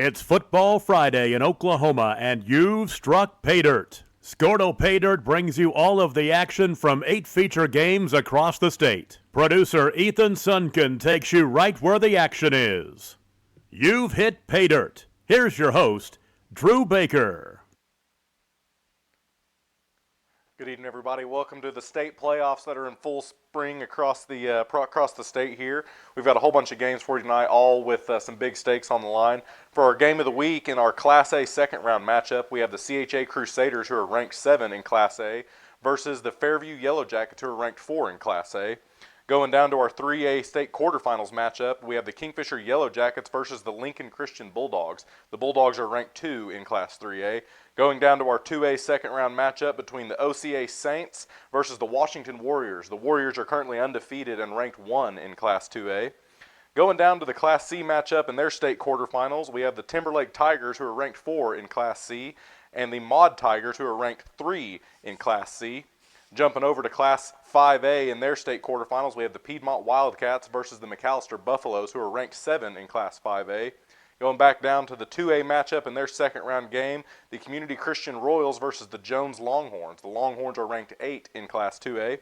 It's Football Friday in Oklahoma, and you've struck pay dirt. Scordo Pay Dirt brings you all of the action from 8 feature games across the state. Producer Ethan Sunken takes you right where the action is. You've hit pay dirt. Here's your host, Drew Baker. Good evening, everybody. Welcome to the state playoffs that are in full spring across the state here. We've got a whole bunch of games for you tonight, all with some big stakes on the line. For our game of the week in our Class A second round matchup, we have the CHA Crusaders, who are ranked 7 in Class A, versus the Fairview Yellow Jackets, who are ranked 4 in Class A. Going down to our 3A state quarterfinals matchup, we have the Kingfisher Yellow Jackets versus the Lincoln Christian Bulldogs. The Bulldogs are ranked 2 in Class 3A. Going down to our 2A second round matchup between the OCA Saints versus the Washington Warriors. The Warriors are currently undefeated and ranked 1 in Class 2A. Going down to the Class C matchup in their state quarterfinals, we have the Timberlake Tigers, who are ranked 4 in Class C, and the Maud Tigers, who are ranked 3 in Class C. Jumping over to Class 5A in their state quarterfinals, we have the Piedmont Wildcats versus the McAllister Buffaloes, who are ranked 7 in Class 5A. Going back down to the 2A matchup in their second round game, the Community Christian Royals versus the Jones Longhorns. The Longhorns are ranked 8 in Class 2A.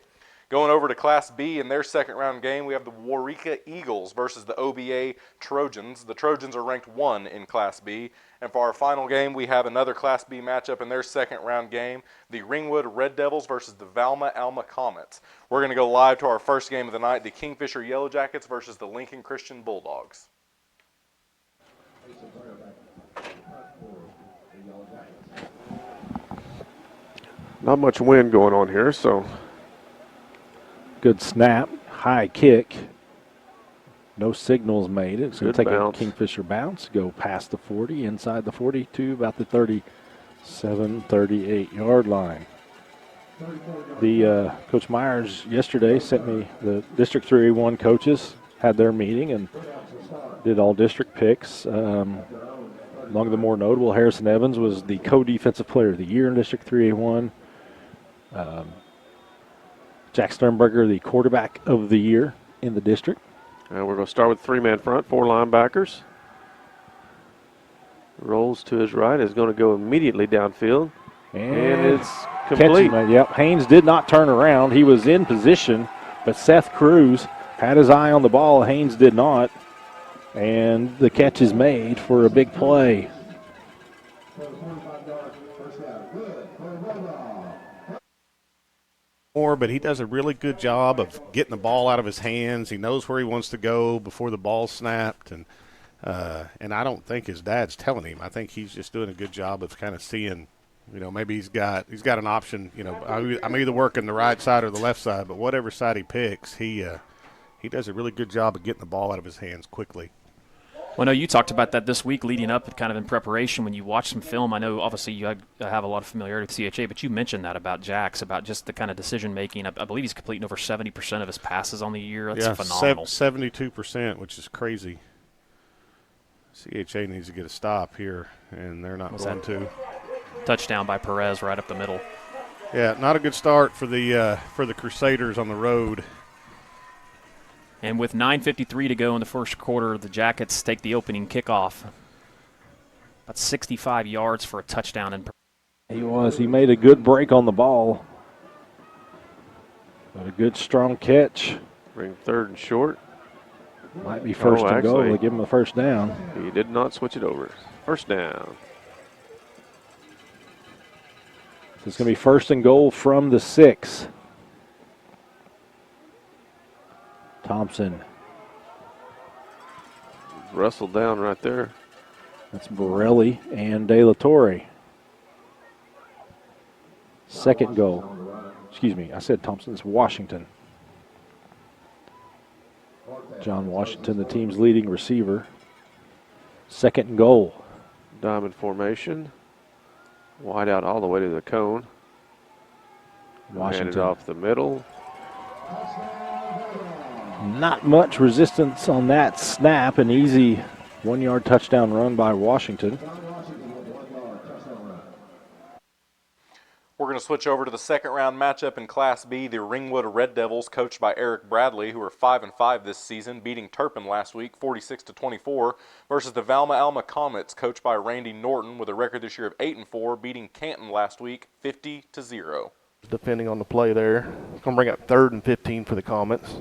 Going over to Class B in their second round game, we have the Waurika Eagles versus the OBA Trojans. The Trojans are ranked 1 in Class B. And for our final game, we have another Class B matchup in their second round game, the Ringwood Red Devils versus the Valma Alma Comets. We're going to go live to our first game of the night, the Kingfisher Yellow Jackets versus the Lincoln Christian Bulldogs. Not much wind going on here, so. Good snap, high kick. No signals made. It's going to take bounce. A Kingfisher bounce, go past the 40, inside the 40 to about the 37, 38-yard line. The Coach Myers yesterday sent me the District 3A1 coaches, had their meeting, and did all district picks. Among the more notable, Harrison Evans was the co-defensive player of the year in District 3A1. Jack Sternberger, the quarterback of the year in the district. We're going to start with 3-man front, 4 linebackers. Rolls to his right, is going to go immediately downfield. And it's complete. Yep, Haynes did not turn around. He was in position, but Seth Cruz had his eye on the ball. Haynes did not. And the catch is made for a big play. But he does a really good job of getting the ball out of his hands. He knows where he wants to go before the ball's snapped, and I don't think his dad's telling him. I think he's just doing a good job of kind of seeing, maybe he's got an option. I'm either working the right side or the left side, but whatever side he picks, he does a really good job of getting the ball out of his hands quickly. Well, no, you talked about that this week leading up, kind of in preparation when you watch some film. I know, obviously, you have a lot of familiarity with CHA, but you mentioned that about Jax, about just the kind of decision-making. I believe he's completing over 70% of his passes on the year. That's phenomenal. 72%, which is crazy. CHA needs to get a stop here, and they're not going to. Touchdown by Perez right up the middle. Yeah, not a good start for the Crusaders on the road. And with 9:53 to go in the first quarter, the Jackets take the opening kickoff. About 65 yards for a touchdown. He made a good break on the ball. But a good, strong catch. Bring 3rd and short. Might be first and goal to give him a first down. He did not switch it over. First down. So it's going to be first and goal from the 6. Thompson. Wrestled down right there. That's Borelli and De La Torre. Second goal. Excuse me, I said Thompson. It's Washington. John Washington, the team's leading receiver. Second and goal. Diamond formation. Wide out all the way to the cone. Washington. Handed off the middle. Not much resistance on that snap. An easy 1-yard touchdown run by Washington. We're going to going to switch over to the second round matchup in Class B. The Ringwood Red Devils, coached by Eric Bradley, who are 5-5 this season, beating Turpin last week 46-24, versus the Valma Alma Comets, coached by Randy Norton, with a record this year of 8-4, beating Canton last week 50-0. Depending on the play there. It's going to bring up 3rd and 15 for the Comets.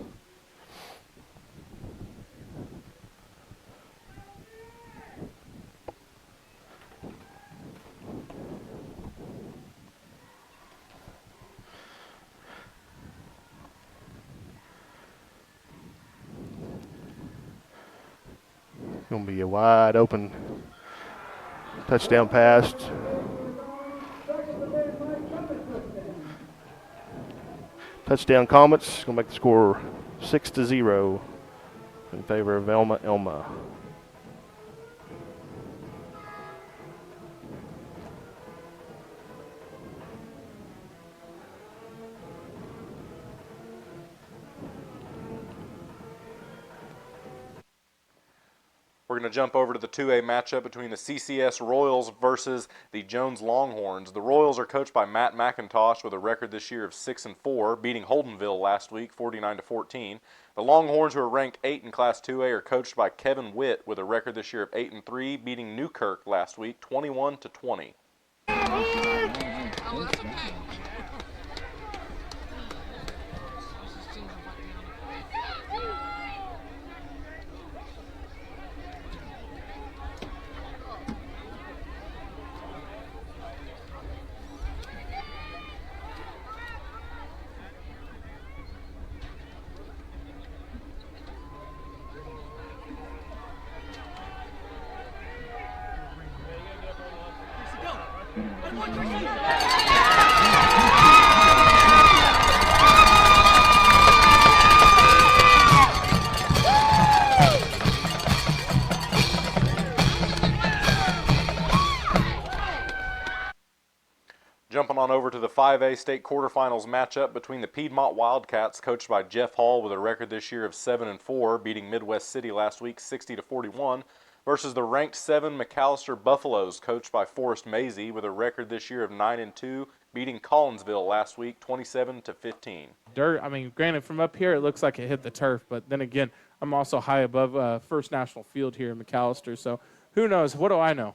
Going to be a wide open touchdown pass. Touchdown Comets. Going to make the score 6-0 in favor of Valma Alma. We're going to jump over to the 2A matchup between the CCS Royals versus the Jones Longhorns. The Royals are coached by Matt McIntosh with a record this year of 6-4, beating Holdenville last week 49-14. The Longhorns, who are ranked 8 in Class 2A, are coached by Kevin Witt with a record this year of 8-3, beating Newkirk last week 21-20. Jumping on over to the 5A state quarterfinals matchup between the Piedmont Wildcats, coached by Jeff Hall with a record this year of 7-4, beating Midwest City last week 60-41, versus the ranked 7 McAllister Buffaloes, coached by Forrest Mazie with a record this year of 9-2, beating Collinsville last week 27-15. Dirt, I mean, granted, from up here it looks like it hit the turf, but then again, I'm also high above First National Field here in McAllister, so who knows? What do I know?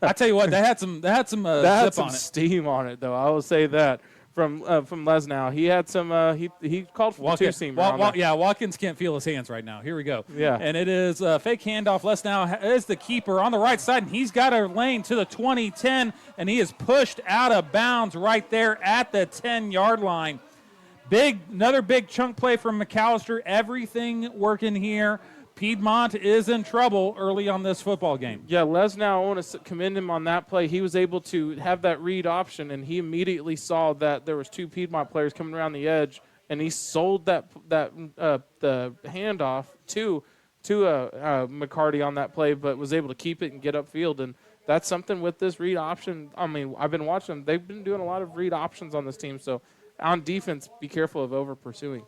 I tell you what, they had some that zip had some on it. steam on it, though. I will say that from Lesnow, he had some. He called for the two-seamer. Yeah, Watkins can't feel his hands right now. Here we go. Yeah. And it is a fake handoff. Lesnow is the keeper on the right side, and he's got a lane to the 20-10, and he is pushed out of bounds right there at the 10-yard line. Another big chunk play from McAllister. Everything working here. Piedmont is in trouble early on this football game. Yeah, Lesnow, I want to commend him on that play. He was able to have that read option, and he immediately saw that there was 2 Piedmont players coming around the edge, and he sold the handoff to McCarty on that play, but was able to keep it and get upfield. And that's something with this read option. I mean, I've been watching them. They've been doing a lot of read options on this team. So on defense, be careful of over pursuing.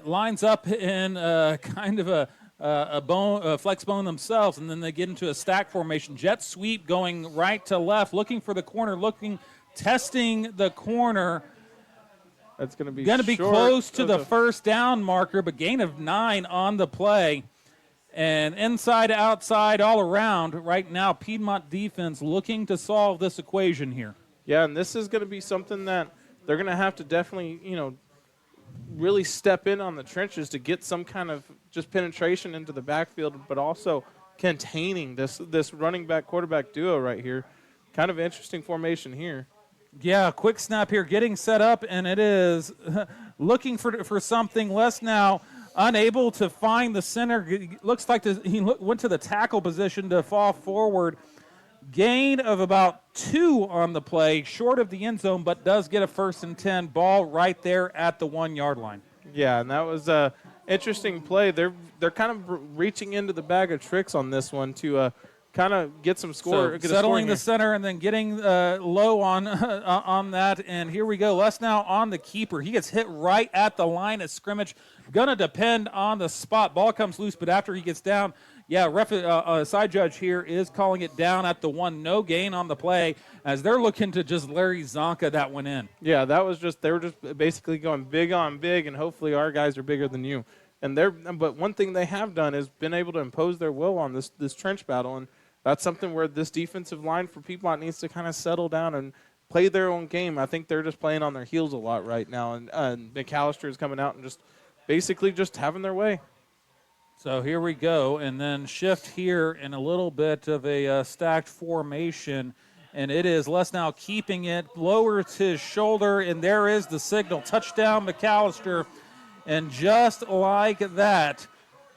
Lines up in kind of a flex bone themselves, and then they get into a stack formation. Jet sweep going right to left, looking for the corner, testing the corner. That's going to be close to the first down marker, but gain of 9 on the play. And inside, outside, all around, right now, Piedmont defense looking to solve this equation here. Yeah, and this is going to be something that they're going to have to definitely, really step in on the trenches to get some kind of just penetration into the backfield, but also containing this running back quarterback duo right here. Kind of interesting formation here. Yeah, quick snap here, getting set up, and it is looking for something. Lesnow unable to find the center. Looks like he went to the tackle position to fall forward. Gain of about 2 on the play, short of the end zone, but does get a 1st and 10. Ball right there at the 1-yard line. Yeah, and that was a interesting play. They're kind of reaching into the bag of tricks on this one to kind of get some score. So settling the center and then getting low on that. And here we go. Lesnow on the keeper. He gets hit right at the line of scrimmage. Going to depend on the spot. Ball comes loose, but after he gets down, Side judge here is calling it down at the 1, no gain on the play, as they're looking to just Larry Zonka that one in. Yeah, they were just basically going big on big, and hopefully our guys are bigger than you. But one thing they have done is been able to impose their will on this trench battle, and that's something where this defensive line for Piedmont needs to kind of settle down and play their own game. I think they're just playing on their heels a lot right now, and McAllister is coming out and just basically just having their way. So here we go, and then shift here in a little bit of a stacked formation, and it is Les now keeping it, lowers his shoulder, and there is the signal, touchdown McAllister, and just like that,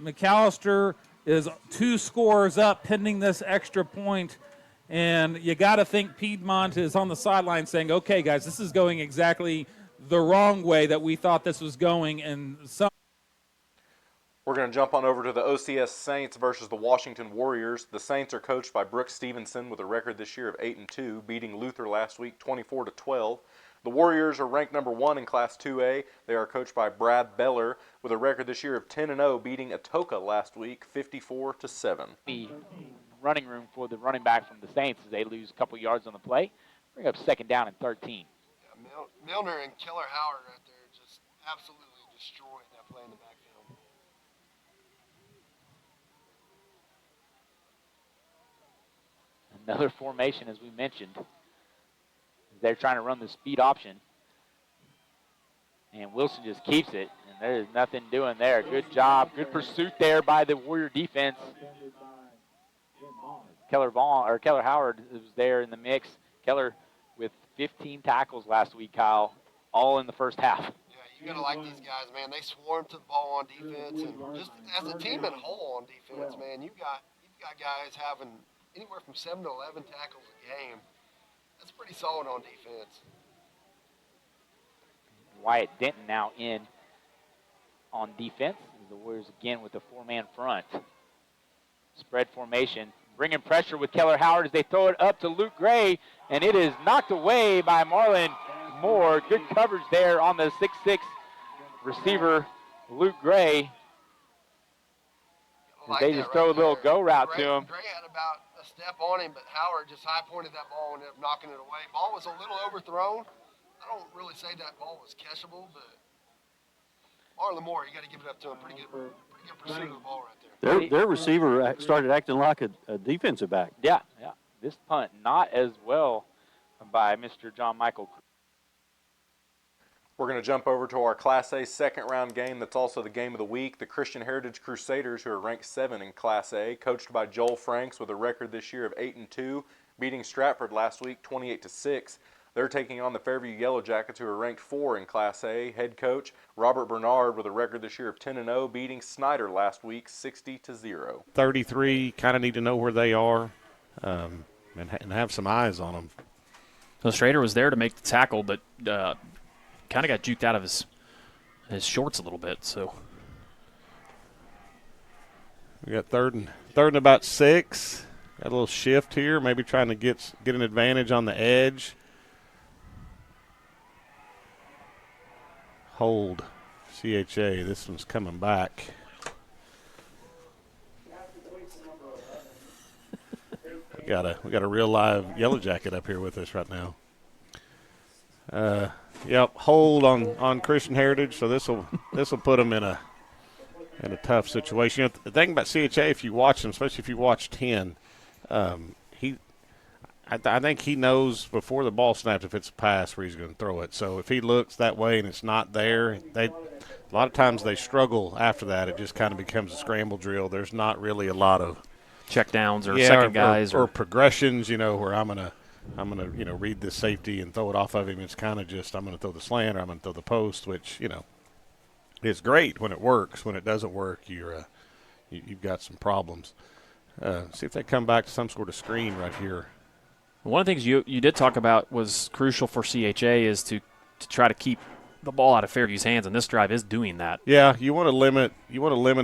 McAllister is 2 scores up pending this extra point, and you got to think Piedmont is on the sideline saying, okay, guys, this is going exactly the wrong way that we thought this was going, and some. We're going to jump on over to the OCS Saints versus the Washington Warriors. The Saints are coached by Brooks Stevenson with a record this year of 8-2, beating Luther last week 24-12. The Warriors are ranked number 1 in Class 2A. They are coached by Brad Beller with a record this year of 10-0, beating Atoka last week 54-7. The running room for the running back from the Saints as they lose a couple yards on the play. Bring up 2nd down and 13. Yeah, Milner and Keller Howard right there just absolutely destroying that play in the backfield. Another formation, as we mentioned. They're trying to run the speed option. And Wilson just keeps it, and there's nothing doing there. Good job. Good pursuit there by the Warrior defense. Keller Howard was there in the mix. Keller with 15 tackles last week, Kyle, all in the first half. Yeah, you got to like these guys, man. They swarm to the ball on defense, and just as a team in whole on defense, man, you've got guys having anywhere from 7 to 11 tackles a game. That's pretty solid on defense. Wyatt Denton now in on defense. The Warriors again with a 4-man front. Spread formation. Bringing pressure with Keller Howard as they throw it up to Luke Gray, and it is knocked away by Marlon Moore. Good coverage there on the 6'6" receiver, Luke Gray. They just throw a little go route to him. Gray had about a step on him, but Howard just high-pointed that ball and ended up knocking it away. Ball was a little overthrown. I don't really say that ball was catchable, but Marlon Moore, you got to give it up to him. Pretty good pursuit of the ball right there. Their receiver started acting like a defensive back. Yeah. This punt not as well by Mr. John Michael. We're going to jump over to our Class A second-round game that's also the game of the week. The Christian Heritage Crusaders, who are ranked 7 in Class A, coached by Joel Franks with a record this year of 8-2, beating Stratford last week 28-6. They're taking on the Fairview Yellow Jackets, who are ranked 4 in Class A. Head coach Robert Bernard with a record this year of 10-0, beating Snyder last week 60-0. 33, kind of need to know where they are and have some eyes on them. So Schrader was there to make the tackle, but kind of got juked out of his shorts a little bit. So we got third and about 6. Got a little shift here, maybe trying to get an advantage on the edge. Hold, CHA. This one's coming back. We got a real live Yellow Jacket up here with us right now. Yep, hold on Christian Heritage. So this will put them in a tough situation. You know, the thing about CHA, if you watch them, especially if you watch 10, I think he knows before the ball snaps if it's a pass where he's going to throw it. So if he looks that way and it's not there, a lot of times they struggle after that. It just kind of becomes a scramble drill. There's not really a lot of check downs or second guys or progressions, where I'm gonna read this safety and throw it off of him. It's kind of just I'm gonna throw the slant or I'm gonna throw the post, which is great when it works. When it doesn't work, you've got some problems. See if they come back to some sort of screen right here. One of the things you did talk about was crucial for CHA is to try to keep the ball out of Fairview's hands, and this drive is doing that. Yeah, you want to limit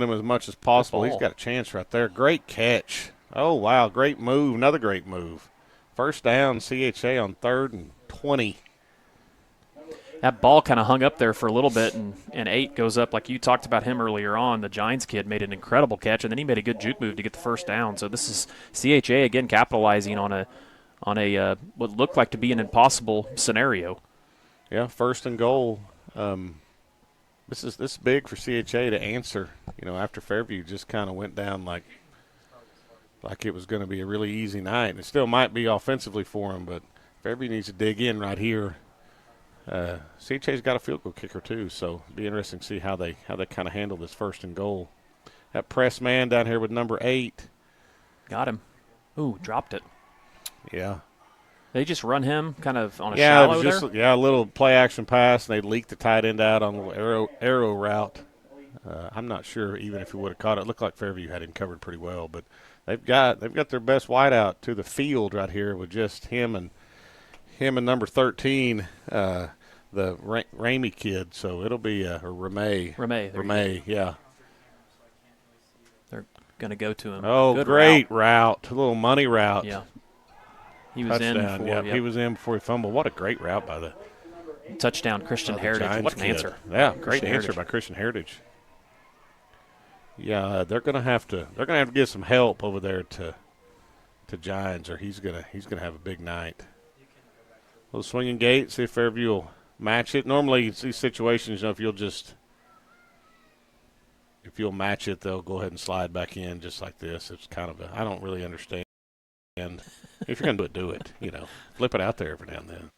him as much as possible. He's got a chance right there. Great catch. Oh, wow, great move. Another great move. First down, CHA on 3rd and 20. That ball kind of hung up there for a little bit, and 8 goes up like you talked about him earlier on. The Giants kid made an incredible catch, and then he made a good juke move to get the first down. So this is CHA again capitalizing on a what looked like to be an impossible scenario. Yeah, 1st and goal. This is big for CHA to answer. After Fairview just kind of went down like it was going to be a really easy night. And it still might be offensively for them, but Fairview needs to dig in right here. CHA's got a field goal kicker too, so it'll be interesting to see how they kind of handle this 1st and goal. That press man down here with number 8. Got him. Ooh, dropped it. Yeah. They just run him kind of on a shallow there? Yeah, a little play action pass, and they leaked the tight end out on a little arrow route. I'm not sure even if he would have caught it. It looked like Fairview had him covered pretty well, but they've got their best wideout to the field right here with just him and number 13, the Ramey kid. So it'll be Ramey, yeah. They're going to go to him. Oh, good great route. A little money route. Yeah. He was touchdown. in Yeah, yep. He was in before he fumbled. What a great route by the touchdown Christian Heritage. Giants What an kid. answer. Yeah, Christian great answer Heritage. by Christian Heritage. Yeah, they're gonna have to get some help over there to Giants, or he's gonna have a big night. Little swinging gate, see if Fairview will match it. Normally, in these situations, if you'll match it, they'll go ahead and slide back in just like this. It's kind of I don't really understand. And if you're going to do it, flip it out there every now and then.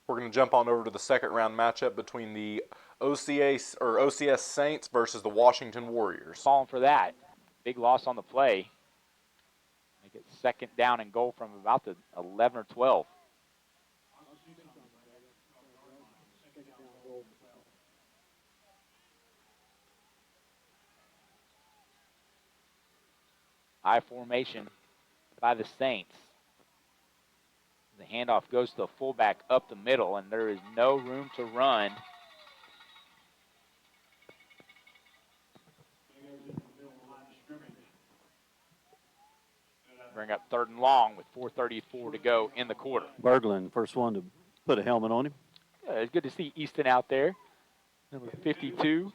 We're going to jump on over to the 2nd round matchup between the OCS Saints versus the Washington Warriors. Falling for that. Big loss on the play. Make it 2nd down and goal from about the 11 or 12. I formation by the Saints. The handoff goes to the fullback up the middle, and there is no room to run. Bring up 3rd and long with 4:34 to go in the quarter. Berglund, first one to put a helmet on him. Yeah, it's good to see Easton out there, number 52.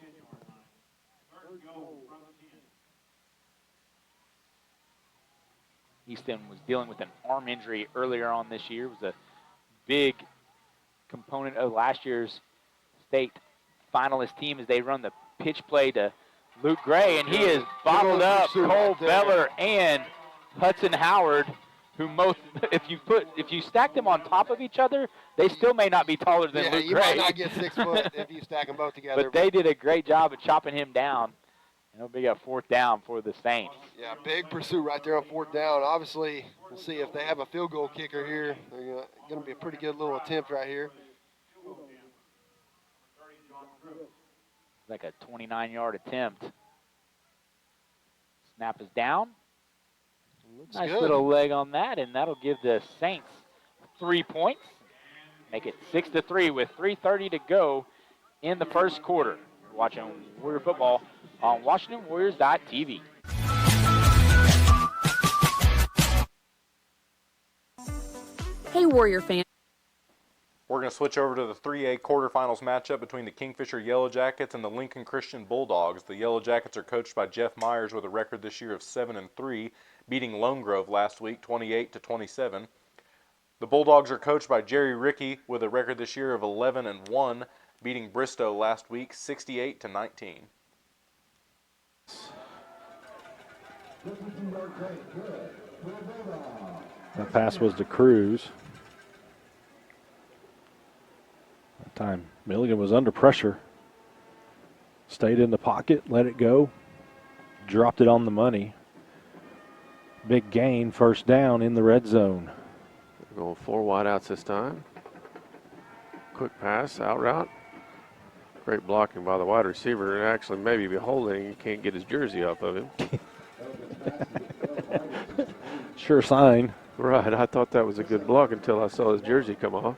Easton was dealing with an arm injury earlier on this year. It was a big component of last year's state finalist team as they run the pitch play to Luke Gray, and he is bottled up Cole Beller and Hudson Howard, who if you stack them on top of each other, they still may not be taller than Luke Gray. You might not get 6 foot if you stack them both together. But they did a great job of chopping him down. It'll be a 4th down for the Saints. Yeah, big pursuit right there on 4th down. Obviously, we'll see if they have a field goal kicker here. They're going to be a pretty good little attempt right here. Like a 29-yard attempt. Snap is down. Looks Nice good. little leg on that, and that'll give the Saints 3 points. Make it 6-3 with 3:30 to go in the 1st quarter. You're watching Warrior football on WashingtonWarriors.tv. Hey, Warrior fan. We're going to switch over to the 3A quarterfinals matchup between the Kingfisher Yellow Jackets and the Lincoln Christian Bulldogs. The Yellow Jackets are coached by Jeff Myers with a record this year of 7-3, beating Lone Grove last week 28-27. The Bulldogs are coached by Jerry Rickey with a record this year of 11-1, beating Bristow last week 68-19. That pass was to Cruz. That time Milligan was under pressure. Stayed in the pocket, let it go. Dropped it on the money. Big gain, 1st down in the red zone. They're going 4 wideouts this time. Quick pass, out route. Great blocking by the wide receiver. And actually maybe beholding, he can't get his jersey off of him. Sure sign. Right, I thought that was a good block until I saw his jersey come off.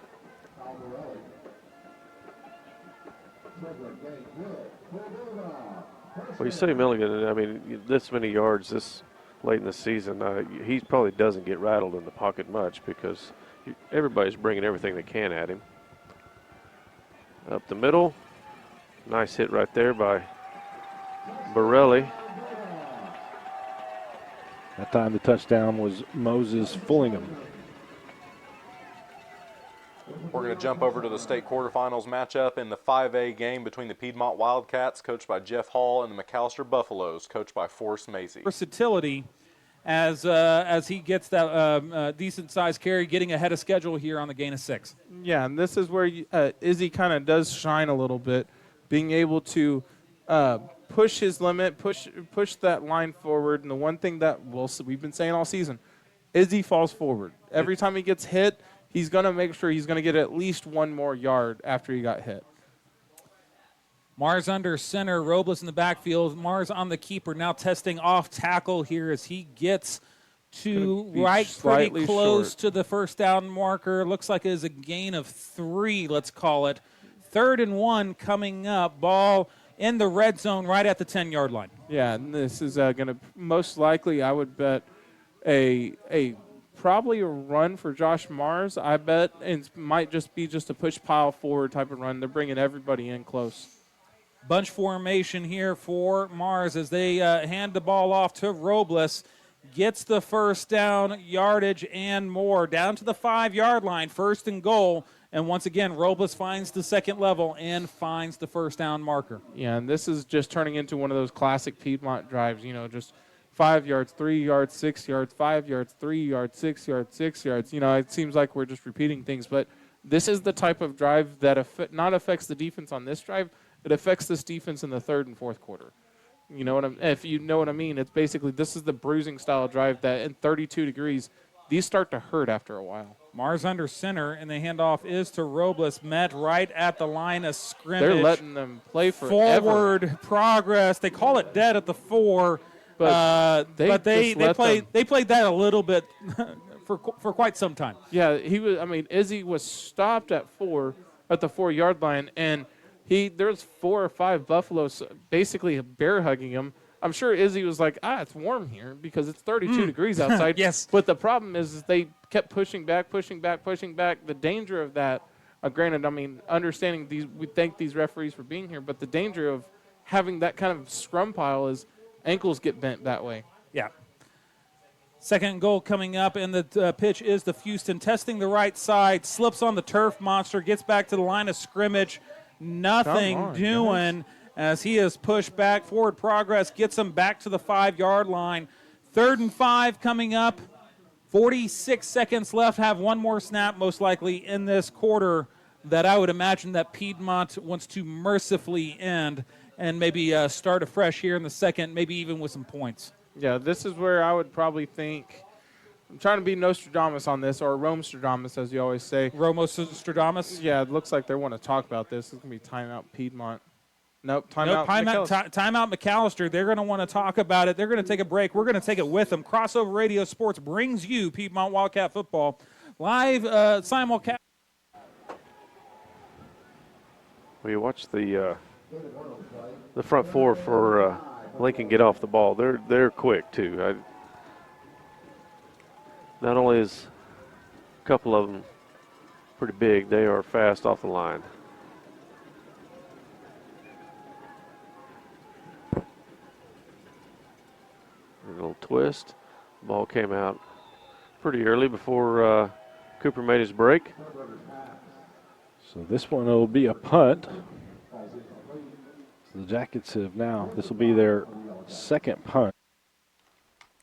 Well, you say Milligan, I mean, this many yards this late in the season, he probably doesn't get rattled in the pocket much because everybody's bringing everything they can at him. Up the middle. Nice hit right there by Borelli. That time the touchdown was Moses Fullingham. We're going to jump over to the state quarterfinals matchup in the 5A game between the Piedmont Wildcats, coached by Jeff Hall, and the McAllister Buffaloes, coached by Forrest Macy. Versatility as he gets that decent-sized carry, getting ahead of schedule here on the gain of 6. Yeah, and this is where Izzy kind of does shine a little bit, being able to push his limit, push that line forward. And the one thing that we've been saying all season, Izzy falls forward. Every time he gets hit, he's going to make sure he's going to get at least one more yard after he got hit. Mars under center, Robles in the backfield. Mars on the keeper, now testing off tackle here as he gets to right pretty close to the first down marker. Looks like it is a gain of 3, let's call it. 3rd and 1 coming up. Ball in the red zone right at the 10-yard line. Yeah, and this is going to most likely, I would bet, probably a run for Josh Mars. I bet it might just be just a push pile forward type of run. They're bringing everybody in close. Bunch formation here for Mars as they hand the ball off to Robles. Gets the first down, yardage, and more. Down to the 5-yard line, 1st and goal. And once again, Robles finds the second level and finds the first down marker. Yeah, and this is just turning into one of those classic Piedmont drives, just 5 yards, 3 yards, 6 yards, 5 yards, 3 yards, 6 yards, 6 yards. It seems like we're just repeating things, but this is the type of drive that not affects the defense on this drive. It affects this defense in the 3rd and 4th quarter. If you know what I mean, it's basically this is the bruising style drive that in 32 degrees, these start to hurt after a while. Mars under center, and the handoff is to Robles, met right at the line of scrimmage. They're letting them play forever. Forward progress. They call it dead at the 4, but they played that a little bit for quite some time. Yeah, Izzy was stopped at the 4-yard line, and there's 4 or 5 Buffaloes basically bear hugging him. I'm sure Izzy was like, it's warm here because it's 32 degrees outside. Yes. But the problem is they kept pushing back. The danger of that, granted, understanding we thank these referees for being here, but the danger of having that kind of scrum pile is ankles get bent that way. Yeah. 2nd goal coming up, and the pitch is to Houston, testing the right side, slips on the turf monster, gets back to the line of scrimmage. Nothing doing as he is pushed back. Forward progress gets him back to the 5-yard line. 3rd and 5 coming up. 46 seconds left. Have one more snap most likely in this quarter that I would imagine that Piedmont wants to mercifully end and maybe start afresh here in the 2nd, maybe even with some points. Yeah, this is where I would probably think. I'm trying to be Nostradamus on this, or Romestradamus, as you always say. Romostradamus? Yeah, it looks like they want to talk about this. It's going to be timeout Piedmont. Nope, timeout McAllister. They're going to want to talk about it. They're going to take a break. We're going to take it with them. Crossover Radio Sports brings you Piedmont Wildcat football live simulcast. Well, you watch the front 4 for Lincoln get off the ball. They're quick too. Not only is a couple of them pretty big, they are fast off the line. A little twist. Ball came out pretty early before Cooper made his break. So this one will be a punt. So the Jackets this will be their 2nd punt.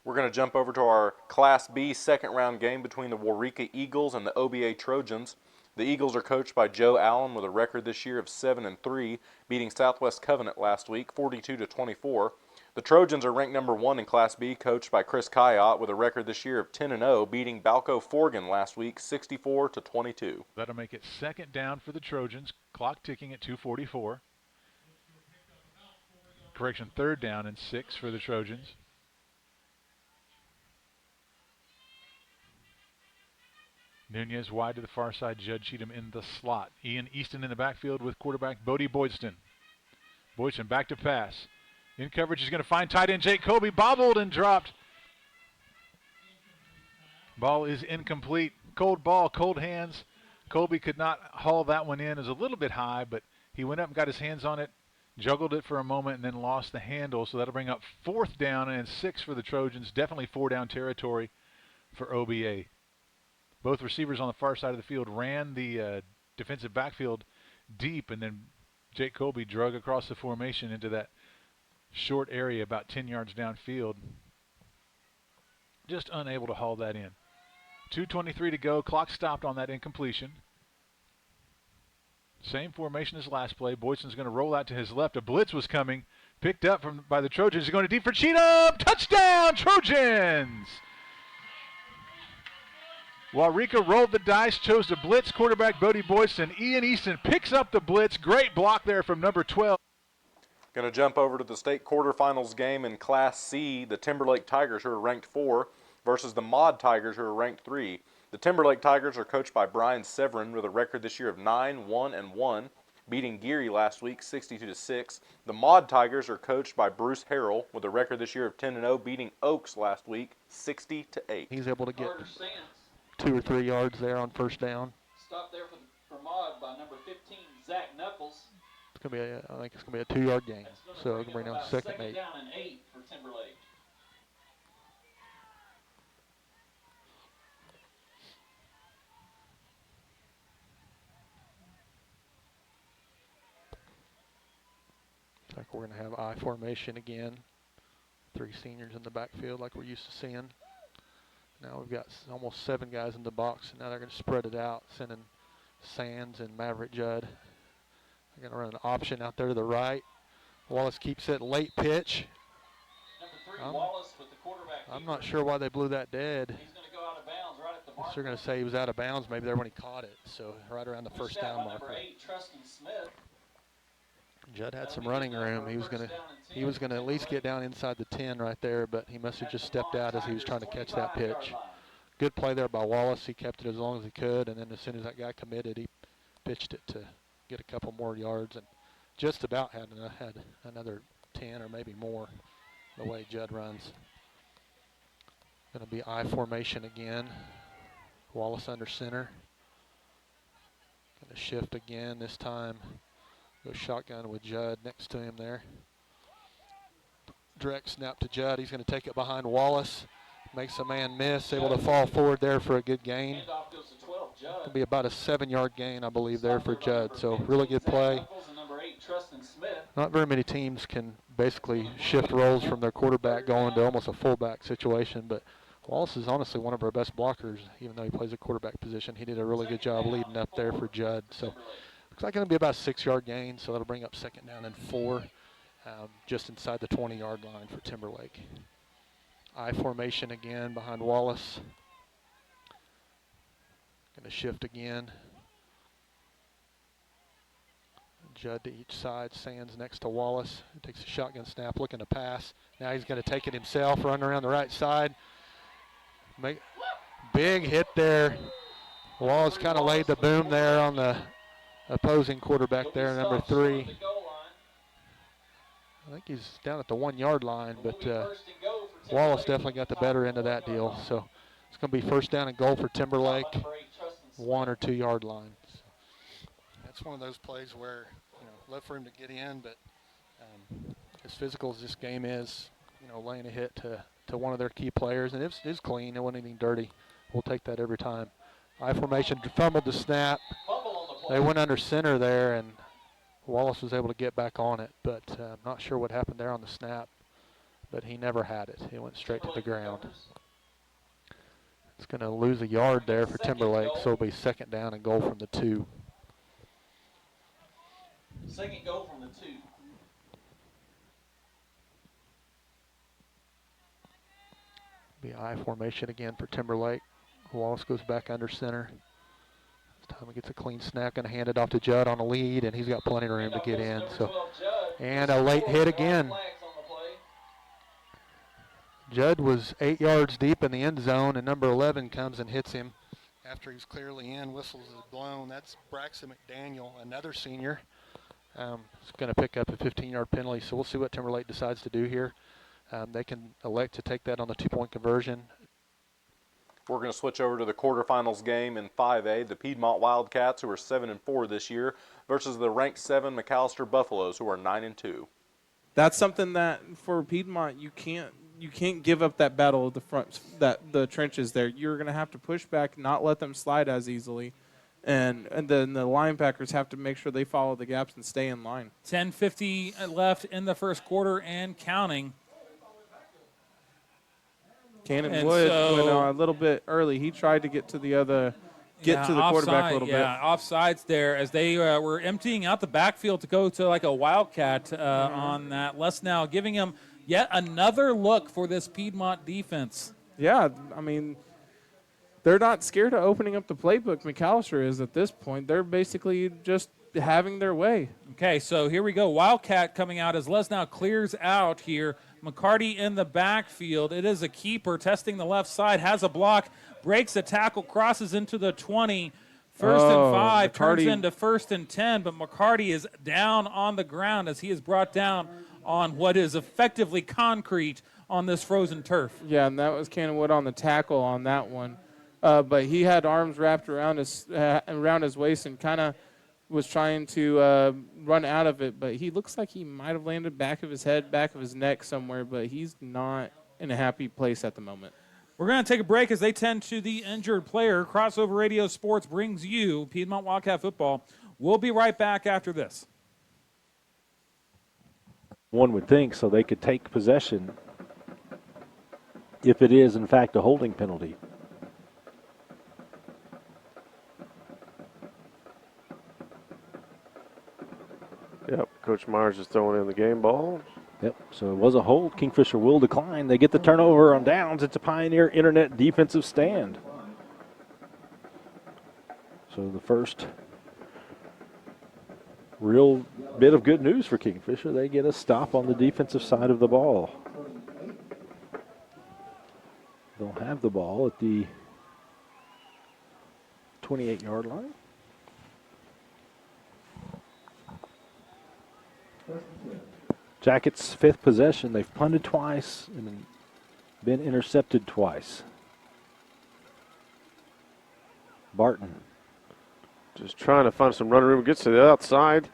We're going to jump over to our Class B 2nd round game between the Waurika Eagles and the OBA Trojans. The Eagles are coached by Joe Allen with a record this year of 7-3, beating Southwest Covenant last week 42-24. The Trojans are ranked number 1 in Class B, coached by Chris Kayott with a record this year of 10-0, beating Balco Forgan last week 64-22. That'll make it 2nd down for the Trojans, clock ticking at 2:44. Correction, 3rd down and 6 for the Trojans. Nunez wide to the far side, Judd Cheatham in the slot. Ian Easton in the backfield with quarterback Bodie Boydston. Boydston back to pass. In coverage, he's going to find tight end Jake Colby, bobbled and dropped. Ball is incomplete. Cold ball, cold hands. Colby could not haul that one in. It was a little bit high, but he went up and got his hands on it, juggled it for a moment, and then lost the handle. So that'll bring up 4th down and 6 for the Trojans. Definitely 4-down territory for OBA. Both receivers on the far side of the field ran the defensive backfield deep, and then Jake Colby drug across the formation into that short area about 10 yards downfield. Just unable to haul that in. 2:23 to go. Clock stopped on that incompletion. Same formation as last play. Boyston's going to roll out to his left. A blitz was coming. Picked up by the Trojans. He's going to deep for Cheatham. Touchdown, Trojans! Waurika rolled the dice, chose to blitz. Quarterback Bodie Boyston. Ian Easton picks up the blitz. Great block there from number 12. Going to jump over to the state quarterfinals game in Class C. The Timberlake Tigers, who are ranked 4, versus the Maud Tigers, who are ranked 3. The Timberlake Tigers are coached by Brian Severin with a record this year of 9-1-1, beating Geary last week 62-6. The Maud Tigers are coached by Bruce Harrell with a record this year of 10-0, beating Oaks last week 60-8. He's able to get 2 or 3 yards there on first down. Stop there for Maud by number 15, Zach Knuckles. It's gonna be I think it's gonna be a 2-yard gain. So it can bring down 2nd and 8. Down and 8 for Timberlake. Looks like we're gonna have I formation again. 3 seniors in the backfield like we're used to seeing. Now we've got almost 7 guys in the box, and now they're going to spread it out, sending Sands and Maverick Judd. They're going to run an option out there to the right. Wallace keeps it, late pitch. Number 3, Wallace with the quarterback. I'm not sure why they blew that dead. He's going to go out of bounds right at the mark. They're going to say he was out of bounds maybe there when he caught it, so right around the first down marker. Number 8, Trustin Smith. Judd had some running room. He was going to at least get down inside the 10 right there, but he must have just stepped out as he was trying to catch that pitch. Good play there by Wallace. He kept it as long as he could, and then as soon as that guy committed, he pitched it to get a couple more yards, and just about had another 10 or maybe more the way Judd runs. Going to be I formation again. Wallace under center. Going to shift again this time. Go shotgun with Judd next to him there. Direct snap to Judd. He's going to take it behind Wallace. Makes a man miss. Able to fall forward there for a good gain. It'll be about a 7-yard gain, I believe, there for Judd. So really good play. Not very many teams can basically shift roles from their quarterback going to almost a fullback situation, but Wallace is honestly one of our best blockers, even though he plays a quarterback position. He did a really good job leading up there for Judd. So looks like going to be about a 6-yard gain, so that'll bring up 2nd down and 4, just inside the 20-yard line for Timberlake. I formation again behind Wallace. Going to shift again. Judd to each side. Sands next to Wallace. He takes a shotgun snap, looking to pass. Now he's going to take it himself, run around the right side. Big hit there. Wallace kind of laid the boom there on the opposing quarterback there, number 3. I think he's down at the 1-yard line, but Wallace definitely got the better end of that deal. So it's going to be 1st down and goal for Timberlake, 1 or 2 yard lines. That's one of those plays where, love for him to get in, but as physical as this game is, laying a hit to one of their key players, and it was clean. It wasn't anything dirty. We'll take that every time. I formation, fumbled the snap. They went under center there, and Wallace was able to get back on it, but I'm not sure what happened there on the snap, but he never had it. It went straight to the ground. It's going to lose a yard there for Timberlake, so it'll be 2nd down and goal from the 2. 2nd goal from the 2. Be I formation again for Timberlake. Wallace goes back under center. This time he gets a clean snap, going to hand it off to Judd on a lead, and he's got plenty of room to get in. And a late hit again. Judd was 8 yards deep in the end zone, and number 11 comes and hits him after he's clearly in. Whistles is blown. That's Braxton McDaniel, another senior. It's going to pick up a 15-yard penalty, so we'll see what Timberlake decides to do here. They can elect to take that on the 2-point conversion. We're going to switch over to the quarterfinals game in 5A. The Piedmont Wildcats, who are 7-4 this year, versus the ranked 7 McAllister Buffaloes, who are 9-2. That's something that for Piedmont you can't give up that battle at the front, the trenches there. You're going to have to push back, not let them slide as easily. And then the linebackers have to make sure they follow the gaps and stay in line. 10:50 left in the first quarter and counting. Cannon Wood went a little bit early. He tried to get to the quarterback a little bit. Yeah, offsides there as they were emptying out the backfield to go to like a wildcat on that. Lesnow giving him yet another look for this Piedmont defense. Yeah, I mean, they're not scared of opening up the playbook. McAllister is at this point. They're basically just having their way. Okay, so here we go. Wildcat coming out as Lesnow clears out here. McCarty in the backfield. It is a keeper testing the left side, has a block, breaks a tackle, crosses into the 20. First and 5, turns into 1st and 10, but McCarty is down on the ground as he is brought down on what is effectively concrete on this frozen turf. Yeah, and that was Cannon Wood on the tackle on that one. But he had arms wrapped around his waist and kind of was trying to run out of it, but he looks like he might have landed back of his head, back of his neck somewhere, but he's not in a happy place at the moment. We're going to take a break as they tend to the injured player. Crossover Radio Sports brings you Piedmont Wildcat football. We'll be right back after this. One would think so they could take possession if it is, in fact, a holding penalty. Yep, Coach Myers is throwing in the game ball. Yep, so it was a hold. Kingfisher will decline. They get the turnover on downs. It's a Pioneer Internet defensive stand. So the first real bit of good news for Kingfisher. They get a stop on the defensive side of the ball. They'll have the ball at the 28-yard line. Jackets' 5th possession. They've punted twice and been intercepted twice. Barton. Just trying to find some running room. Gets to the outside.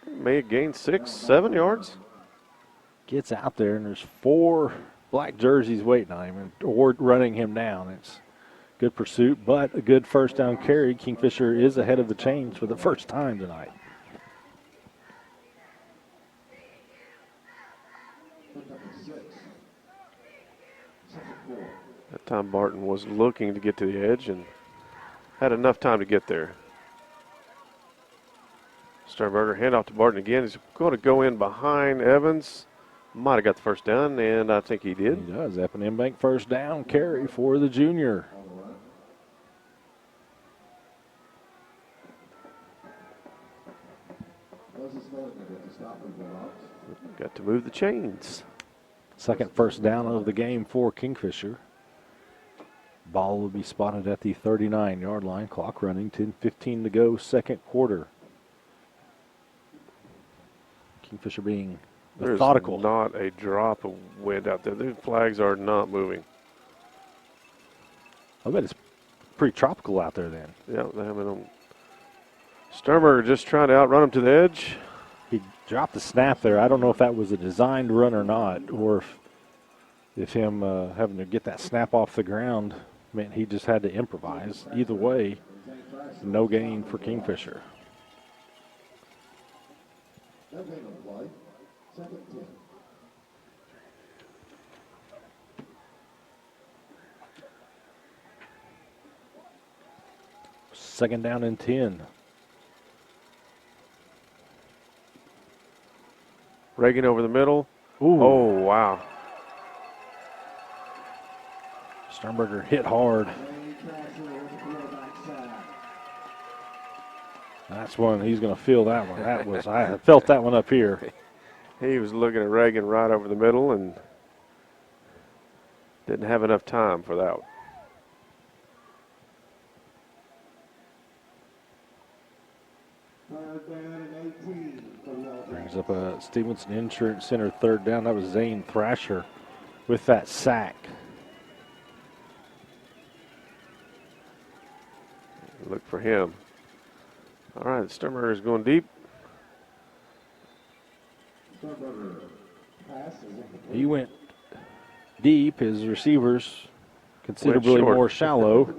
May have gained 6, 7 yards. Gets out there, and there's 4 black jerseys waiting on him or running him down. It's good pursuit, but a good first down carry. Kingfisher is ahead of the chains for the first time tonight. That time Barton was looking to get to the edge and had enough time to get there. Sternberger handoff to Barton again. He's going to go in behind Evans. Might have got the first down, and I think he did. He does. Eppin Embank first down carry for the junior. Got to move the chains. Second first down of the game for Kingfisher. Ball will be spotted at the 39-yard line. Clock running, 10:15 to go, second quarter. Kingfisher being methodical. There's not a drop of wind out there. The flags are not moving. I bet it's pretty tropical out there then. Yeah, they have it on. Sternberger just trying to outrun him to the edge. He dropped the snap there. I don't know if that was a designed run or not, or if him having to get that snap off the ground meant he just had to improvise. Either way, no gain for Kingfisher. Second down and 10. Reagan over the middle. Ooh. Oh, wow. Sternberger hit hard. That's one he's going to feel that one. That was I felt that one up here. He was looking at Reagan right over the middle and didn't have enough time for that. Brings up a Stevenson Insurance Center third down. That was Zane Thrasher with that sack. for him. All right, Sternberger is going deep. He went deep. His receivers considerably short. more shallow.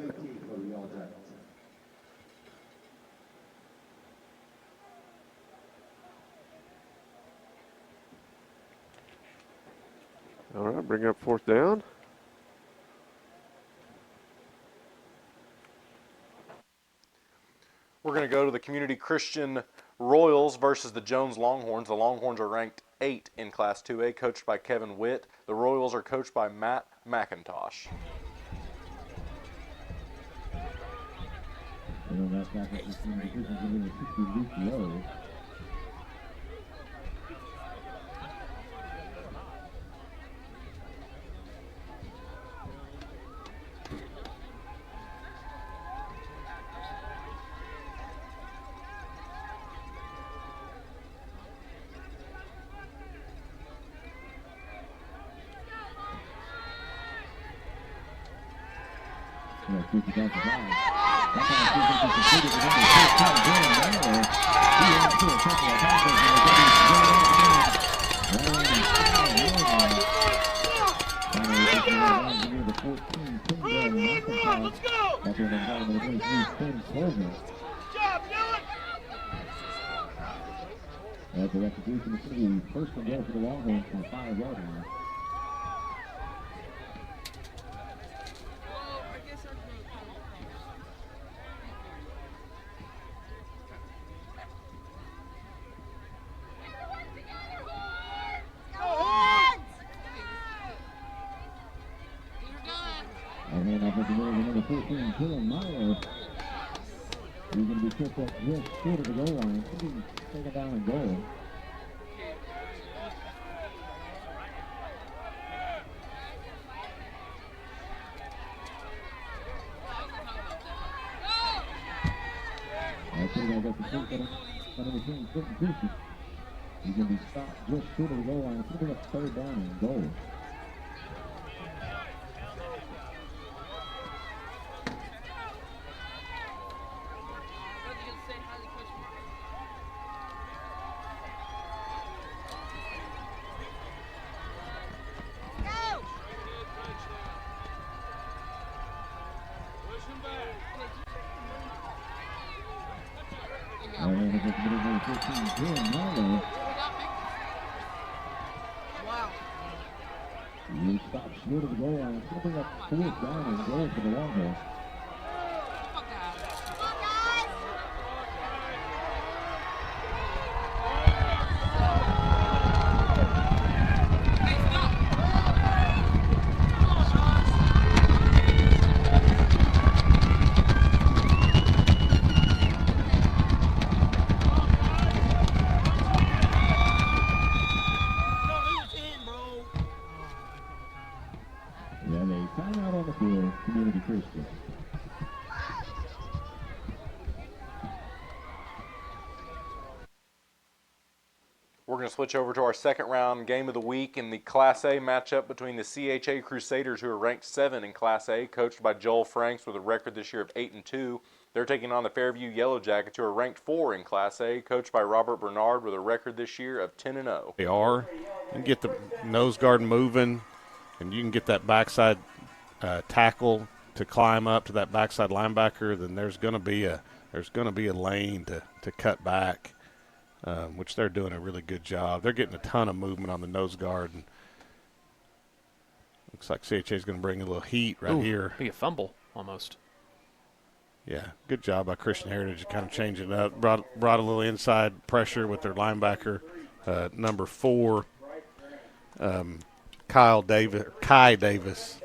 All right, bring up 4th down. We're going to go to the Community Christian Royals versus the Jones Longhorns. The Longhorns are ranked 8 in Class 2A, coached by Kevin Witt. The Royals are coached by Matt McIntosh. That's a retribution to the first and goal for the Longhorns from the 5-yard line. And then off at the middle of number 14, Dylan Meyer. He's going to be tripped up just short of the goal line. He's going to be taken down and goal. I think I got the point that number 10, Quentin Pearson. He's going to be stopped just short of the goal line. It's going to be a 3rd down and goal. He stops short of the goal line. It's going to bring up 4th down and goal for the Longhorns. Community Christian. We're going to switch over to our 2nd round game of the week in the Class A matchup between the CHA Crusaders, who are ranked 7 in Class A, coached by Joel Franks with a record this year of 8-2. They're taking on the Fairview Yellow Jackets, who are ranked 4 in Class A, coached by Robert Bernard with a record this year of 10-0. They are. And get the nose guard moving, and you can get that backside tackle to climb up to that backside linebacker, then there's going to be a lane to cut back, which they're doing a really good job. They're getting a ton of movement on the nose guard. And looks like CHA is going to bring a little heat right here. Be a fumble almost. Yeah, good job by Christian Heritage, kind of changing it up. Brought a little inside pressure with their linebacker, number 4, Kai Davis.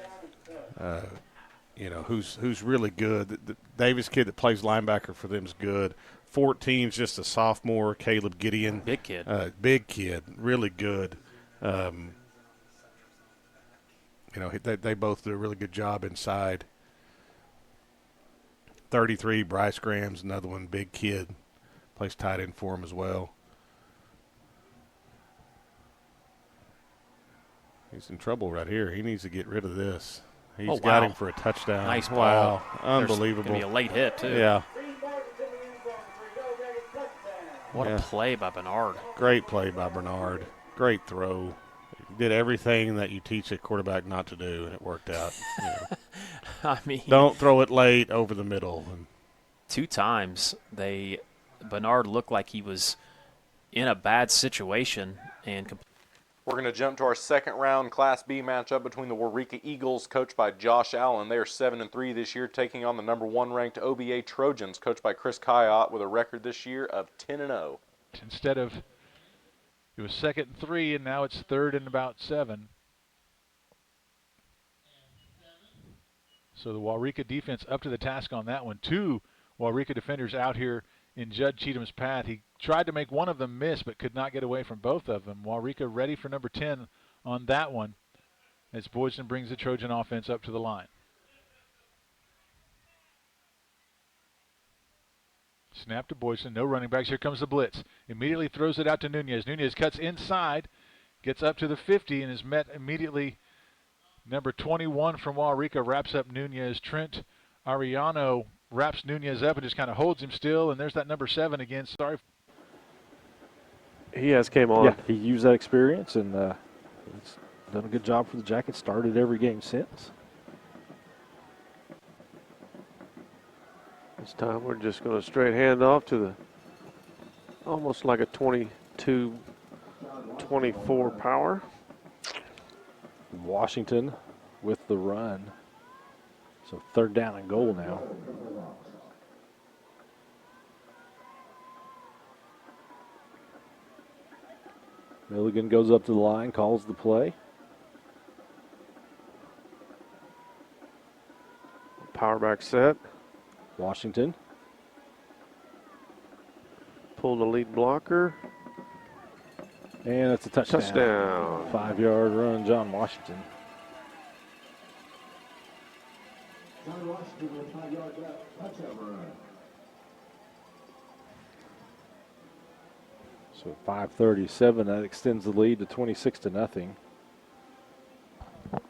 Who's really good. The Davis kid that plays linebacker for them is good. 14's just a sophomore, Caleb Gideon. Big kid. Big kid, really good. They both do a really good job inside. 33, Bryce Graham's another one, big kid. Plays tight end for him as well. He's in trouble right here. He needs to get rid of this. He's got him for a touchdown. Nice ball. Wow, unbelievable. There's gonna be a late hit, too. Yeah. What Yeah. a play by Bernard. Great play by Bernard. Great throw. Did everything that you teach a quarterback not to do, and it worked out. You know. I mean, Don't throw it late over the middle. And 2 times Bernard looked like he was in a bad situation and We're going to jump to our second round Class B matchup between the Waurika Eagles, coached by Josh Allen. They are 7-3 this year, taking on the number 1 ranked OBA Trojans, coached by Chris Kayott, with a record this year of 10-0. Instead of, it was 2nd and 3, and now it's 3rd and about 7. So the Waurika defense up to the task on that one. 2 Waurika defenders out here in Judd Cheatham's path. He tried to make one of them miss, but could not get away from both of them. Waurika ready for number 10 on that one as Boydston brings the Trojan offense up to the line. Snap to Boydston, no running backs. Here comes the blitz. Immediately throws it out to Nunez. Nunez cuts inside, gets up to the 50, and is met immediately. Number 21 from Waurika wraps up Nunez. Trent Ariano wraps Nunez up and just kind of holds him still, and there's that number 7 again. Sorry. He has came on. Yeah, he used that experience, and he's done a good job for the Jackets. Started every game since. This time we're just going to straight hand off to the almost like a 22-24 power. Washington with the run. So 3rd down and goal now. Milligan goes up to the line, calls the play. Power back set. Washington. Pull the lead blocker. And it's a touchdown. Touchdown. 5-yard run, John Washington. John Washington with 5-yard touchdown run. So 5:37, that extends the lead to 26-0. Let's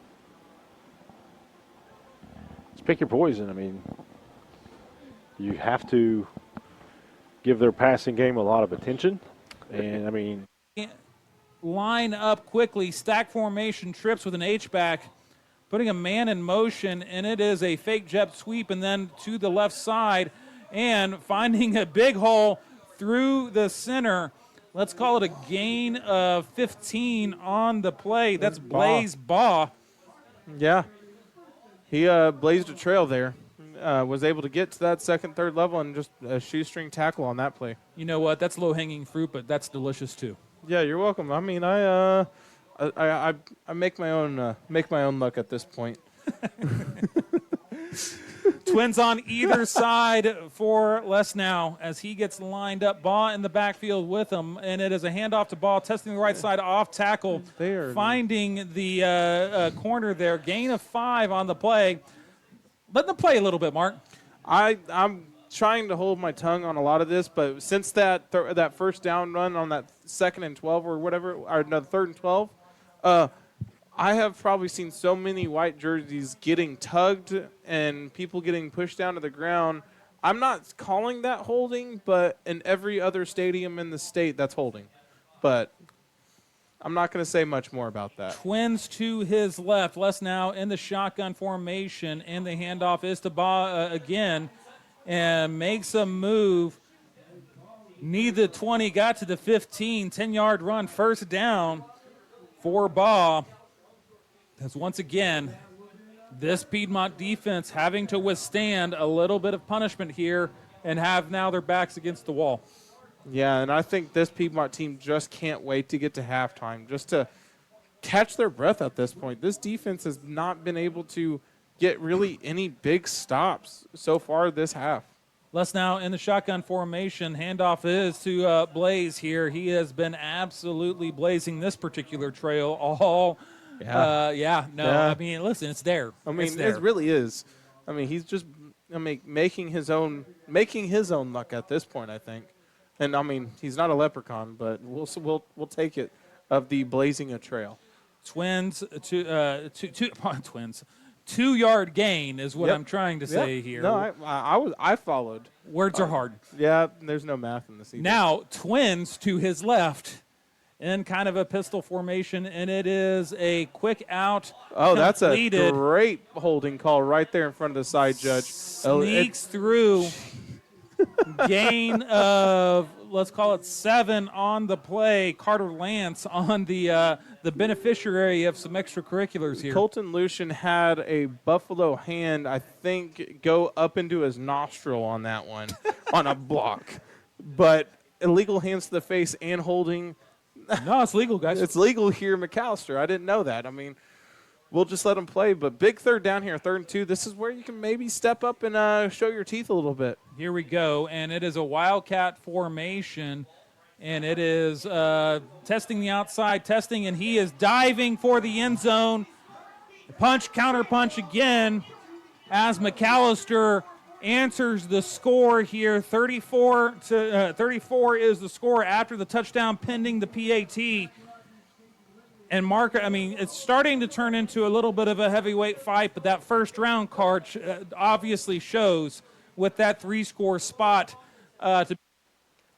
pick your poison. I mean, you have to give their passing game a lot of attention. And, I mean, line up quickly, stack formation, trips with an H-back, putting a man in motion, and it is a fake jet sweep, and then to the left side, and finding a big hole through the center. Let's call it a gain of 15 on the play. That's Blaze Baugh. Yeah. He blazed a trail there. Was able to get to that 2nd, 3rd level and just a shoestring tackle on that play. You know what? That's low-hanging fruit, but that's delicious too. Yeah, you're welcome. I mean, I make my own luck at this point. Twins on either side for Les now as he gets lined up. Baugh in the backfield with him, and it is a handoff to Baugh, testing the right side off tackle, finding the corner there. Gain of 5 on the play. Let them play a little bit, Mark. I'm trying to hold my tongue on a lot of this, but since that that first down run on that 2nd and 12 or whatever, or no, 3rd and 12, I have probably seen so many white jerseys getting tugged and people getting pushed down to the ground. I'm not calling that holding, but in every other stadium in the state, that's holding. But I'm not going to say much more about that. Twins to his left. Les now in the shotgun formation, and the handoff is to Baugh again, and makes a move. Need the 20, got to the 15, 10-yard run, 1st down for Baugh. As once again, this Piedmont defense having to withstand a little bit of punishment here and have now their backs against the wall. Yeah, and I think this Piedmont team just can't wait to get to halftime, just to catch their breath at this point. This defense has not been able to get really any big stops so far this half. Les now in the shotgun formation. Handoff is to Blaze here. He has been absolutely blazing this particular trail all. I mean, listen, it's there. I mean, it really is. I mean, he's just making his own luck at this point, I think. And I mean, he's not a leprechaun, but we'll take it of the blazing a trail. Twins 2-yard gain is what Yep. I'm trying to say here. No, I followed. Words are hard. Yeah, there's no math in this either. Now, Twins to his left in kind of a pistol formation, and it is a quick out. Oh, that's a completed. great holding call right there in front of the side judge. Sneaks through. Gain of, let's call it 7 on the play. Carter Lance on the beneficiary of some extracurriculars here. Colton Lucian had a buffalo hand, I think, go up into his nostril on that one on a block. But illegal hands to the face and holding. No, it's legal, guys. It's legal here in McAllister. I didn't know that. I mean, we'll just let them play. But big third down here, 3rd and 2. This is where you can maybe step up and show your teeth a little bit. Here we go, and it is a Wildcat formation, and it is testing the outside, and he is diving for the end zone. Punch, counter punch again as McAllister answers the score here. 34 is the score after the touchdown pending the PAT. And Mark, I mean, it's starting to turn into a little bit of a heavyweight fight, but that first round card obviously shows with that 3-score spot. We're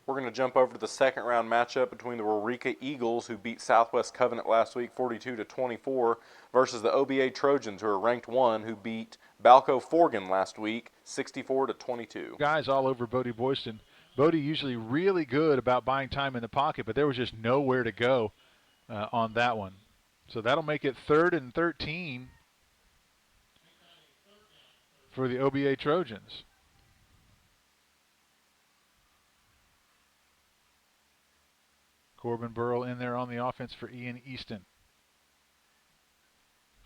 going to jump over to the second round matchup between the Waurika Eagles, who beat Southwest Covenant last week 42-24, versus the OBA Trojans, who are ranked 1, who beat Balco Forgan last week 64-22. Guys all over Bodie Boyston. Bodie usually really good about buying time in the pocket, but there was just nowhere to go on that one. So that'll make it 3rd and 13 for the OBA Trojans. Corbin Burrell in there on the offense for Ian Easton.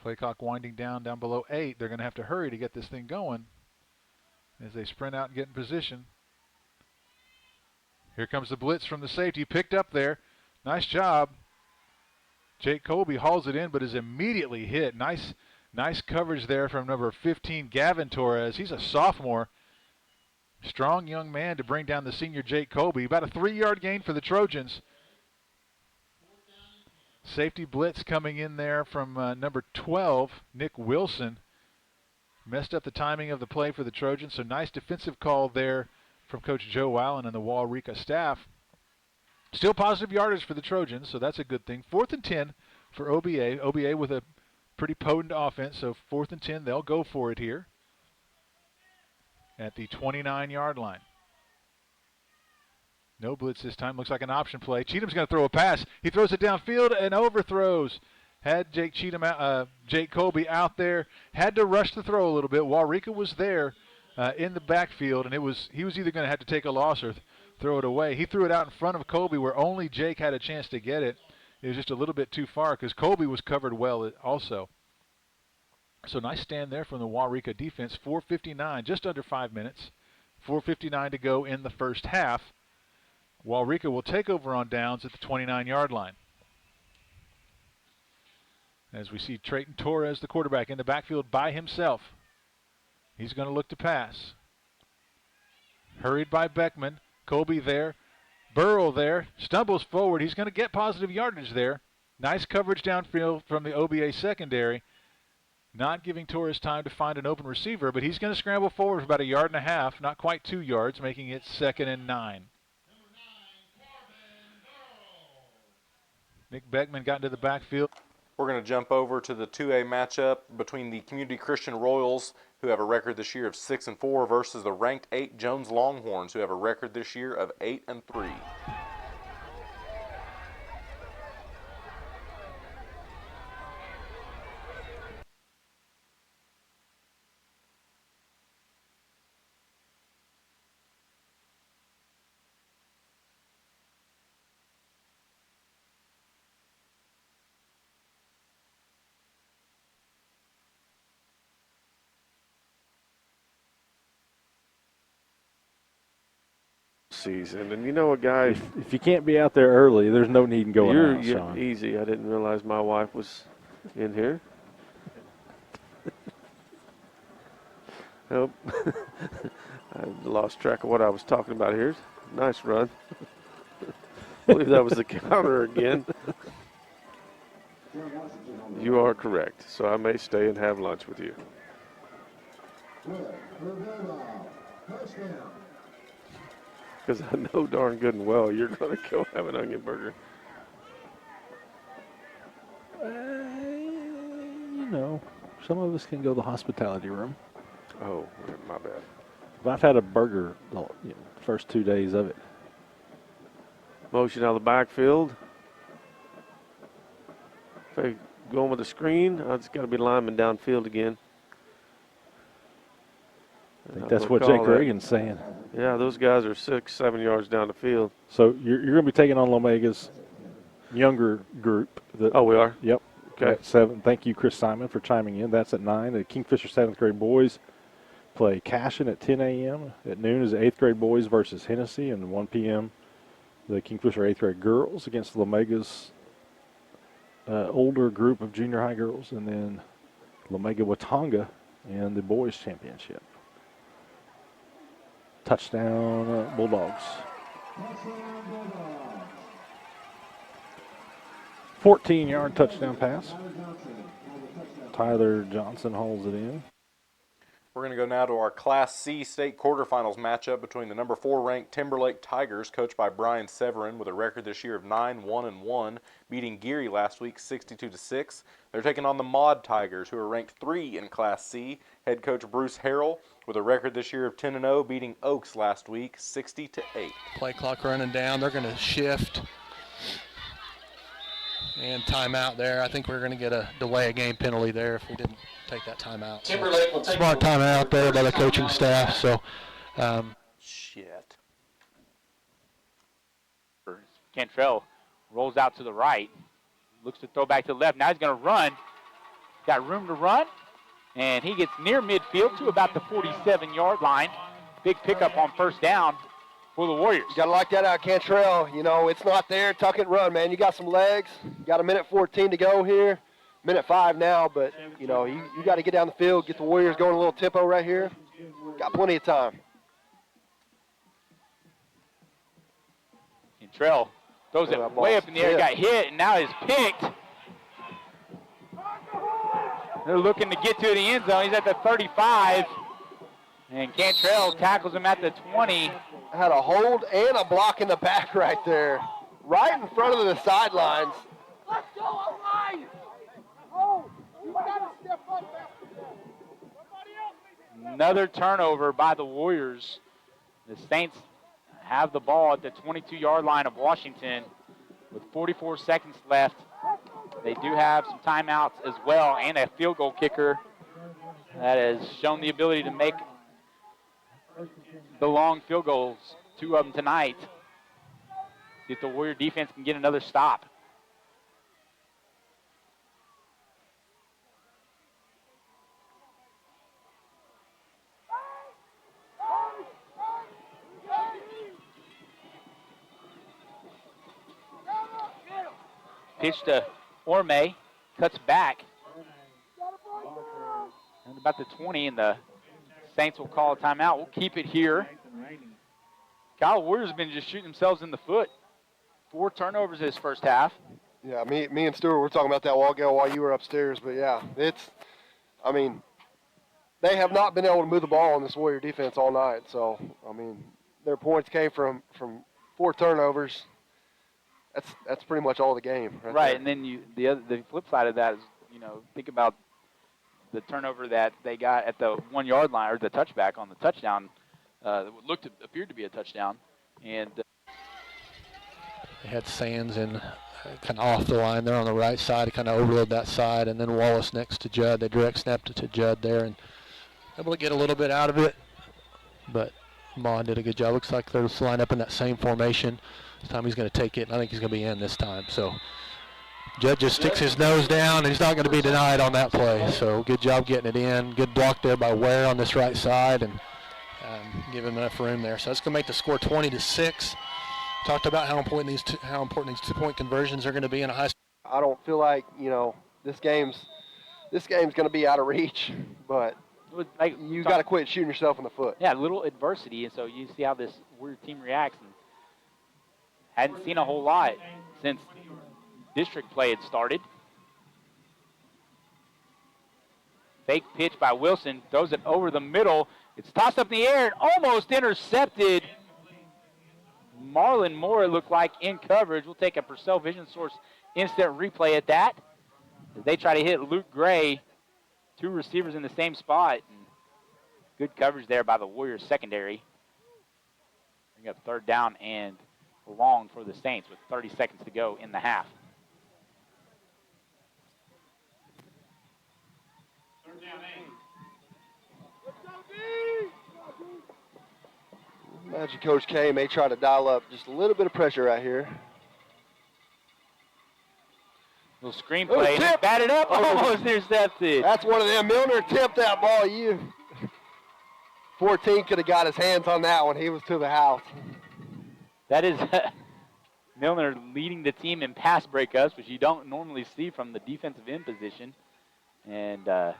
Play clock winding down below 8. They're going to have to hurry to get this thing going as they sprint out and get in position. Here comes the blitz from the safety. Picked up there. Nice job. Jake Colby hauls it in, but is immediately hit. Nice coverage there from number 15, Gavin Torres. He's a sophomore. Strong young man to bring down the senior Jake Colby. About a 3-yard gain for the Trojans. Safety blitz coming in there from number 12, Nick Wilson. Messed up the timing of the play for the Trojans, so nice defensive call there from Coach Joe Allen and the Waurika staff. Still positive yardage for the Trojans, so that's a good thing. 4th and 10 for OBA. OBA with a pretty potent offense, so 4th and 10, they'll go for it here at the 29-yard line. No blitz this time. Looks like an option play. Cheatham's going to throw a pass. He throws it downfield and overthrows. Had Jake Colby out there. Had to rush the throw a little bit. Waurika was there in the backfield, and he was either going to have to take a loss or throw it away. He threw it out in front of Colby where only Jake had a chance to get it. It was just a little bit too far because Colby was covered well also. So nice stand there from the Waurika defense. 4:59, just under 5 minutes. 4:59 to go in the first half. Waurika will take over on downs at the 29-yard line. As we see Trayton Torres, the quarterback, in the backfield by himself. He's going to look to pass. Hurried by Beckman. Colby there. Burrow there. Stumbles forward. He's going to get positive yardage there. Nice coverage downfield from the OBA secondary. Not giving Torres time to find an open receiver, but he's going to scramble forward for about 1.5 yards, not quite 2 yards, making it 2nd and 9. Nick Beckman got into the backfield. We're going to jump over to the 2A matchup between the Community Christian Royals, who have a record this year of 6-4, versus the ranked 8 Jones Longhorns, who have a record this year of 8-3. Season, and you know a guy. If you can't be out there early, there's no need in going you're out, Sean. Easy. I didn't realize my wife was in here. Nope. I lost track of what I was talking about here. Nice run. I believe that was the counter again. You are correct. So I may stay and have lunch with you. Because I know darn good and well you're going to go have an onion burger. You know, some of us can go to the hospitality room. Oh, my bad. But I've had a burger the first 2 days of it. Motion out of the backfield. If they going with the screen, it's got to be lineman downfield again. I think that's what Jake Reagan's saying. Yeah, those guys are 6-7 yards down the field. So you're going to be taking on Lomega's younger group. Oh, we are? Yep. Okay. At 7. Thank you, Chris Simon, for chiming in. That's at 9. The Kingfisher 7th grade boys play Cashin at 10 a.m. At noon is the 8th grade boys versus Hennessy, and 1 p.m. the Kingfisher 8th grade girls against Lomega's older group of junior high girls, and then Lomega Watonga in the boys championship. Touchdown Bulldogs. 14-yard touchdown pass. Tyler Johnson hauls it in. We're going to go now to our Class C state quarterfinals matchup between the number 4 ranked Timberlake Tigers, coached by Brian Severin, with a record this year of 9-1-1, beating Geary last week 62-6. They're taking on the Maud Tigers, who are ranked 3 in Class C. Head coach Bruce Harrell, with a record this year of 10-0, beating Oaks last week 60-8. Play clock running down. They're going to shift. And timeout there. I think we're going to get a delay of game penalty there if we didn't take that timeout. Timberlake will take smart timeout there by the coaching staff. So, shit. Cantrell rolls out to the right, looks to throw back to the left. Now he's going to run. Got room to run, and he gets near midfield to about the 47-yard line. Big pickup on first down for the Warriors. You got to like that out, Cantrell. You know, it's not there. Tuck it, run, man. You got some legs. You got a minute 14 to go here. Minute 5 now, but, you know, you got to get down the field, get the Warriors going a little tempo right here. Got plenty of time. Cantrell throws it way up in the air, got hit, and now is picked. They're looking to get to the end zone. He's at the 35, and Cantrell tackles him at the 20. Had a hold and a block in the back right there, right in front of the sidelines. Let's go, O-line! Oh, you gotta step up. Another turnover by the Warriors. The Saints have the ball at the 22-yard line of Washington with 44 seconds left. They do have some timeouts as well and a field goal kicker that has shown the ability to make the long field goals, 2 of them tonight. See if the Warrior defense can get another stop. Pitch to Orme, cuts back. And about the 20, and the Saints will call a timeout. We'll keep it here. Kyle Warriors have been just shooting themselves in the foot. 4 turnovers this first half. Yeah, me and Stuart were talking about that while you were upstairs, but yeah, I mean, they have not been able to move the ball on this Warrior defense all night. So, I mean, their points came from 4 turnovers. That's pretty much all the game. Right, there. and then the flip side of that is, think about the turnover that they got at the 1-yard line, or the touchback on the touchdown. Appeared to be a touchdown, and they had Sands in kind of off the line there on the right side, kind of overload that side, and then Wallace next to Judd. They direct snapped it to Judd there and able to get a little bit out of it, but Mon did a good job. Looks like they're just lined up in that same formation. This time he's going to take it, and I think he's going to be in this time. So Judd just sticks his nose down, and he's not going to be denied on that play. So good job getting it in. Good block there by Ware on this right side, and give him enough room there. So that's going to make the score 20-6. Talked about how important these 2-point conversions are going to be in a high. I don't feel like this game's going to be out of reach, but you got to quit shooting yourself in the foot. Yeah, a little adversity, and so you see how this Warrior team reacts. And hadn't seen a whole lot since district play had started. Fake pitch by Wilson, throws it over the middle. It's tossed up in the air and almost intercepted. Marlon Moore, it looked like, in coverage. We'll take a Purcell Vision Source instant replay at that. As they try to hit Luke Gray, 2 receivers in the same spot. And good coverage there by the Warriors secondary. Bring up 3rd down and long for the Saints with 30 seconds to go in the half. Imagine Coach K may try to dial up just a little bit of pressure right here. Little screen play, batted up, almost intercepted. That's one of them. Milner tipped that ball. 14 could have got his hands on that one. He was to the house. That is Milner leading the team in pass breakups, which you don't normally see from the defensive end position. And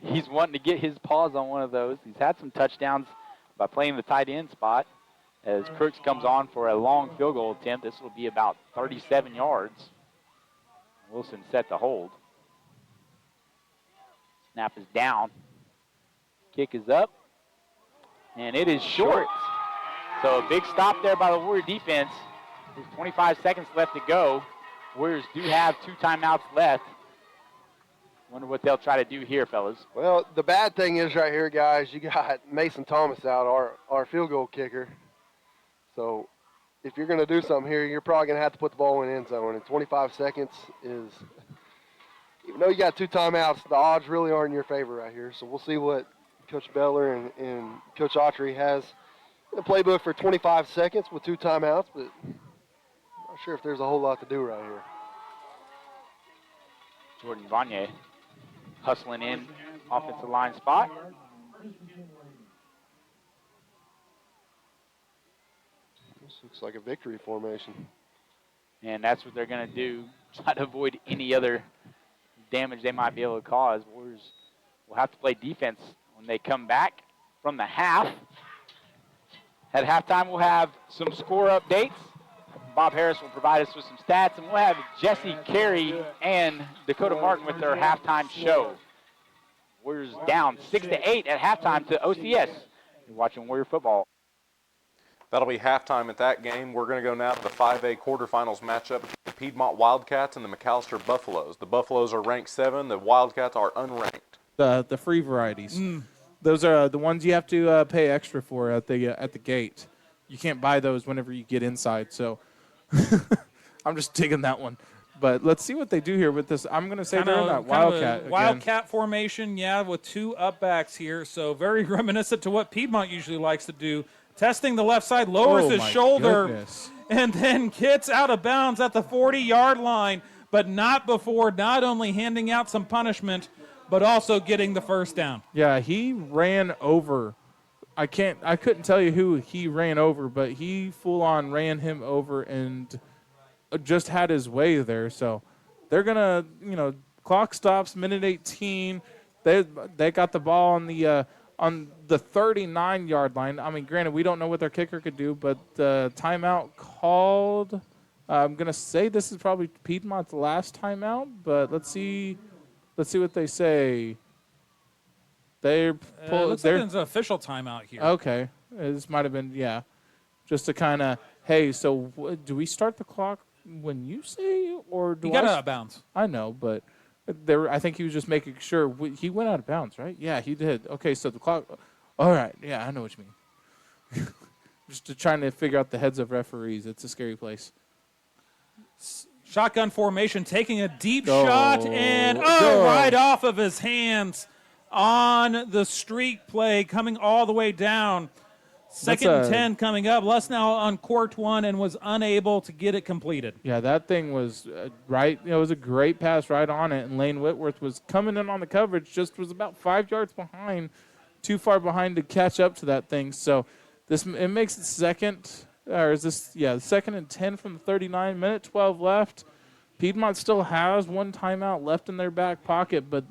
he's wanting to get his paws on one of those. He's had some touchdowns by playing the tight end spot. As Crooks comes on for a long field goal attempt, this will be about 37 yards. Wilson set to hold. Snap is down. Kick is up. And it is short. So a big stop there by the Warrior defense. There's 25 seconds left to go. Warriors do have 2 timeouts left. Wonder what they'll try to do here, fellas. Well, the bad thing is right here, guys, you got Mason Thomas out, our field goal kicker. So if you're going to do something here, you're probably going to have to put the ball in the end zone. And 25 seconds is, even though you got 2 timeouts, the odds really are in your favor right here. So we'll see what Coach Beller and Coach Autry has in the playbook for 25 seconds with 2 timeouts, but I'm not sure if there's a whole lot to do right here. Jordan Vanier hustling in offensive line spot. This looks like a victory formation. And that's what they're going to do, try to avoid any other damage they might be able to cause. Warriors will have to play defense when they come back from the half. At halftime, we'll have some score updates. Bob Harris will provide us with some stats, and we'll have Jesse Carey and Dakota Martin with their halftime show. Warriors down 6-8 at halftime to OCS. You're watching Warrior football. That'll be halftime at that game. We're going to go now to the 5A quarterfinals matchup between the Piedmont Wildcats and the McAllister Buffaloes. The Buffaloes are ranked 7. The Wildcats are unranked. The free varieties. Those are the ones you have to pay extra for at the gate. You can't buy those whenever you get inside. So I'm just digging that one. But let's see what they do here with this. I'm going to say they're in that Wildcat. Wildcat formation, yeah, with 2 upbacks here. So very reminiscent to what Piedmont usually likes to do. Testing the left side, lowers his shoulder, and then gets out of bounds at the 40-yard line, but not before not only handing out some punishment, but also getting the first down. Yeah, he ran over. I couldn't tell you who he ran over, but he full on ran him over and just had his way there. So they're gonna, clock stops, minute 18. They got the ball on the 39-yard line. I mean, granted, we don't know what their kicker could do, but the timeout called. I'm gonna say this is probably Piedmont's last timeout, but let's see what they say. They're looks like it's an official timeout here. Okay, this might have been just to kind of so do we start the clock when you say, or do he got out of bounds? I know, but I think he was just making sure he went out of bounds, right? Yeah, he did. Okay, so the clock. All right, yeah, I know what you mean. Just trying to figure out the heads of referees. It's a scary place. Shotgun formation, taking a deep shot, and right off of his hands on the streak play, coming all the way down. Second and 10 coming up. Les now on court 1 and was unable to get it completed. Yeah, that thing was right. It was a great pass right on it, and Lane Whitworth was coming in on the coverage, just was about 5 yards behind, too far behind to catch up to that thing. So it makes it second and 10 from the 39, minute 12 left. Piedmont still has 1 timeout left in their back pocket, but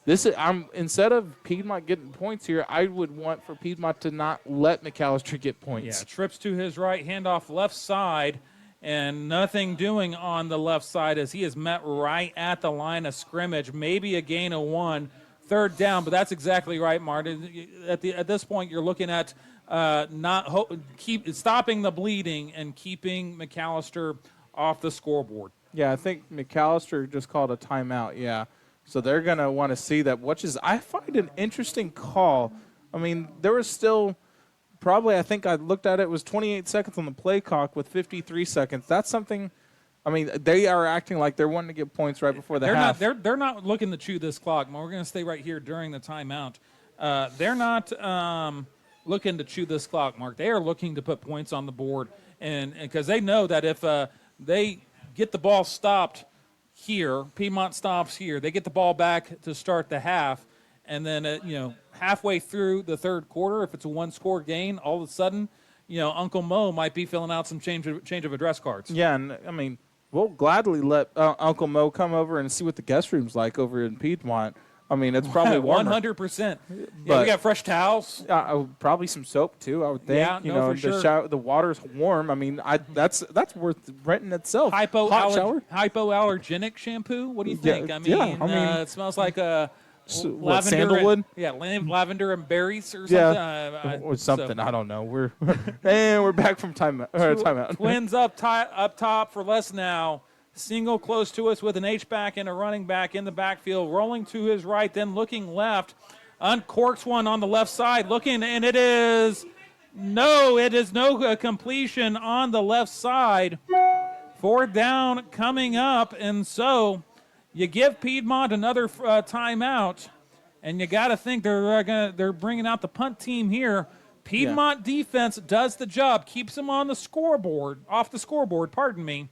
instead of Piedmont getting points here, I would want for Piedmont to not let McAllister get points. Yeah, trips to his right, handoff left side, and nothing doing on the left side as he is met right at the line of scrimmage. Maybe a gain of 1 third down. But that's exactly right, Martin. At this point, you're looking at keep stopping the bleeding and keeping McAllister off the scoreboard. Yeah, I think McAllister just called a timeout. Yeah, so they're gonna want to see that, which is I find an interesting call. I mean, there was still probably, I think I looked at it, was 28 seconds on the play clock with 53 seconds. That's something. I mean, they are acting like they're wanting to get points right before the half. They're not looking to chew this clock. We're going to stay right here during the timeout. They're not looking to chew this clock, Mark. They are looking to put points on the board, and because they know that if they get the ball stopped here, Piedmont stops here, they get the ball back to start the half, and then halfway through the third quarter, if it's a one-score gain, all of a sudden, Uncle Mo might be filling out some change of address cards. Yeah, and I mean, we'll gladly let Uncle Mo come over and see what the guest room's like over in Piedmont. I mean, it's probably warmer. 100%. Yeah, we got fresh towels. Probably some soap too, I would think. Yeah, for sure. The water's warm. I mean, that's worth renting itself. Hypoallergenic shampoo. What do you think? I mean, it smells like lavender, sandalwood. Lavender and berries or something. Or something. I don't know. We're back from timeout. Twins up top for Les now. Single close to us with an H-back and a running back in the backfield, rolling to his right, then looking left. Uncorks one on the left side, looking, and it is no completion on the left side. 4th down coming up, and so you give Piedmont another timeout, and you got to think they're bringing out the punt team here. Piedmont defense does the job, keeps them on the scoreboard, off the scoreboard, pardon me.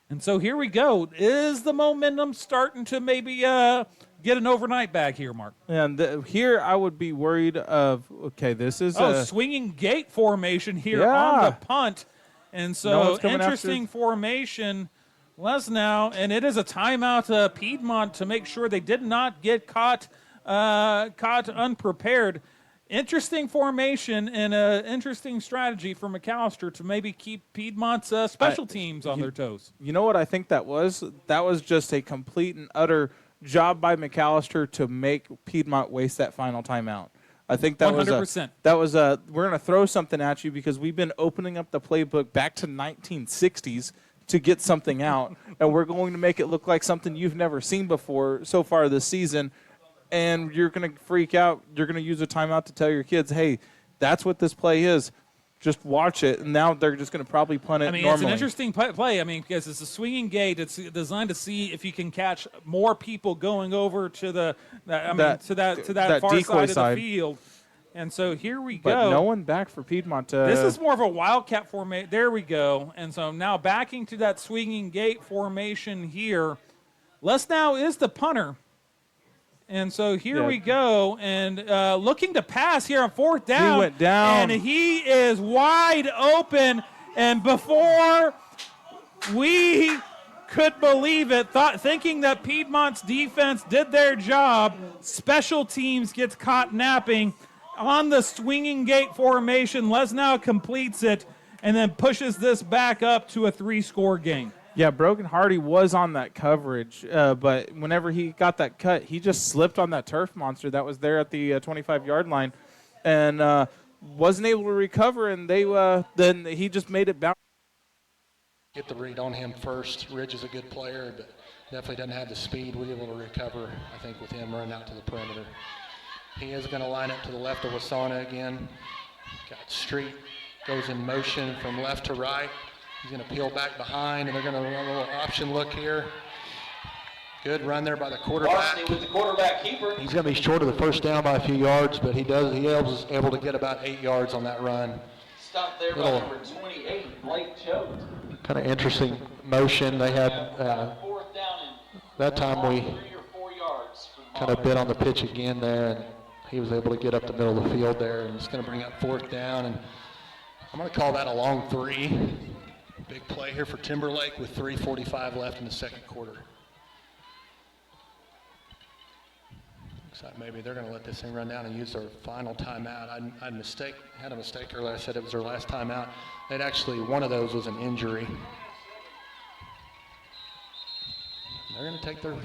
And so here we go. Is the momentum starting to maybe get an overnight bag here, Mark? And here I would be worried of, this is swinging gate formation here on the punt. And so interesting formation. Les now, and it is a timeout Piedmont to make sure they did not get caught unprepared. Interesting formation and an interesting strategy for McAllister to maybe keep Piedmont's special teams on their toes. You know what I think that was? That was just a complete and utter job by McAllister to make Piedmont waste that final timeout. I think that 100%. was we're going to throw something at you because we've been opening up the playbook back to 1960s to get something out, and we're going to make it look like something you've never seen before so far this season. And you're going to freak out. You're going to use a timeout to tell your kids, hey, that's what this play is. Just watch it. And now they're just going to probably punt it normally. It's an interesting play. I mean, because it's a swinging gate. It's designed to see if you can catch more people going over to that far side of the field. And so here we go. But no one back for Piedmont. This is more of a wildcat formation. There we go. And so now backing to that swinging gate formation here. Les now is the punter. And so here we go, and looking to pass here on 4th down. He went down. And he is wide open. And before we could believe it, thinking that Piedmont's defense did their job, special teams gets caught napping on the swinging gate formation. Lesnow completes it and then pushes this back up to a 3-score game. Yeah, Brogan Hardy was on that coverage, but whenever he got that cut, he just slipped on that turf monster that was there at the 25-yard line and wasn't able to recover, and then he just made it bounce. Get the read on him first. Ridge is a good player, but definitely doesn't have the speed. We're able to recover, I think, with him running out to the perimeter. He is going to line up to the left of Wasana again. Got Street, goes in motion from left to right. He's going to peel back behind, and they're going to run a little option look here. Good run there by the quarterback. With the quarterback keeper. He's going to be short of the first down by a few yards, but he is able to get about 8 yards on that run. Stop there by number 28, Blake Choate. Kind of interesting motion. They had, that time we kind of bit on the pitch again there, and he was able to get up the middle of the field there, and it's going to bring up 4th down, and I'm going to call that a long 3. Big play here for Timberlake with 3:45 left in the second quarter. Looks like maybe they're going to let this thing run down and use their final timeout. I had a mistake earlier. I said it was their last timeout. They'd actually, one of those was an injury. They're going to take their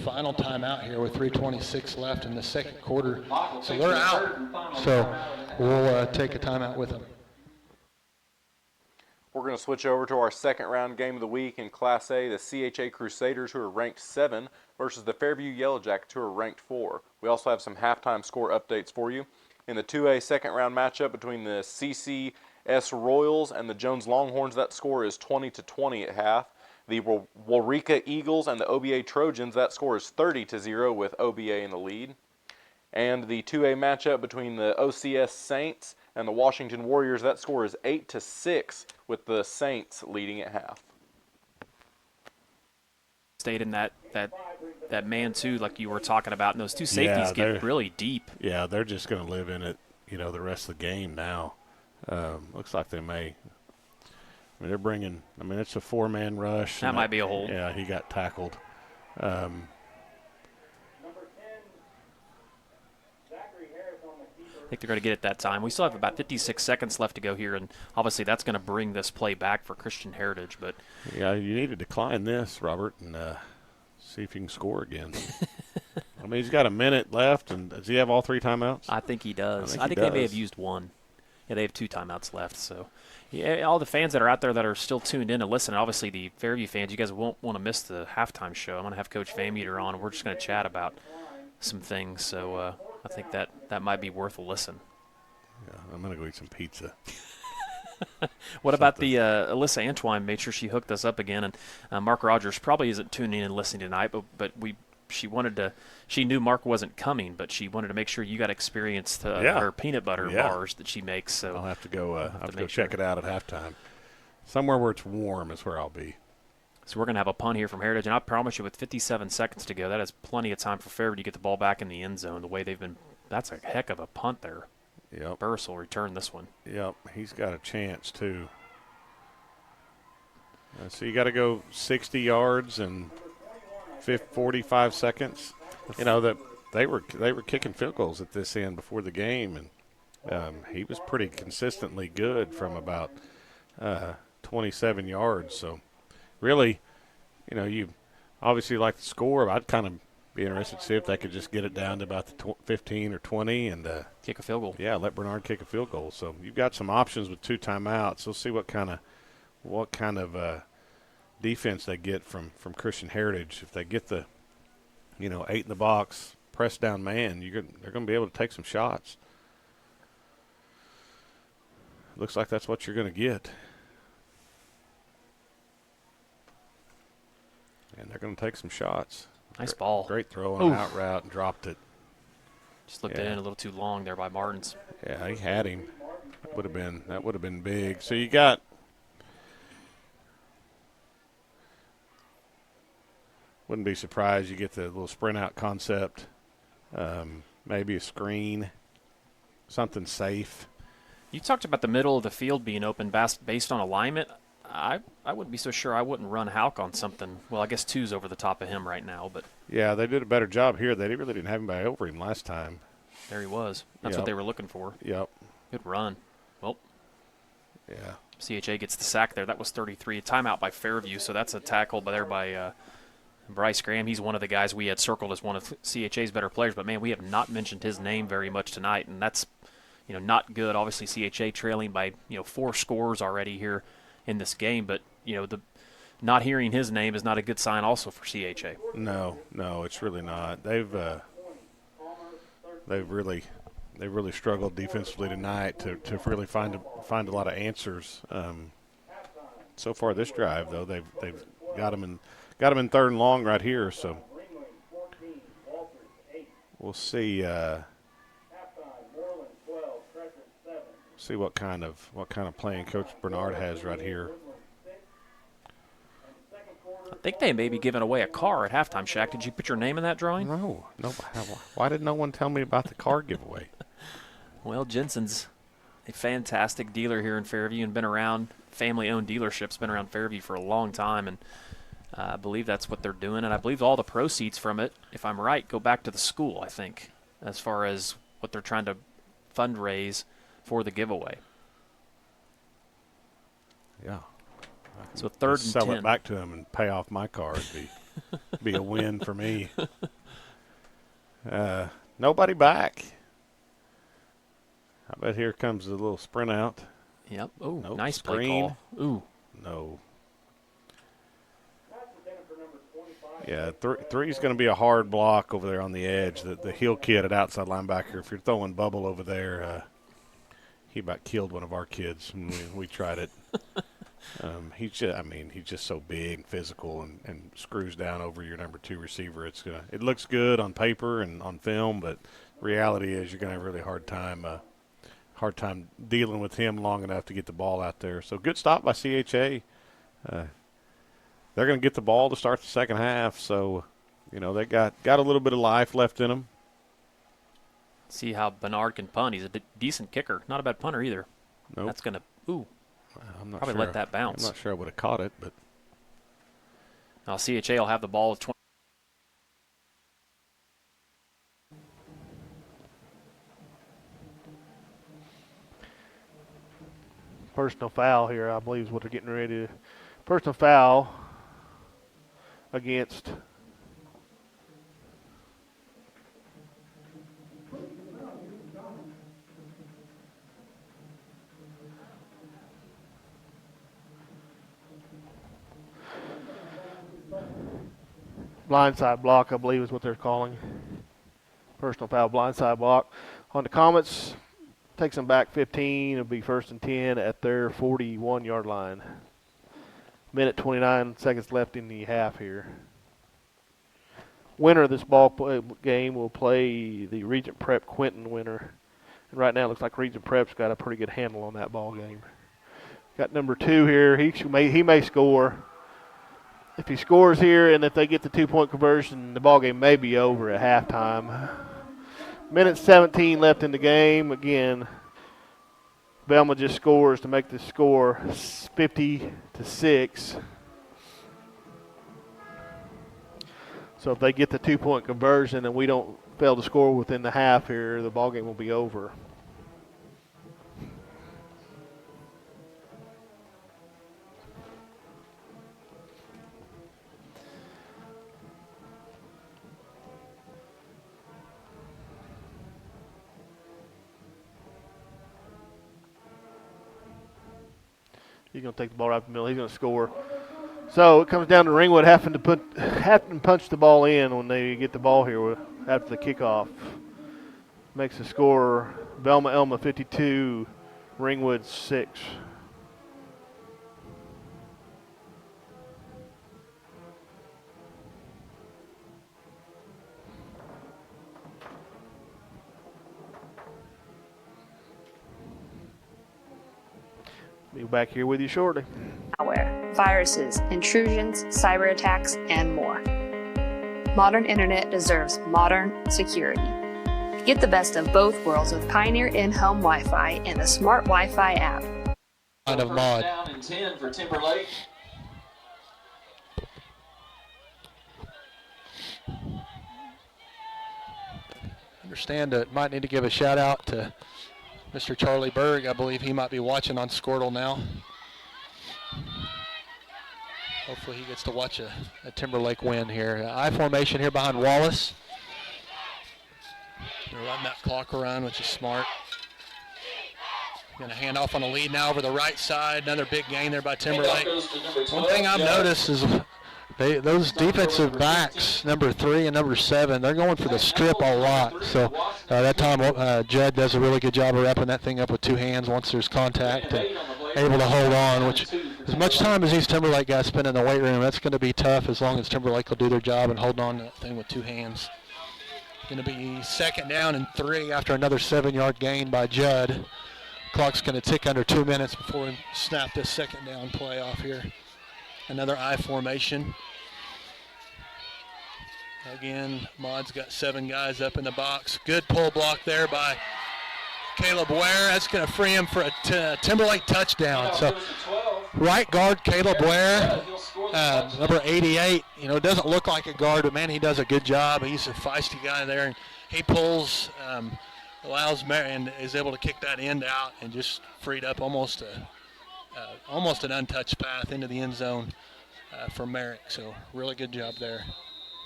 final timeout here with 3:26 left in the second quarter. So they're out. So we'll take a timeout with them. We're going to switch over to our second round game of the week in Class A, the CHA Crusaders, who are ranked 7, versus the Fairview Yellow Jackets, who are ranked 4. We also have some halftime score updates for you. In the 2A second round matchup between the CCS Royals and the Jones Longhorns, that score is 20-20 at half. The Waurika Eagles and the OBA Trojans, that score is 30-0 with OBA in the lead. And the 2A matchup between the OCS Saints and the Washington Warriors, that score is 8-6 with the Saints leading at half. Stayed in that man too, like you were talking about, and those two safeties get really deep. Yeah, they're just going to live in it, the rest of the game now. Looks like they may. I mean, they're bringing. I mean, it's a 4-man rush. That might be a hold. Yeah, he got tackled. I think they're going to get it that time. We still have about 56 seconds left to go here, and obviously that's going to bring this play back for Christian Heritage. But yeah, you need to decline this, Robert, and see if you can score again. I mean, he's got a minute left, and does he have all 3 timeouts? I think he does. I think they may have used 1. Yeah, they have 2 timeouts left. So, yeah, all the fans that are out there that are still tuned in and listening, obviously the Fairview fans, you guys won't want to miss the halftime show. I'm going to have Coach Van Meter on, and we're just going to chat about some things. So I think that might be worth a listen. Yeah, I'm going to go eat some pizza. What about the Alyssa Antwine? Made sure she hooked us up again, and Mark Rogers probably isn't tuning in and listening tonight, but she knew Mark wasn't coming, but she wanted to make sure you got experience her peanut butter bars that she makes. So I'll have to go. Check it out at halftime. Somewhere where it's warm is where I'll be. So we're going to have a punt here from Heritage, and I promise you, with 57 seconds to go, that is plenty of time for Fairview to get the ball back in the end zone. The way they've been, that's a heck of a punt there. Yep. Burris will return this one. Yep, he's got a chance too. So you got to go 60 yards and 45 seconds. That they were kicking field goals at this end before the game, and he was pretty consistently good from about 27 yards. So really, you obviously like the score. I'd kind of be interested to see if they could just get it down to about the 15 or 20 and kick a field goal. Yeah, let Bernard kick a field goal. So you've got some options with 2 timeouts. We'll see what kind of defense they get from Christian Heritage. If they get the 8 in the box, press down man, they're going to be able to take some shots. Looks like that's what you're going to get. And they're going to take some shots. Nice ball. Great throw on an out route and dropped it. Just looked it in a little too long there by Martins. Yeah, he had him. That would have been big. So you got wouldn't be surprised you get the little sprint out concept, maybe a screen, something safe. You talked about the middle of the field being open based on alignment. I wouldn't be so sure I wouldn't run Houck on something. Well, I guess 2's over the top of him right now. But yeah, they did a better job here. They really didn't have him over him last time. There he was. That's what they were looking for. Yep. Good run. Well, yeah. CHA gets the sack there. That was 33. A timeout by Fairview, so that's a tackle by Bryce Graham. He's one of the guys we had circled as one of CHA's better players. But, man, we have not mentioned his name very much tonight, and that's not good. Obviously, CHA trailing by 4 scores already here in this game, but the not hearing his name is not a good sign also for CHA. No, it's really not. They've really struggled defensively tonight to really find a lot of answers. So far this drive though, they've got them in 3rd and long right here. So we'll see. See what kind of playing Coach Bernard has right here. I think they may be giving away a car at halftime, Shaq. Did you put your name in that drawing? No. Why did no one tell me about the car giveaway? Well, Jensen's a fantastic dealer here in Fairview and been around, family-owned dealerships, been around Fairview for a long time, and I believe that's what they're doing. And I believe all the proceeds from it, if I'm right, go back to the school, I think, as far as what they're trying to fundraise for the giveaway. Yeah. So 3rd and 10. Sell it back to them and pay off my car. be a win for me. Nobody back. I bet here comes a little sprint out. Yep. Oh, nope. nice Screen. play call. Ooh. No. Yeah, three's going to be a hard block over there on the edge. The heel kid at outside linebacker, if you're throwing Bubble over there, he about killed one of our kids when we tried it. He's just so big and physical and screws down over your number 2 receiver. It looks good on paper and on film, but reality is you're going to have a really hard time dealing with him long enough to get the ball out there. So good stop by CHA. They're going to get the ball to start the second half, so they got a little bit of life left in them. See how Bernard can punt. He's a decent kicker, not a bad punter either. Nope. That's going to I'm not probably sure. let that bounce. I'm not sure I would have caught it, but now CHA will have the ball with 20. Personal foul here, I believe, is what they're getting ready to. Personal foul against blindside block, I believe is what they're calling. Personal foul, blindside block. On the Comets, takes them back 15. It'll be 1st and 10 at their 41-yard line. Minute 29 seconds left in the half here. Winner of this game will play the Regent Prep Quinton winner. And right now it looks like Regent Prep's got a pretty good handle on that ball game. Got number 2 here. He may score. If he scores here and if they get the 2-point conversion, the ball game may be over at halftime. Minute 17 left in the game. Again, Velma just scores to make the score 50-6. So if they get the 2-point conversion and we don't fail to score within the half here, the ball game will be over. He's going to take the ball right up the middle. He's going to score. So it comes down to Ringwood having to punch the ball in when they get the ball here after the kickoff. Makes the score Velma Elma 52, Ringwood 6. Be back here with you shortly. Malware, viruses, intrusions, cyber attacks, and more. Modern internet deserves modern security. Get the best of both worlds with Pioneer in-home Wi-Fi and the Smart Wi-Fi app. Kind of mod. Down and 10 for Timberlake. Understand that might need to give a shout out to Mr. Charlie Berg. I believe he might be watching on Squirtle now. Hopefully he gets to watch a Timberlake win here. I formation here behind Wallace. They're letting that clock around, which is smart. Going to hand off on a lead now over the right side. Another big gain there by Timberlake. One thing I've noticed is those defensive backs, number 3 and number 7, they're going for the strip a lot. So that time Judd does a really good job of wrapping that thing up with 2 hands once there's contact and able to hold on, which as much time as these Timberlake guys spend in the weight room, that's going to be tough as long as Timberlake will do their job and hold on to that thing with 2 hands. Going to be 2nd down and 3 after another 7-yard gain by Judd. Clock's going to tick under 2 minutes before we snap this 2nd down play off here. Another I formation. Again, Maud's got 7 guys up in the box. Good pull block there by Caleb Ware. That's going to free him for a Timberlake touchdown. So right guard Caleb Ware, number 88. You know, doesn't look like a guard, but man, he does a good job. He's a feisty guy there, and he pulls, allows and is able to kick that end out and just freed up almost an untouched path into the end zone. for Merrick. So really good job there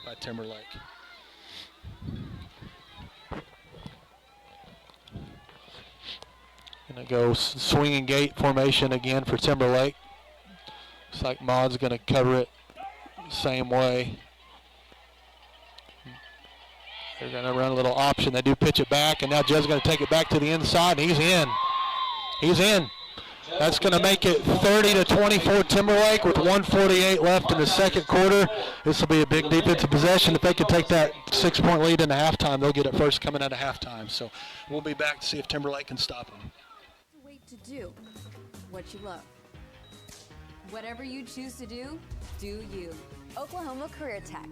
by Timberlake. Gonna go swinging gate formation again for Timberlake. Looks like Maud's gonna cover it same way. They're gonna run a little option. They do pitch it back, and now Jed's gonna take it back to the inside, and he's in. He's in. That's gonna make it 30-24 Timberlake with 1:48 left in the second quarter. This will be a big defensive possession. If they can take that 6-point lead into halftime, they'll get it first coming out of halftime. So we'll be back to see if Timberlake can stop them. Wait to do what you love. Whatever you choose to do, do you. Oklahoma Career Tech.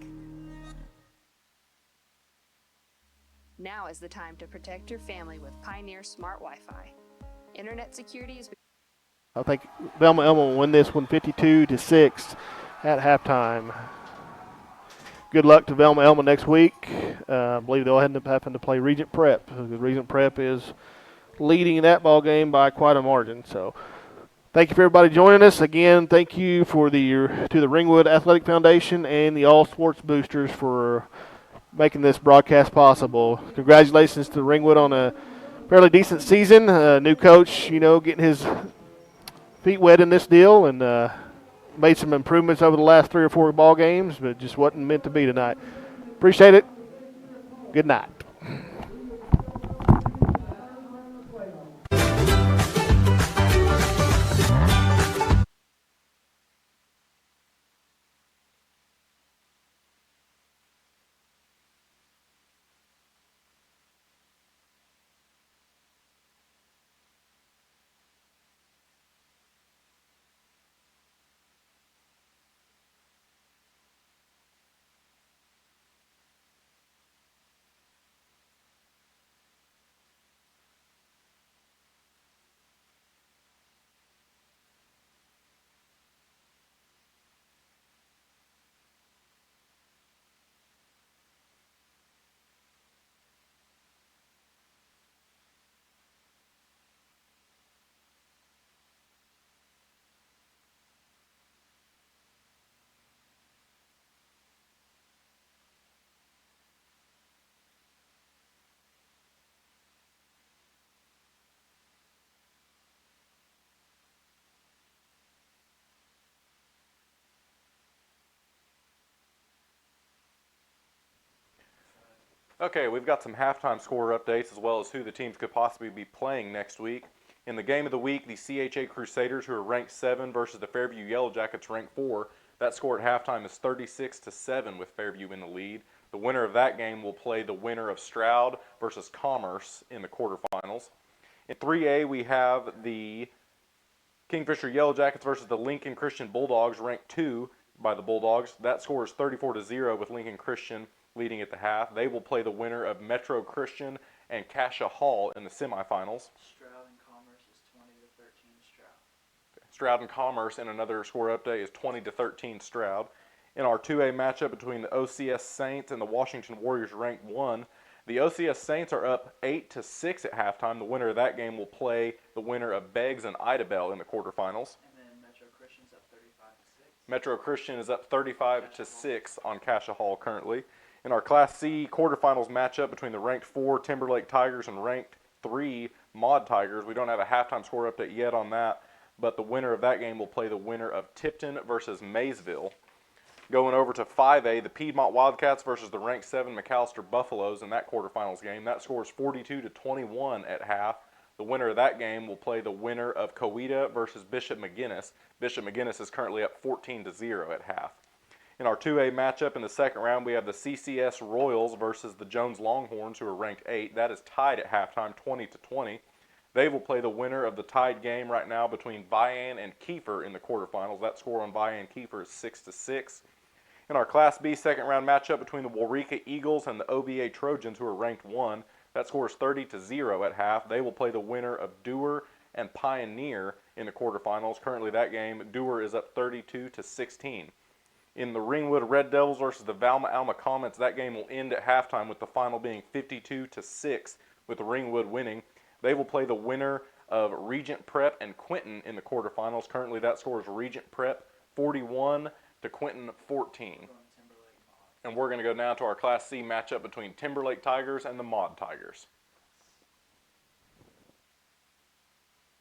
Now is the time to protect your family with Pioneer Smart Wi-Fi. Internet security is... I think Velma Elma will win this one 52-6 at halftime. Good luck to Velma Elma next week. I believe they'll end up having to play Regent Prep, because Regent Prep is leading that ball game by quite a margin. So thank you for everybody joining us. Again, thank you to the Ringwood Athletic Foundation and the All Sports Boosters for making this broadcast possible. Congratulations to Ringwood on a fairly decent season. New coach, getting his feet wet in this deal, and made some improvements over the last 3 or 4 ball games, but just wasn't meant to be tonight. Appreciate it. Good night. Okay, we've got some halftime score updates as well as who the teams could possibly be playing next week. In the game of the week, the CHA Crusaders, who are ranked 7, versus the Fairview Yellow Jackets, ranked 4. That score at halftime is 36-7 with Fairview in the lead. The winner of that game will play the winner of Stroud versus Commerce in the quarterfinals. In 3A, we have the Kingfisher Yellow Jackets versus the Lincoln Christian Bulldogs, ranked 2 by the Bulldogs. That score is 34-0 with Lincoln Christian leading at the half. They will play the winner of Metro Christian and Cassia Hall in the semifinals. Stroud and Commerce is 20-13 Stroud. Stroud and Commerce in another score update is 20-13 Stroud. In our 2A matchup between the OCS Saints and the Washington Warriors, ranked 1, the OCS Saints are up 8-6 at halftime. The winner of that game will play the winner of Beggs and Idabel in the quarterfinals. And then Metro Christian's up 35-6. Metro Christian is up 35-6 on Cassia Hall currently. In our Class C quarterfinals matchup between the ranked 4 Timberlake Tigers and ranked 3 Maud Tigers, we don't have a halftime score update yet on that, but the winner of that game will play the winner of Tipton versus Maysville. Going over to 5A, the Piedmont Wildcats versus the ranked 7 McAllister Buffaloes in that quarterfinals game. That score is 42-21 at half. The winner of that game will play the winner of Coweta versus Bishop McGuinness. Bishop McGuinness is currently up 14-0 at half. In our 2A matchup in the second round, we have the CCS Royals versus the Jones Longhorns, who are ranked 8. That is tied at halftime, 20-20. They will play the winner of the tied game right now between Vian and Kiefer in the quarterfinals. That score on Vian Kiefer is 6-6. In our Class B second round matchup between the Waurika Eagles and the OVA Trojans, who are ranked 1, that score is 30-0 at half. They will play the winner of Dewar and Pioneer in the quarterfinals. Currently that game, Dewar is up 32-16. In the Ringwood Red Devils versus the Valma Alma Comets, that game will end at halftime with the final being 52-6 with Ringwood winning. They will play the winner of Regent Prep and Quinton in the quarterfinals. Currently that score is Regent Prep 41, to Quinton 14. And we're going to go now to our Class C matchup between Timberlake Tigers and the Maud Tigers.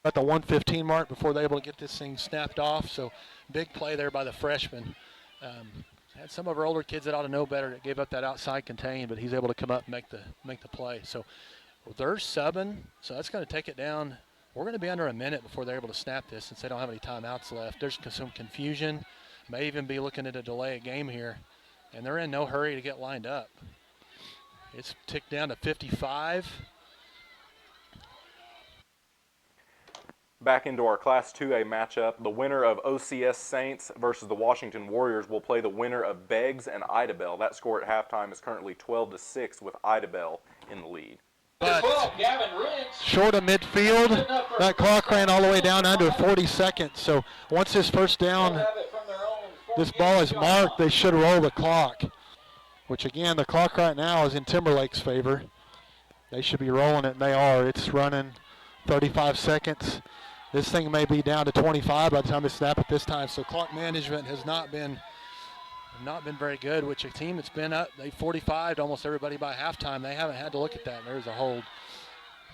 At the 1:15 mark before they're able to get this thing snapped off. So big play there by the freshman. Had some of our older kids that ought to know better that gave up that outside contain, but he's able to come up and make the play. So they're subbing, so that's going to take it down. We're going to be under a minute before they're able to snap this since they don't have any timeouts left. There's some confusion. May even be looking at a delay of game here, and they're in no hurry to get lined up. It's ticked down to 55. Back into our Class 2A matchup, the winner of OCS Saints versus the Washington Warriors will play the winner of Beggs and Idabel. That score at halftime is currently 12-6 with Idabel in the lead. But short of midfield, that clock ran all the way down under 40 seconds. So once this first down, this ball is marked, they should roll the clock, which again, the clock right now is in Timberlake's favor. They should be rolling it, and they are. It's running 35 seconds. This thing may be down to 25 by the time they snap it this time. So clock management has not been very good, which a team that's been up, they 45'd almost everybody by halftime. They haven't had to look at that. There's a hold.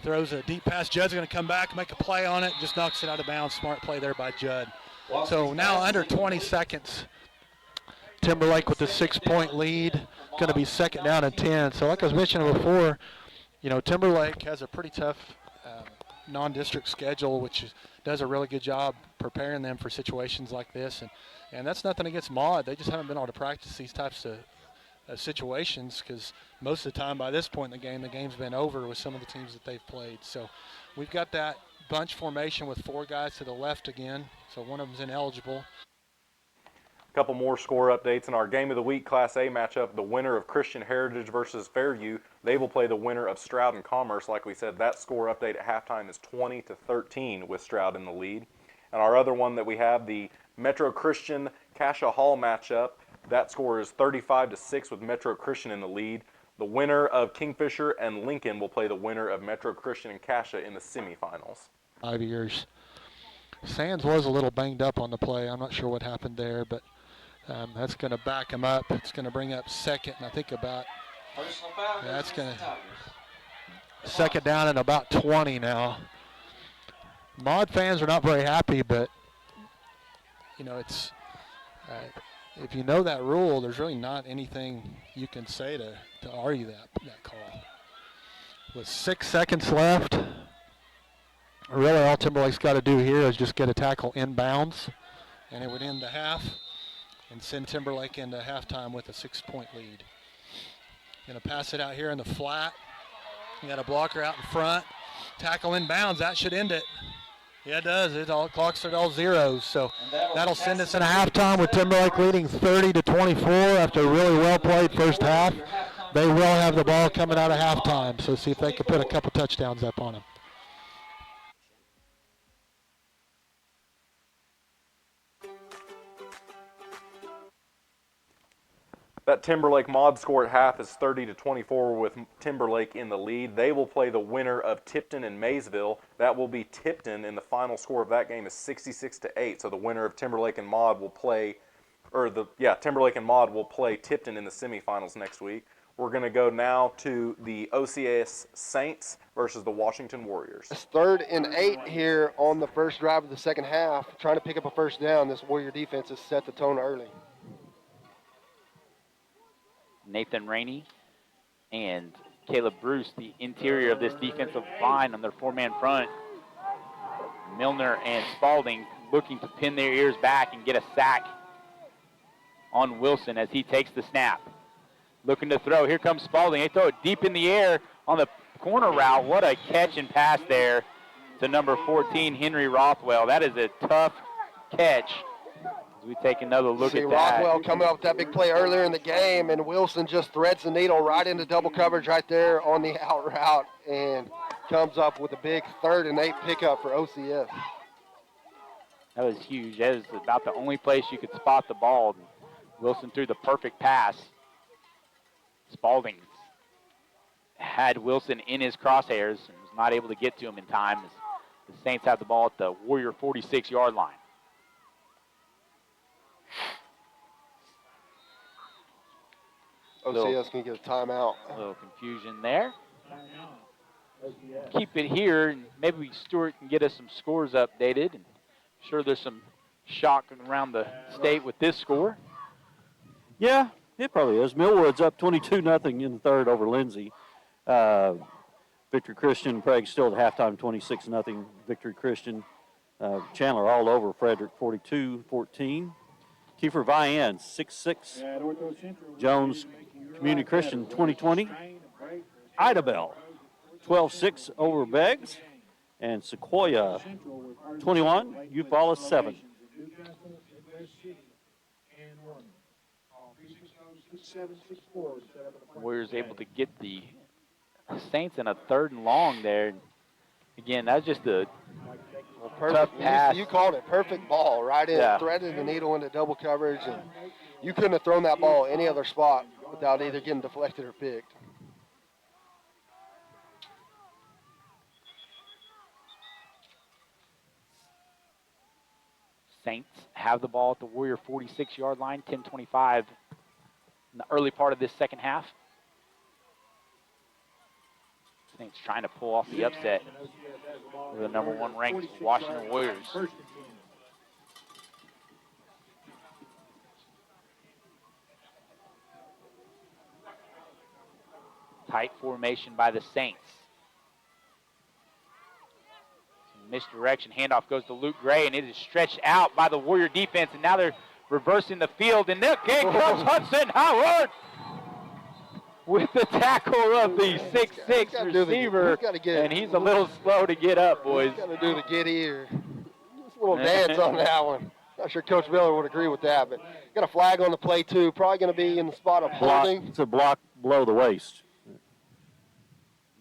Throws a deep pass. Judd's going to come back, make a play on it, just knocks it out of bounds. Smart play there by Judd. So now under 20 seconds. Timberlake with the 6-point lead, going to be second down and 10. So like I was mentioning before, Timberlake has a pretty tough non-district schedule, which does a really good job preparing them for situations like this. And that's nothing against Maud. They just haven't been able to practice these types of situations because most of the time by this point in the game's been over with some of the teams that they've played. So we've got that bunch formation with 4 guys to the left again. So one of them's ineligible. A couple more score updates in our Game of the Week Class A matchup. The winner of Christian Heritage versus Fairview, they will play the winner of Stroud and Commerce. Like we said, that score update at halftime is 20-13 with Stroud in the lead. And our other one that we have, the Metro Christian Cascia Hall matchup, that score is 35-6 with Metro Christian in the lead. The winner of Kingfisher and Lincoln will play the winner of Metro Christian and Cascia in the semifinals. 5 years. Sands was a little banged up on the play. I'm not sure what happened there, but that's going to back him up. It's going to bring up second, and I think about, that's going to second down and about 20 now. Maud fans are not very happy, but, it's if you know that rule, there's really not anything you can say to argue that call. With 6 seconds left, really all Timberlake's got to do here is just get a tackle inbounds, and it would end the half and send Timberlake into halftime with a 6-point lead. Going to pass it out here in the flat. You got a blocker out in front. Tackle inbounds, that should end it. Yeah, it does. It all clocks at all zeros. So that'll send us into halftime with Timberlake leading 30-24 after a really well-played first half. They will have the ball coming out of halftime, so see if they can put a couple touchdowns up on them. That Timberlake Maud score at half is 30-24 with Timberlake in the lead. They will play the winner of Tipton and Maysville. That will be Tipton, and the final score of that game is 66-8. So the winner of Timberlake and Maud will play, Timberlake and Maud will play Tipton in the semifinals next week. We're going to go now to the OCS Saints versus the Washington Warriors. It's 3rd and 8 here on the first drive of the second half. Trying to pick up a first down. This Warrior defense has set the tone early. Nathan Rainey and Caleb Bruce, the interior of this defensive line on their 4-man front. Milner and Spalding looking to pin their ears back and get a sack on Wilson as he takes the snap. Looking to throw. Here comes Spalding. They throw it deep in the air on the corner route. What a catch and pass there to number 14, Henry Rothwell. That is a tough catch. We take another look at that. Rothwell coming up with that big play earlier in the game, and Wilson just threads the needle right into double coverage right there on the out route and comes up with a big 3rd and 8 pickup for OCS. That was huge. That was about the only place you could spot the ball. Wilson threw the perfect pass. Spalding had Wilson in his crosshairs and was not able to get to him in time as the Saints had the ball at the Warrior 46-yard line. OCS can get a timeout. A little confusion there. Keep it here, and maybe Stewart can get us some scores updated. And I'm sure there's some shock around the state with this score. Yeah, it probably is. Millwood's up 22-0 in the third over Lindsay. Victory Christian, Prague still at halftime, 26-0. Victory Christian. Chandler all over Frederick, 42-14. Kiefer Vian, 6-6. Jones Community Christian, 20-20. Idabel, 12-6 over Beggs. And Sequoia, 21. Eufaula, 7. Warriors able to get the Saints in a 3rd and long there. Again, that's just a tough pass. You called it perfect ball, right in, threaded the needle into double coverage, and you couldn't have thrown that ball any other spot without either getting deflected or picked. Saints have the ball at the Warrior 46-yard line, 10:25 in the early part of this second half. Saints trying to pull off the upset for the number 1 ranked Washington Warriors. Tight formation by the Saints. Misdirection, handoff goes to Luke Gray, and it is stretched out by the Warrior defense, and now they're reversing the field, and there comes Hudson Howard with the tackle of the 6'6" receiver, and he's a little slow to get up, boys. Got to do the get here. Just a little dance on that one. Not sure Coach Miller would agree with that, but got a flag on the play too. Probably going to be in the spot of holding. It's a block below the waist.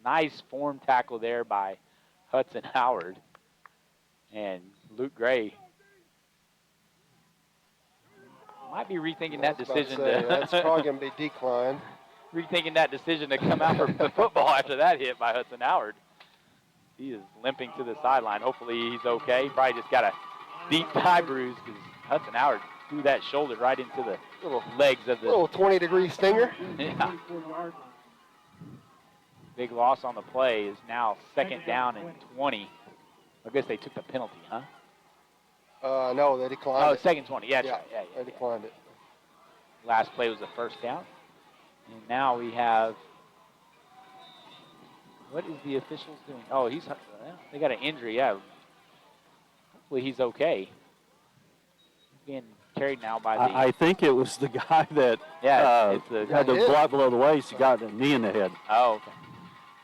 Nice form tackle there by Hudson Howard. And Luke Gray might be rethinking that decision. That's probably going to be declined. Rethinking that decision to come out for the football after that hit by Hudson Howard. He is limping to the sideline. Hopefully he's okay. He probably just got a deep thigh bruise because Hudson Howard threw that shoulder right into the legs of the little 20-degree stinger. Yeah. Big loss on the play is now 2nd down and 20. I guess they took the penalty, huh? No, they declined it. 2nd 20. Yeah, that's right. Yeah, they declined it. Last play was a 1st down. And now we have, what is the officials doing? Oh, they got an injury, yeah. Hopefully he's okay. He's being carried now by the... I think it was the guy that had the block below the waist. He got a knee in the head. Oh, okay.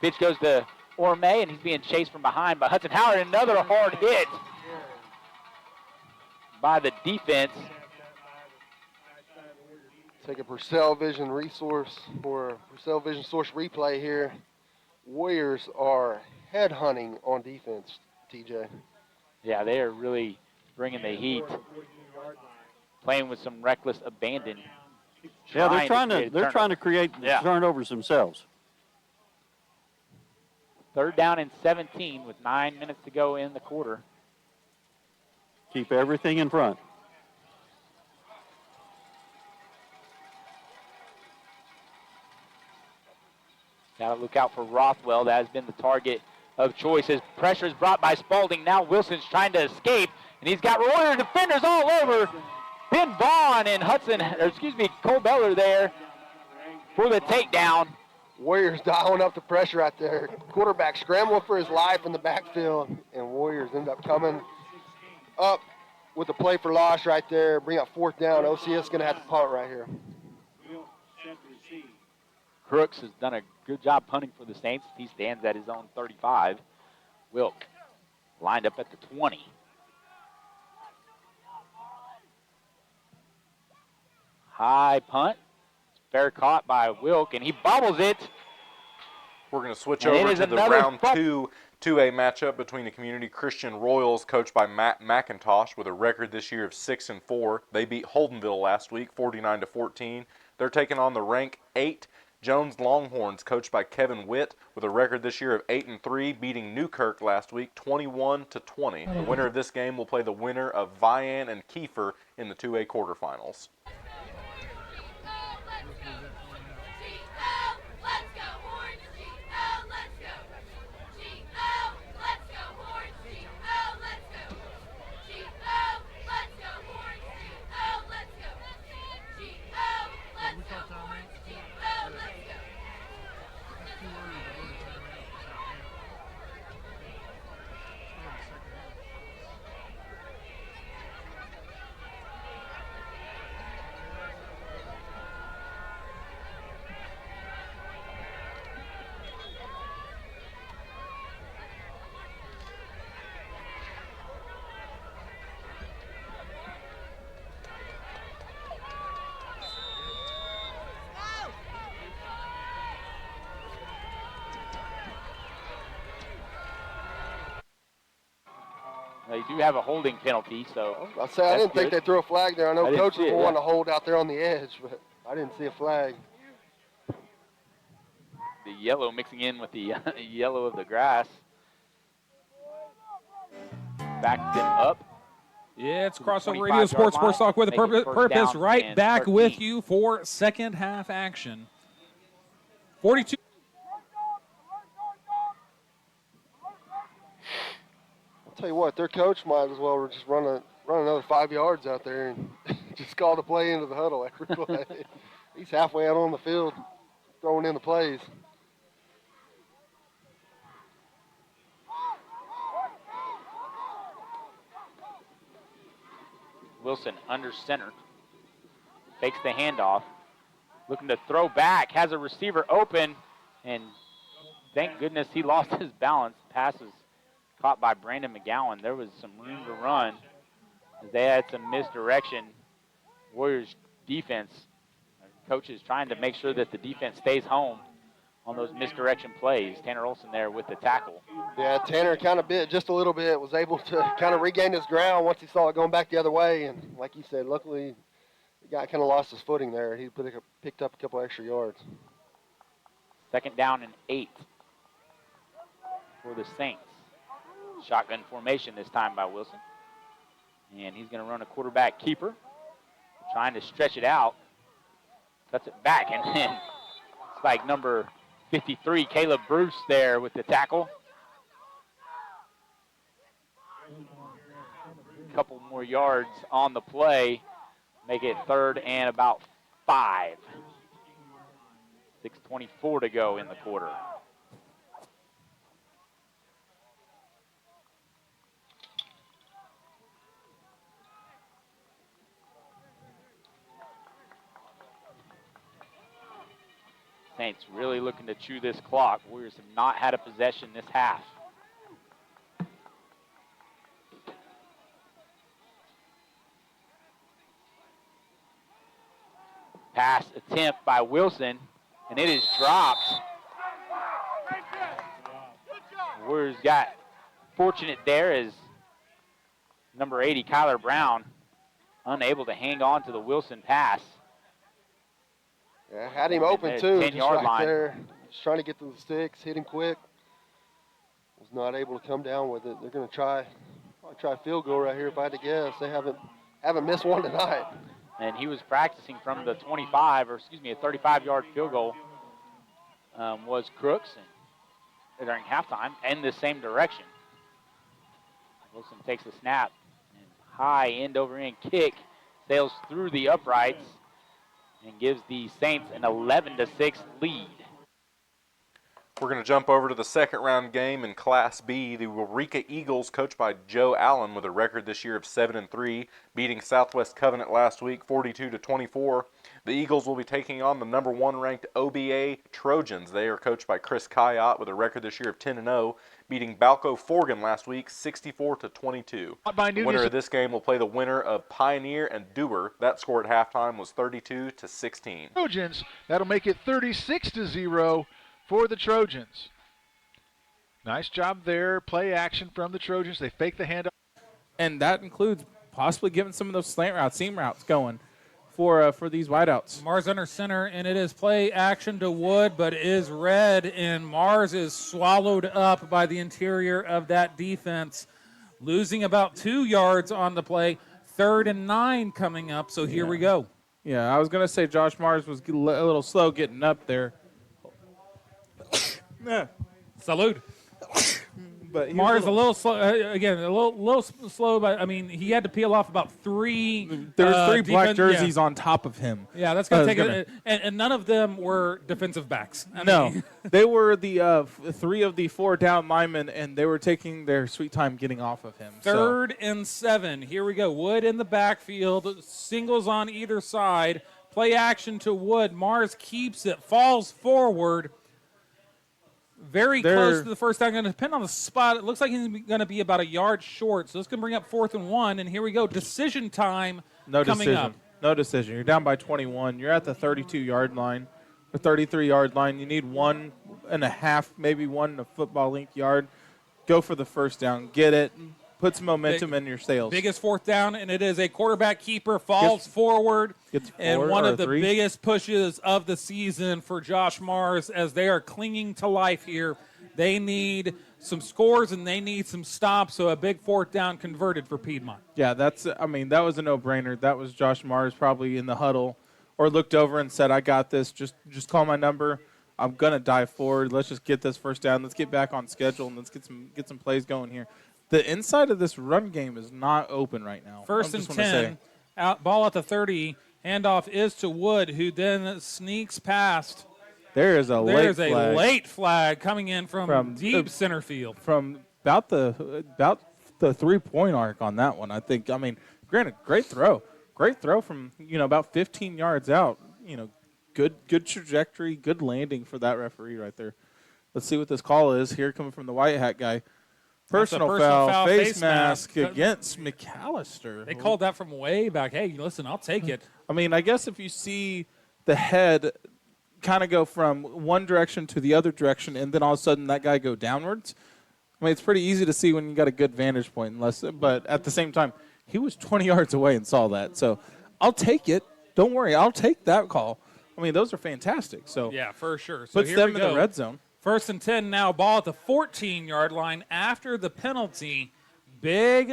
Pitch goes to Orme, and he's being chased from behind by Hudson Howard. Another hard hit by the defense. Take a Purcell Vision resource or Purcell Vision source replay here. Warriors are headhunting on defense, TJ. Yeah, they are really bringing the heat. Playing with some reckless abandon. Yeah, they're trying to create turnovers themselves. 3rd down and 17 with 9 minutes to go in the quarter. Keep everything in front. Got to look out for Rothwell. That has been the target of choice. His pressure is brought by Spalding. Now Wilson's trying to escape, and he's got Warrior defenders all over. Ben Vaughn and Cole Beller there for the takedown. Warriors dialing up the pressure out there. Quarterback scrambling for his life in the backfield, and Warriors end up coming up with the play for loss right there. Bring up 4th down. OCS is going to have to punt right here. Crooks has done a good job punting for the Saints. He stands at his own 35. Wilk lined up at the 20. High punt. Fair caught by Wilk, and he bobbles it. We're going to switch over to the round 2 2A matchup between the Community Christian Royals, coached by Matt McIntosh, with a record this year of 6-4. They beat Holdenville last week, 49-14. They're taking on the rank 8 Jones Longhorns, coached by Kevin Witt, with a record this year of 8-3, beating Newkirk last week, 21-20. The winner of this game will play the winner of Vian and Kiefer in the 2A quarterfinals. They do have a holding penalty, so I say I didn't think they threw a flag there. I know coaches see it, were wanting to hold out there on the edge, but I didn't see a flag. The yellow mixing in with the yellow of the grass. Back them up. Yeah, it's Crossover 25 Radio Sports yard line. Talk with a Make it first purpose. down Right and back 13. with you for second half action. 42. I'll tell you what, their coach might as well just run another 5 yards out there and just call the play into the huddle every play. He's halfway out on the field throwing in the plays. Wilson under center. Fakes the handoff. Looking to throw back. Has a receiver open. And thank goodness he lost his balance. Pass was caught by Brandon McGowan. There was some room to run. They had some misdirection. Warriors defense. Coach is trying to make sure that the defense stays home on those misdirection plays. Tanner Olson there with the tackle. Yeah, Tanner kind of bit just a little bit, was able to kind of regain his ground once he saw it going back the other way. And like you said, luckily the guy kind of lost his footing there. He picked up a couple extra yards. Second down and 8 for the Saints. Shotgun formation this time by Wilson. And he's going to run a quarterback keeper. Trying to stretch it out. Cuts it back, and then it's like number 53, Caleb Bruce there with the tackle. A couple more yards on the play. Make it third and about 5. 6:24 to go in the quarter. Saints really looking to chew this clock. Warriors have not had a possession this half. Pass attempt by Wilson, and it is dropped. Warriors got fortunate there as number 80, Kyler Brown, unable to hang on to the Wilson pass. Yeah, had him open too, just 10-yard right line. there. Just trying to get to the sticks, hit him quick. Was not able to come down with it. They're going to probably try a field goal right here if I had to guess. They haven't missed one tonight. And he was practicing from the 25, or excuse me, a 35-yard field goal was Crooks and during halftime, and the same direction. Wilson takes a snap, and high end-over-end kick sails through the uprights and gives the Saints an 11-6 lead. We're going to jump over to the second round game in Class B. The Eureka Eagles, coached by Joe Allen, with a record this year of 7-3, beating Southwest Covenant last week 42-24. The Eagles will be taking on the number 1 ranked OBA Trojans. They are coached by Chris Kayat with a record this year of 10-0, beating Balco Forgan last week 64-22. The winner of this game will play the winner of Pioneer and Dewar. That score at halftime was 32-16. Trojans, that'll make it 36-0 for the Trojans. Nice job there. Play action from the Trojans. They fake the handoff. And that includes possibly getting some of those slant routes, seam routes going for these wideouts. Mars under center, and it is play action to Wood, but is red, and Mars is swallowed up by the interior of that defense, losing about 2 yards on the play. 3rd and 9 coming up, so here we go. Yeah, I was going to say Josh Mars was a little slow getting up there. Salute. But Mars a little slow again, a little slow, but I mean he had to peel off about 3. There was 3 black defense- jerseys on top of him. Yeah, that's going to take it, and none of them were defensive backs. I No, mean, they were the 3 of the 4 down linemen, and they were taking their sweet time getting off of him. 3rd and 7. Here we go. Wood in the backfield, singles on either side. Play action to Wood. Mars keeps it, falls forward. Very close to the first down. Going to depend on the spot. It looks like he's going to be about a yard short. So this can bring up 4th and 1. And here we go. Decision time No coming decision. up. No decision. You're down by 21. You're at the 32-yard line, the 33-yard line. You need 1.5, maybe 1 football length yard. Go for the first down. Get it. put some momentum in your sails. Biggest fourth down, and it is a quarterback keeper, falls forward, and one of the biggest pushes of the season for Josh Mars as they are clinging to life here. They need some scores and they need some stops, so a big fourth down converted for Piedmont. Yeah, that was a no-brainer. That was Josh Mars probably in the huddle or looked over and said, I got this. Just call my number. I'm going to dive forward. Let's just get this first down. Let's get back on schedule, and let's get some plays going here. The inside of this run game is not open right now. First and 10, ball at the 30. Handoff is to Wood, who then sneaks past. There's a late flag coming in from deep center field. From about the 3-point arc on that one, I think. I mean, granted, great throw. Great throw from, about 15 yards out. Good trajectory, good landing for that referee right there. Let's see what this call is here coming from the white hat guy. Personal foul, face mask against McAllister. They called that from way back. Hey, listen, I'll take it. I mean, I guess if you see the head kind of go from one direction to the other direction and then all of a sudden that guy go downwards, I mean, it's pretty easy to see when you got a good vantage point. But at the same time, he was 20 yards away and saw that. So I'll take it. Don't worry. I'll take that call. I mean, those are fantastic. So yeah, for sure. So puts them in the red zone. First and 10 now, ball at the 14-yard line after the penalty. Big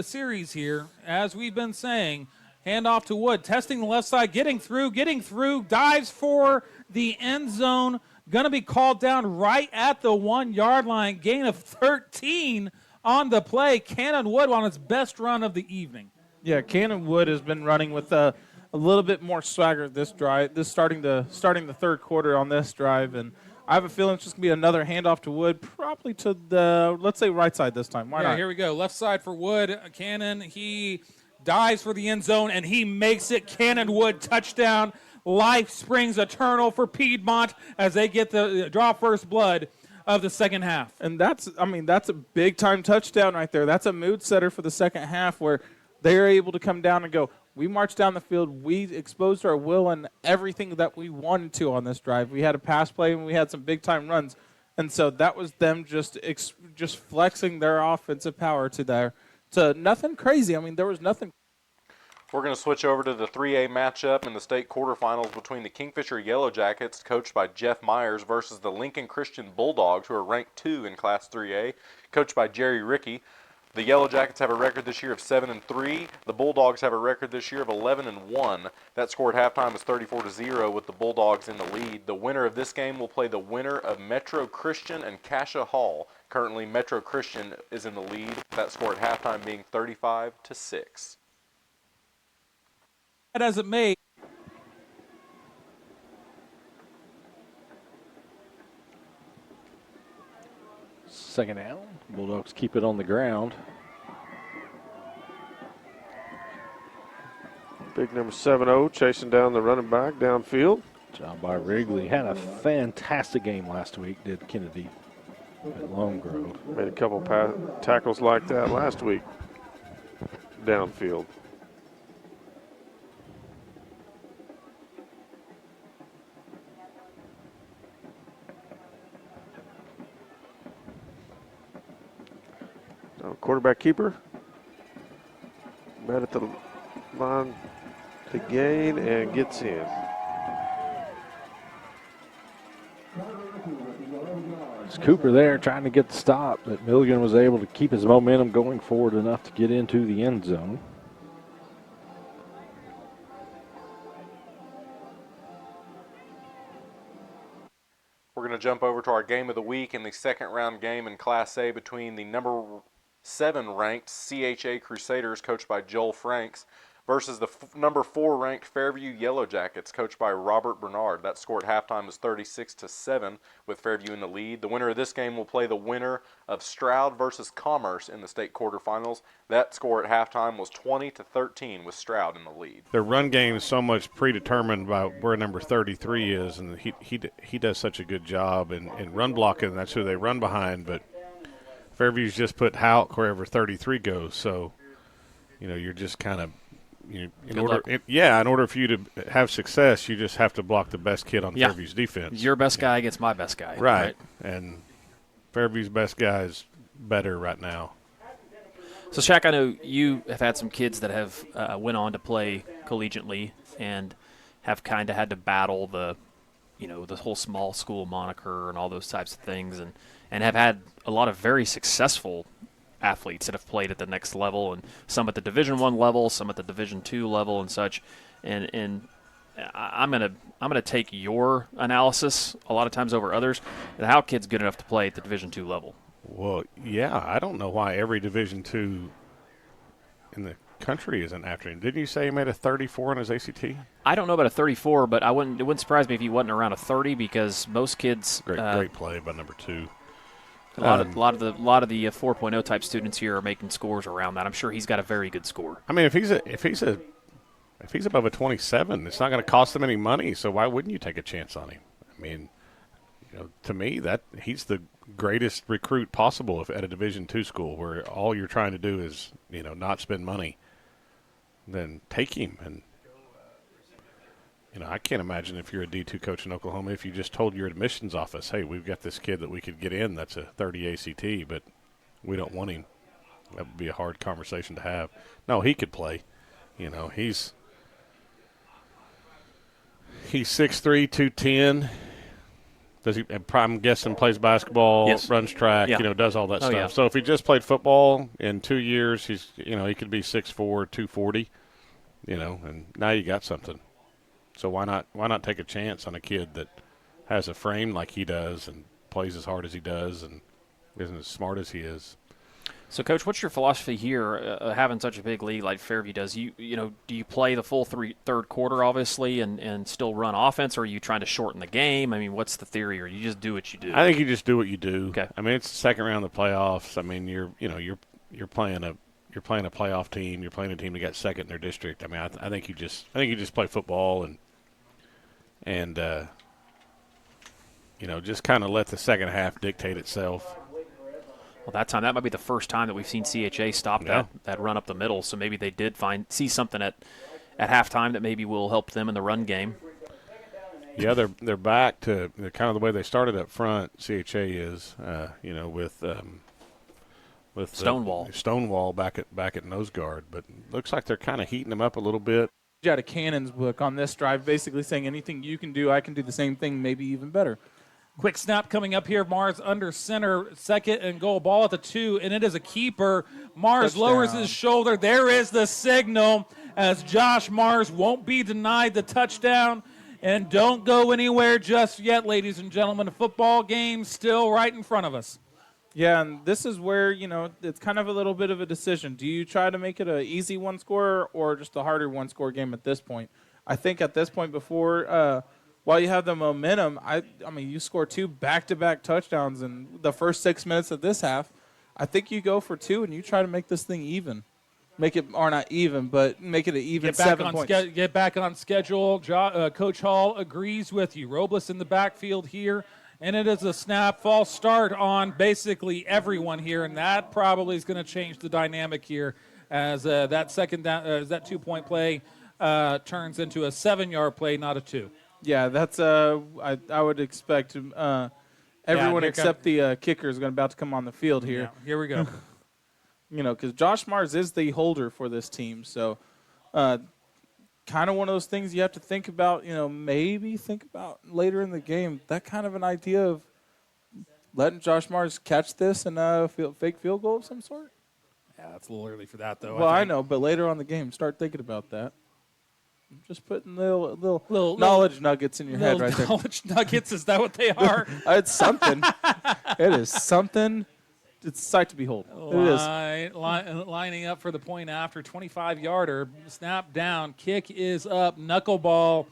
series here, as we've been saying. Handoff to Wood, testing the left side, getting through, dives for the end zone. Going to be called down right at the 1-yard line. Gain of 13 on the play. Cannon Wood on its best run of the evening. Yeah, Cannon Wood has been running with a little bit more swagger this drive. Starting the third quarter on this drive, and I have a feeling it's just going to be another handoff to Wood, probably to the, let's say, right side this time. Why not? Here we go. Left side for Wood. Cannon, he dives for the end zone, and he makes it. Cannon Wood, touchdown. Life Springs eternal for Piedmont as they get the draw first blood of the second half. And that's a big-time touchdown right there. That's a mood setter for the second half where they're able to come down and go, we marched down the field. We exposed our will and everything that we wanted to on this drive. We had a pass play and we had some big-time runs. And so that was them just flexing their offensive power to nothing crazy. I mean, there was nothing. We're going to switch over to the 3A matchup in the state quarterfinals between the Kingfisher Yellow Jackets, coached by Jeff Myers, versus the Lincoln Christian Bulldogs, who are ranked 2 in Class 3A, coached by Jerry Rickey. The Yellow Jackets have a record this year of 7-3. The Bulldogs have a record this year of 11-1. That score at halftime is 34-0 with the Bulldogs in the lead. The winner of this game will play the winner of Metro Christian and Cassia Hall. Currently, Metro Christian is in the lead. That score at halftime being 35-6. As it may. Second down. Bulldogs keep it on the ground. Big number 7-0 chasing down the running back downfield. Job by Wrigley. Had a fantastic game last week, did Kennedy at Lone Grove. Made a couple tackles like that last week downfield. Quarterback keeper. Right at the line to gain and gets in. It's Cooper there trying to get the stop, but Milligan was able to keep his momentum going forward enough to get into the end zone. We're going to jump over to our game of the week in the second round game in Class A between the number 7 ranked CHA Crusaders, coached by Joel Franks, versus the number 4 ranked Fairview Yellow Jackets, coached by Robert Bernard. That score at halftime is 36-7 with Fairview in the lead. The winner of this game will play the winner of Stroud versus Commerce in the state quarterfinals. That score at halftime was 20-13 with Stroud in the lead. Their run game is so much predetermined by where number 33 is, and he does such a good job in run blocking. That's who they run behind, but Fairview's just put Houck wherever 33 goes, so you're just kind of in order for you to have success, you just have to block the best kid on Fairview's defense. Your best guy against my best guy. Right. And Fairview's best guy is better right now. So, Shaq, I know you have had some kids that have went on to play collegiately and have kind of had to battle the whole small school moniker and all those types of things, and have had a lot of very successful athletes that have played at the next level, and some at the Division I level, some at the Division II level, and such. And I'm gonna take your analysis a lot of times over others, and how kids good enough to play at the Division II level. Well, yeah, I don't know why every Division II in the country isn't after him. Didn't you say he made a 34 on his ACT? I don't know about a 34, but it wouldn't surprise me if he wasn't around a 30, because most kids great play by number 2. A lot of the 4.0 type students here are making scores around that. I'm sure he's got a very good score. I mean, if he's above a 27, it's not going to cost him any money. So why wouldn't you take a chance on him? I mean, to me, that he's the greatest recruit possible at a Division II school where all you're trying to do is not spend money. Then take him. And I can't imagine if you're a D2 coach in Oklahoma, if you just told your admissions office, hey, we've got this kid that we could get in that's a 30 ACT, but we don't want him. That would be a hard conversation to have. No, he could play. He's 6'3", 210. Does he? I'm guessing plays basketball, yes. Runs track, yeah. Does all that stuff. Yeah. So if he just played football in 2 years, he could be 6'4", 240. And now you got something. So why not take a chance on a kid that has a frame like he does and plays as hard as he does and isn't as smart as he is? So, Coach, what's your philosophy here, having such a big league like Fairview does? Do you play the full third quarter, obviously, and still run offense, or are you trying to shorten the game? I mean, what's the theory, or you just do what you do? I think you just do what you do. Okay. I mean, it's the second round of the playoffs. I mean, you're playing a playoff team. You're playing a team that got second in their district. I mean, I think you just play football and just kind of let the second half dictate itself. Well, that might be the first time that we've seen CHA stop that run up the middle. So maybe they did see something at halftime that maybe will help them in the run game. Yeah, they're back to kind of the way they started up front. CHA is, with Stonewall back at nose guard, but looks like they're kind of heating them up a little bit. Out of Cannon's book on this drive, basically saying anything you can do, I can do the same thing, maybe even better. Quick snap coming up here. Mars under center, second and goal. Ball at the 2, and it is a keeper. Mars Touchdown. lowers his shoulder. There is the signal as Josh Mars won't be denied the touchdown. And don't go anywhere just yet, ladies and gentlemen. The football game still right in front of us. Yeah, and this is where, it's kind of a little bit of a decision. Do you try to make it an easy one-score or just a harder one-score game at this point? I think at this point before while you have the momentum, I mean, you score 2 back-to-back touchdowns in the first 6 minutes of this half. I think you go for 2 and you try to make this thing even. Make it, or not even, but make it an even 7 points. Get back on schedule. Coach Hall agrees with you. Robles in the backfield here, and it is a snap, false start on basically everyone here, and that probably is going to change the dynamic here as that second down, that 2-point play turns into a 7-yard play, not a 2. Yeah, that's I would expect everyone except the kicker is about to come on the field here. Yeah, here we go. Because Josh Mars is the holder for this team, so kind of one of those things you have to think about. Maybe think about later in the game. That kind of an idea of letting Josh Mars catch this and fake field goal of some sort. Yeah, that's a little early for that, though. Well, I know, but later on in the game, start thinking about that. Just putting little knowledge nuggets in your head right there. Knowledge nuggets, is that what they are? It's something. It is something. It's a sight to behold. It is. Lining up for the point after 25-yarder. Snap down. Kick is up. Knuckleball.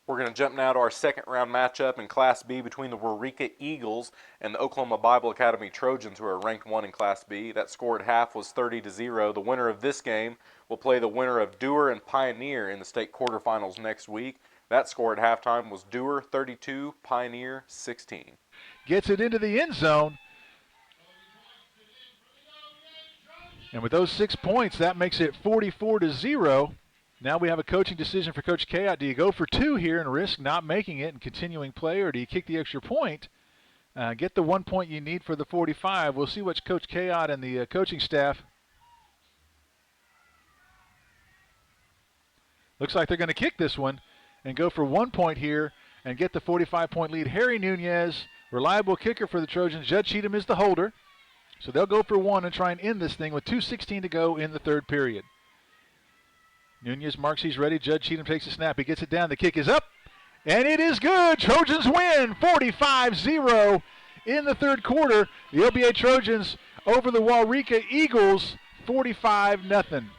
We're going to jump now to our second-round matchup in Class B between the Waurika Eagles and the Oklahoma Bible Academy Trojans, who are ranked 1 in Class B. That score at half was 30-0. The winner of this game will play the winner of Dewar and Pioneer in the state quarterfinals next week. That score at halftime was Dewar 32, Pioneer 16. Gets it into the end zone. And with those 6 points, that makes it 44-0. Now we have a coaching decision for Coach Kayotte. Do you go for 2 here and risk not making it and continuing play, or do you kick the extra point Get the 1 point you need for the 45. We'll see what Coach Kayod and the coaching staff. Looks like they're going to kick this one and go for 1 point here and get the 45-point lead. Harry Nunez, reliable kicker for the Trojans. Judd Cheatham is the holder. So they'll go for 1 and try and end this thing with 2:16 to go in the third period. Nunez marks he's ready. Judd Cheatham takes a snap. He gets it down. The kick is up, and it is good. Trojans win 45-0 in the third quarter. The OBA Trojans over the Waurika Eagles 45-0.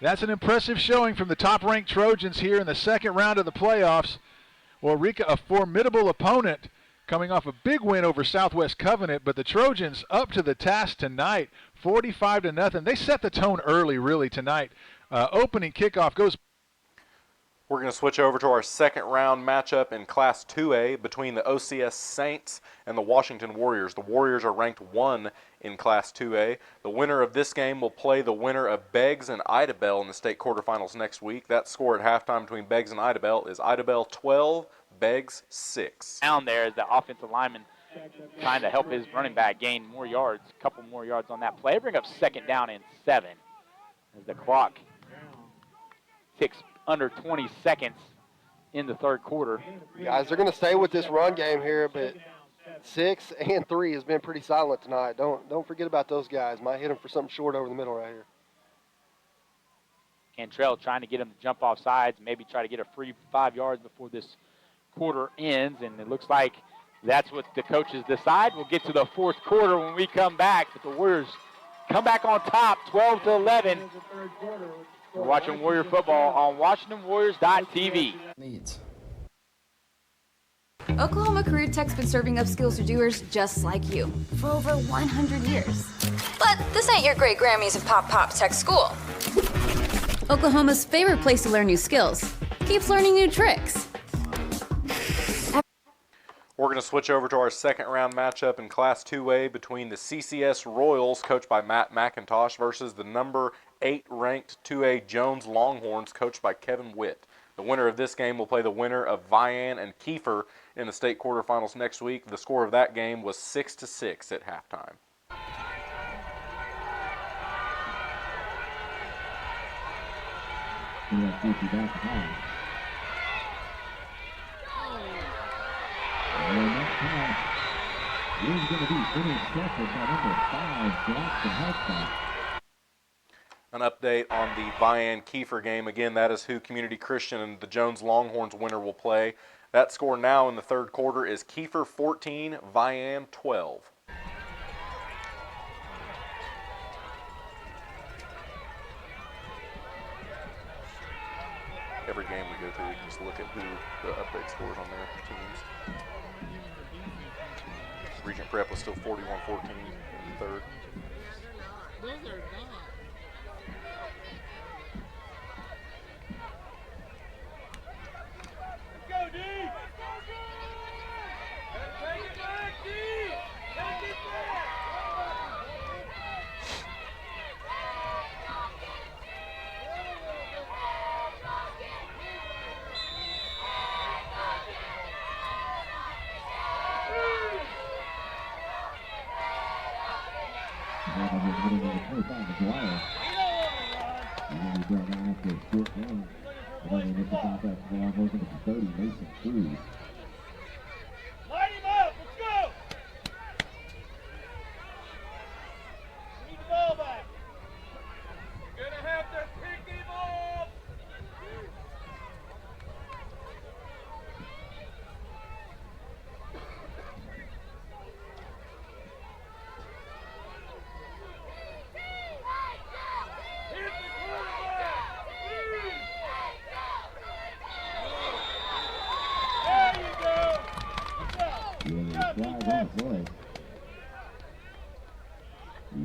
That's an impressive showing from the top-ranked Trojans here in the second round of the playoffs. Waurika, a formidable opponent, coming off a big win over Southwest Covenant, but the Trojans up to the task tonight, 45-0. They set the tone early, really, tonight. Opening kickoff goes. We're going to switch over to our second round matchup in Class 2A between the OCS Saints and the Washington Warriors. The Warriors are ranked 1 in Class 2A. The winner of this game will play the winner of Beggs and Idabel in the state quarterfinals next week. That score at halftime between Beggs and Idabel is Idabel 12, Beggs 6. Down there is the offensive lineman trying to help his running back gain more yards, a couple more yards on that play. Bring up second down and 7 as the clock ticks under 20 seconds in the third quarter. Guys, they're going to stay with this run game here, but 6 and 3 has been pretty silent tonight. Don't forget about those guys. Might hit them for something short over the middle right here. Cantrell trying to get him to jump off sides, maybe try to get a free 5 yards before this quarter ends, and it looks like that's what the coaches decide. We'll get to the fourth quarter when we come back, but the Warriors come back on top, 12-11. You're watching Warrior football on WashingtonWarriors.tv. Oklahoma Career Tech's been serving up skills to doers just like you for over 100 years. But this ain't your great Grammys and Pop Tech school. Oklahoma's favorite place to learn new skills keeps learning new tricks. We're going to switch over to our second round matchup in Class 2A between the CCS Royals, coached by Matt McIntosh, versus the number 8 ranked 2A Jones Longhorns, coached by Kevin Witt. The winner of this game will play the winner of Vian and Kiefer in the state quarterfinals next week. The score of that game was 6-6 at halftime. And that pass is going to be intercepted by number 5, Jackson Hudson. An update on the Vian Kiefer game. Again, that is who Community Christian and the Jones Longhorns winner will play. That score now in the third quarter is Kiefer 14, Vian 12. Every game we go through, we can just look at who the update scores on their teams. Regent Prep was still 41-14 in the third. Those are not. Let's go, D! Take it back, D! Take it back! Light him up! Let's go! We need the ball back. You're gonna have to pick him off!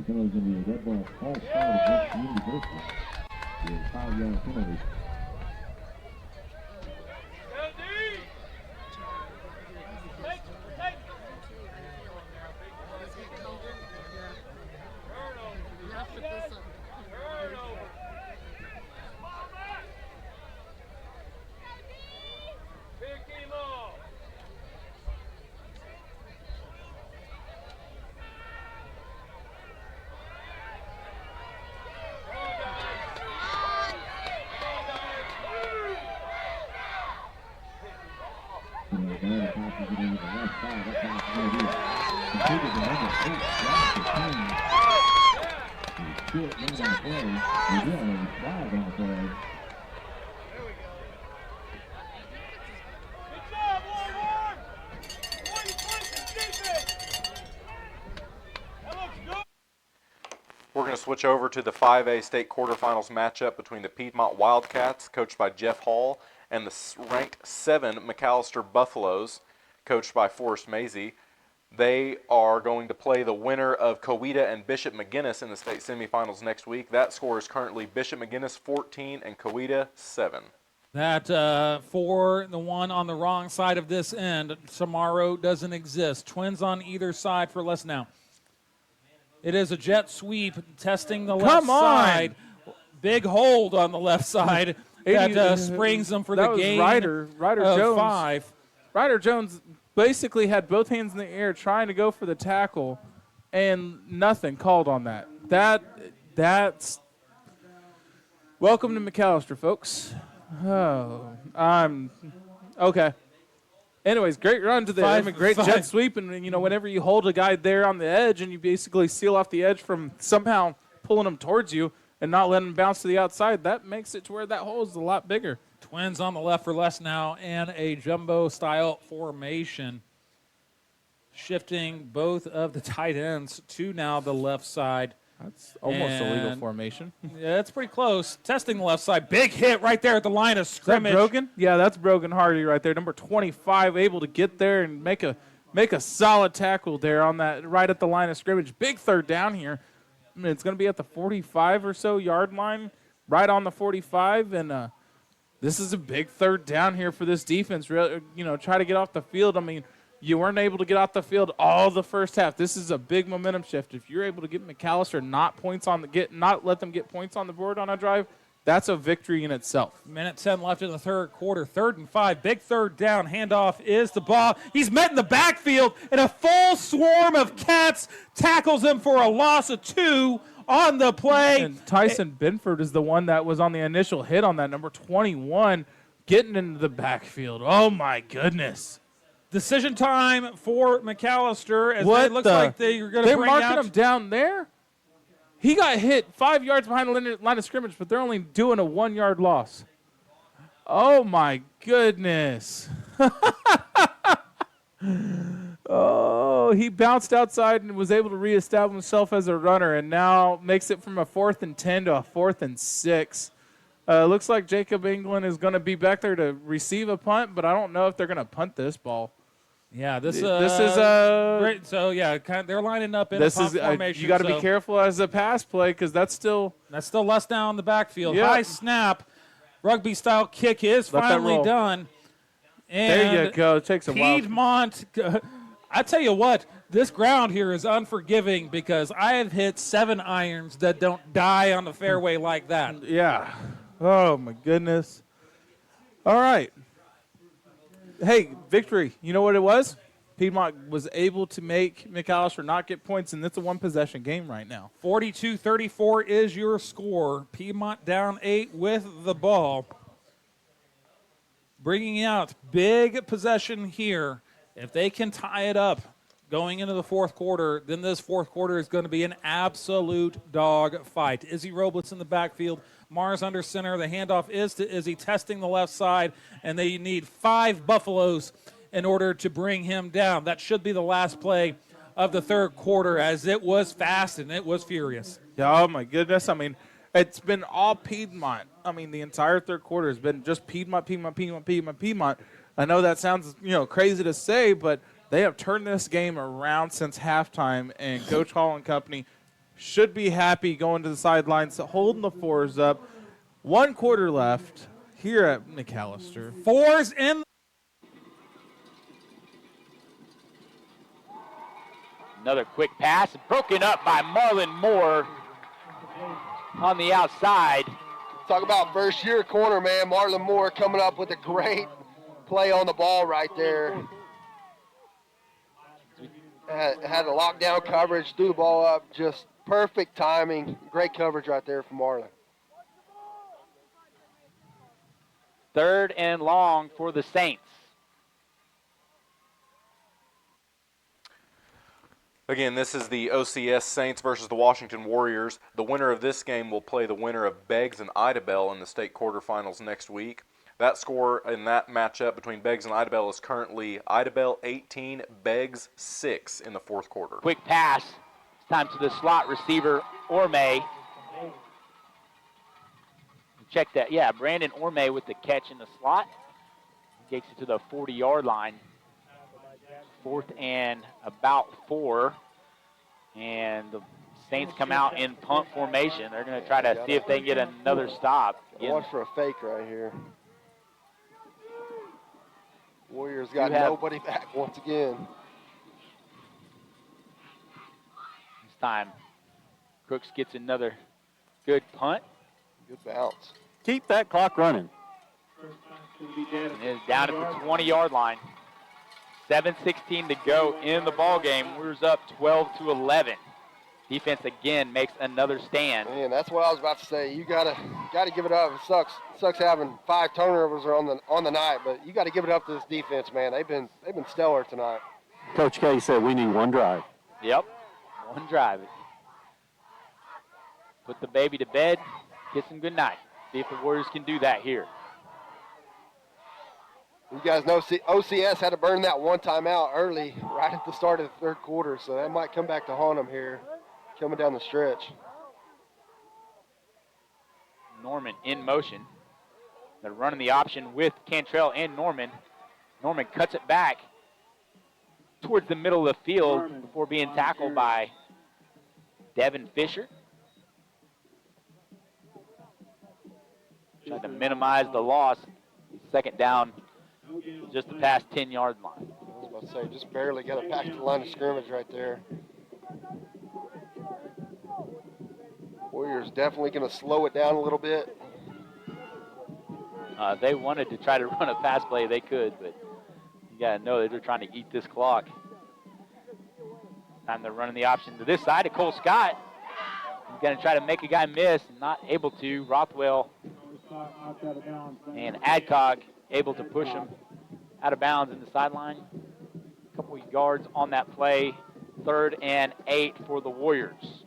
Going to be a red ball false start against Community Christian. With a 5-yard penalty. passes it over the left side. That's how it's going to be. Completed the number 8 shot to 10. He's short right on the play. He's in 5 on the play. We're going to switch over to the 5A state quarterfinals matchup between the Piedmont Wildcats, coached by Jeff Hall, and the ranked 7 McAllister Buffaloes, coached by Forrest Mazey. They are going to play the winner of Coweta and Bishop McGuinness in the state semifinals next week. That score is currently Bishop McGuinness 14 and Coweta 7. That for the one on the wrong side of this end, Samaro doesn't exist. Twins on either side for less now. It is a jet sweep testing the left side. Big hold on the left side that springs them for the gain Ryder of Jones. 5. Ryder Jones basically had both hands in the air trying to go for the tackle, and nothing called on that. That's welcome to McAllister, folks. Oh, I'm okay. Anyways, great run to the great jet sweep, and whenever you hold a guy there on the edge and you basically seal off the edge from somehow pulling him towards you and not letting him bounce to the outside, that makes it to where that hole is a lot bigger. Twins on the left for less now, and a jumbo-style formation. Shifting both of the tight ends to now the left side. That's almost a legal formation. Yeah, it's pretty close. Testing the left side. Big hit right there at the line of scrimmage. Is that Brogan? Yeah, that's Brogan Hardy right there. Number 25, able to get there and make a solid tackle there on that right at the line of scrimmage. Big third down here. I mean, it's going to be at the 45 or so yard line, right on the 45, and this is a big third down here for this defense. Try to get off the field. I mean, you weren't able to get off the field all the first half. This is a big momentum shift. If you're able to get McAllister not let them get points on the board on a drive, that's a victory in itself. Minute 10 left in the third quarter. 3rd and 5. Big third down. Handoff is the ball. He's met in the backfield, and a full swarm of cats tackles him for a loss of 2 on the play. And Tyson Benford is the one that was on the initial hit on that number 21, getting into the backfield. Oh, my goodness. Decision time for McAllister. As it looks like they're going to bring out. They're marking him down there? He got hit 5 yards behind the line of scrimmage, but they're only doing a 1 yard loss. Oh, my goodness. Oh, he bounced outside and was able to reestablish himself as a runner, and now makes it from a 4th and 10 to a 4th and 6. Looks like Jacob England is going to be back there to receive a punt, but I don't know if they're going to punt this ball. Yeah, this is great. So yeah, they're lining up in a punt formation. You got to be careful as a pass play because that's still less down in the backfield. Yep. High snap, rugby style kick is finally done. And there you go. It takes a while. Piedmont. I tell you what, this ground here is unforgiving because I have hit 7 irons that don't die on the fairway like that. Yeah. Oh my goodness. All right. Hey, victory. You know what it was? Piedmont was able to make McAllister not get points, and it's a one-possession game right now. 42-34 is your score. Piedmont down 8 with the ball. Bringing out big possession here. If they can tie it up going into the fourth quarter, then this fourth quarter is going to be an absolute dog fight. Izzy Robles in the backfield. Mars under center. The handoff is to Izzy, testing the left side, and they need 5 Buffaloes in order to bring him down. That should be the last play of the third quarter, as it was fast and it was furious. Yeah, oh, my goodness. I mean, it's been all Piedmont. I mean, the entire third quarter has been just Piedmont. I know that sounds, crazy to say, but they have turned this game around since halftime, and Coach Hall and company should be happy going to the sidelines, holding the 4s up. 1 quarter left here at McAllister. 4s in. Another quick pass, broken up by Marlon Moore on the outside. Talk about first-year corner, man. Marlon Moore coming up with a great play on the ball right there. Had a lockdown coverage, threw the ball up, just perfect timing. Great coverage right there from Marlon. 3rd and long for the Saints. Again, this is the OCS Saints versus the Washington Warriors. The winner of this game will play the winner of Beggs and Idabel in the state quarterfinals next week. That score in that matchup between Beggs and Idabel is currently Idabel 18, Beggs 6 in the fourth quarter. Quick pass. It's time to the slot receiver, Orme. Check that. Yeah, Brandon Orme with the catch in the slot. Takes it to the 40-yard line. 4th and about 4. And the Saints come out in punt formation. They're going to try to see if they can get another stop. Watch for a fake right here. Warriors got nobody back once again. This time, Crooks gets another good punt. Good bounce. Keep that clock running. And it's down at the 20-yard line. 7:16 to go in the ball game. Warriors up 12-11. Defense again makes another stand. Man, that's what I was about to say. You gotta give it up. It sucks having 5 turnovers on the night, but you got to give it up to this defense, man. They've been stellar tonight. Coach K said we need one drive. Yep, one drive. Put the baby to bed, kiss him goodnight. See if the Warriors can do that here. You guys know OCS had to burn that one timeout early, right at the start of the third quarter, so that might come back to haunt them here, coming down the stretch. Norman in motion. They're running the option with Cantrell and Norman. Norman cuts it back towards the middle of the field before being tackled by Devin Fisher. Tried to minimize the loss. Second down, just the past 10-yard line. I was about to say, just barely got it back to the line of scrimmage right there. Warriors definitely going to slow it down a little bit. They wanted to try to run a pass play. They could, but you got to know they're trying to eat this clock. Time they're running the option to this side to Cole Scott. He's going to try to make a guy miss, not able to. Rothwell and Adcock able to push him out of bounds in the sideline. A couple yards on that play. 3rd and 8 for the Warriors.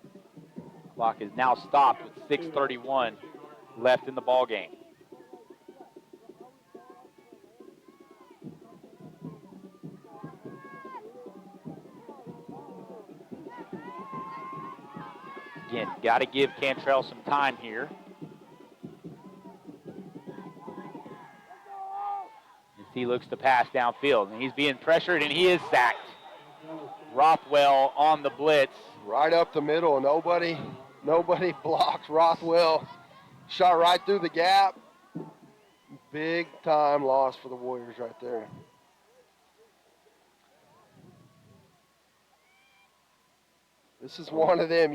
Clock is now stopped with 6:31 left in the ball game. Again, got to give Cantrell some time here. As he looks to pass downfield, and he's being pressured, and he is sacked. Rothwell on the blitz. Right up the middle. Nobody blocks Rothwell. Shot right through the gap. Big time loss for the Warriors right there. This is one of them.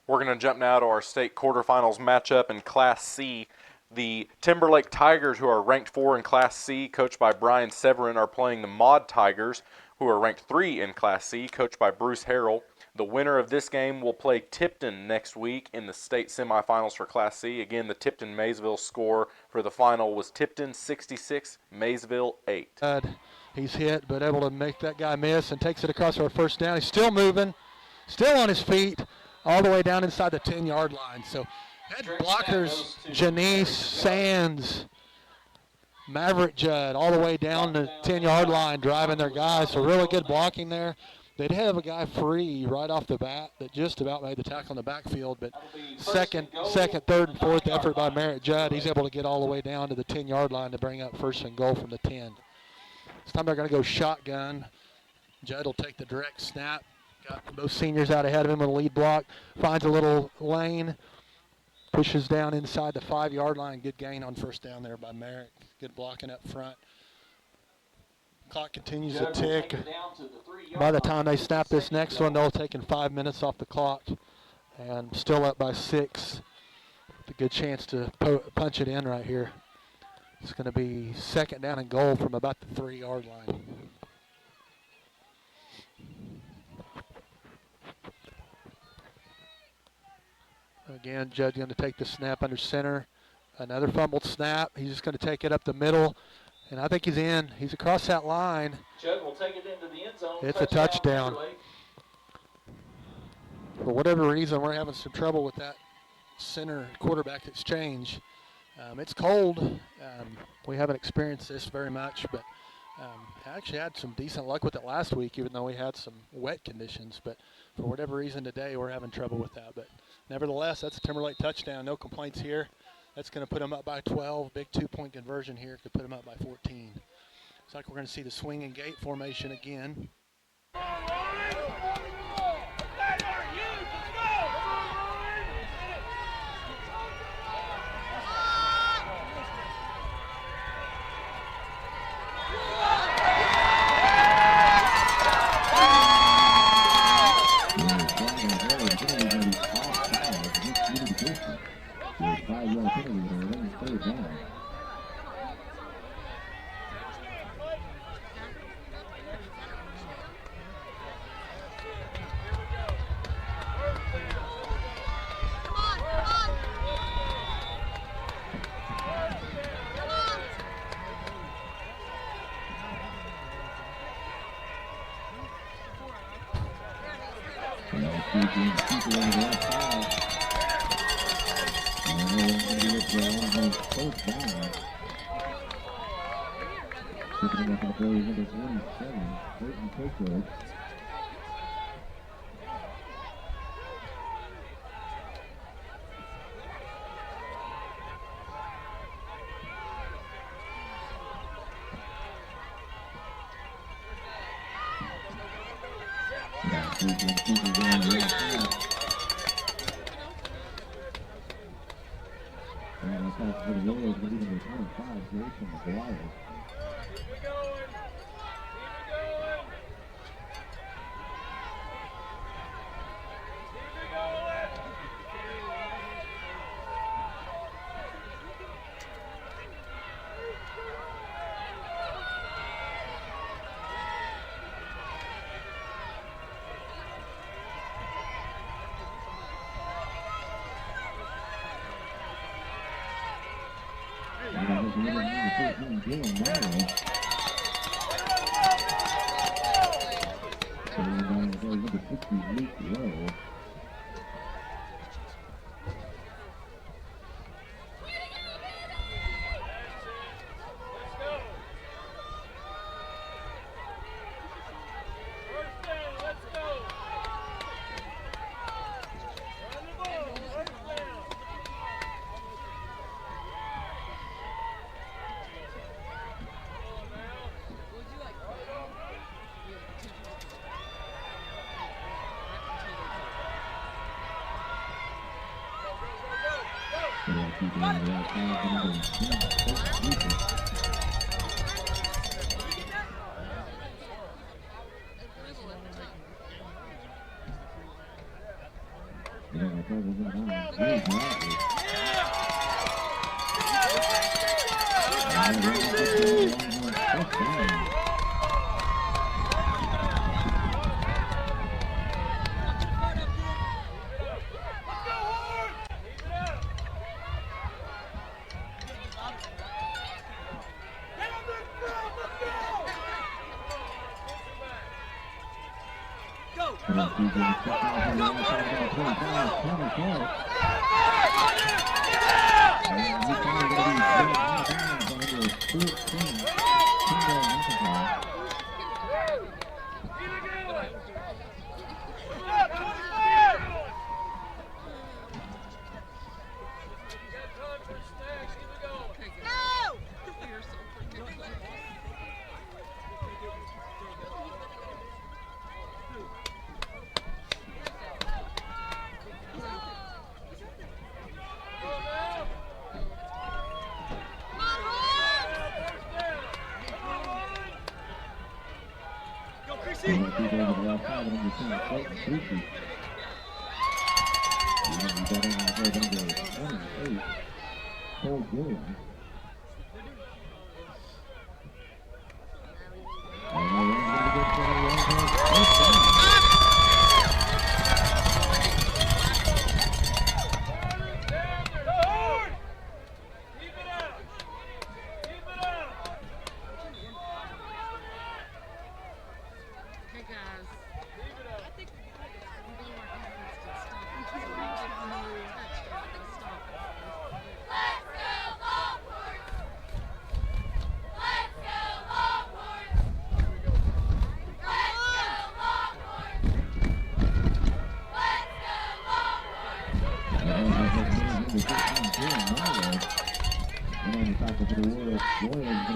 We're going to jump now to our state quarterfinals matchup in Class C. The Timberlake Tigers, who are ranked 4 in Class C, coached by Brian Severin, are playing the Maud Tigers, who are ranked 3 in Class C, coached by Bruce Harrell. The winner of this game will play Tipton next week in the state semifinals for Class C. Again, the Tipton-Maysville score for the final was Tipton 66, Maysville 8. He's hit, but able to make that guy miss and takes it across for a first down. He's still moving, still on his feet, all the way down inside the 10-yard line. So head blockers, Janice Sands, Maverick Judd, all the way down the 10-yard line, driving their guys. So really good blocking there. They'd have a guy free right off the bat that just about made the tackle in the backfield, but second, third, and fourth effort by Merritt Judd. He's able to get all the way down to the 10-yard line to bring up 1st and goal from the 10. This time they're going to go shotgun. Judd will take the direct snap. Got both seniors out ahead of him on the lead block. Finds a little lane. Pushes down inside the 5-yard line. Good gain on 1st down there by Merritt. Good blocking up front. Clock continues to tick. By the time they snap this next one, they'll have taken 5 minutes off the clock and still up by 6. With a good chance to punch it in right here. It's going to be 2nd down and goal from about the 3-yard line. Again, Judd going to take the snap under center. Another fumbled snap. He's just going to take it up the middle. And I think he's in. He's across that line. Judd will take it into the end zone. It's a touchdown. for whatever reason, we're having some trouble with that center quarterback exchange. It's cold. We haven't experienced this very much, but actually had some decent luck with it last week, even though we had some wet conditions. But for whatever reason today, we're having trouble with that. But nevertheless, that's a Timberlake touchdown. No complaints here. That's going to put them up by 12. Big 2-point conversion here could put them up by 14. Looks like we're going to see the swing and gate formation again.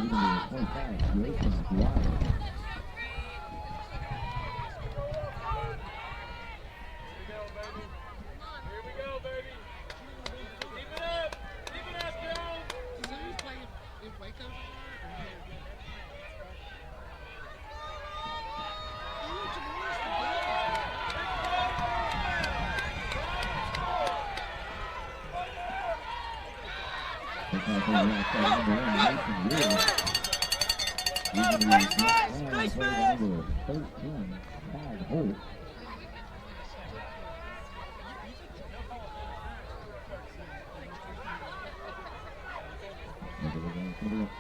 number 25, Jason Dwyer.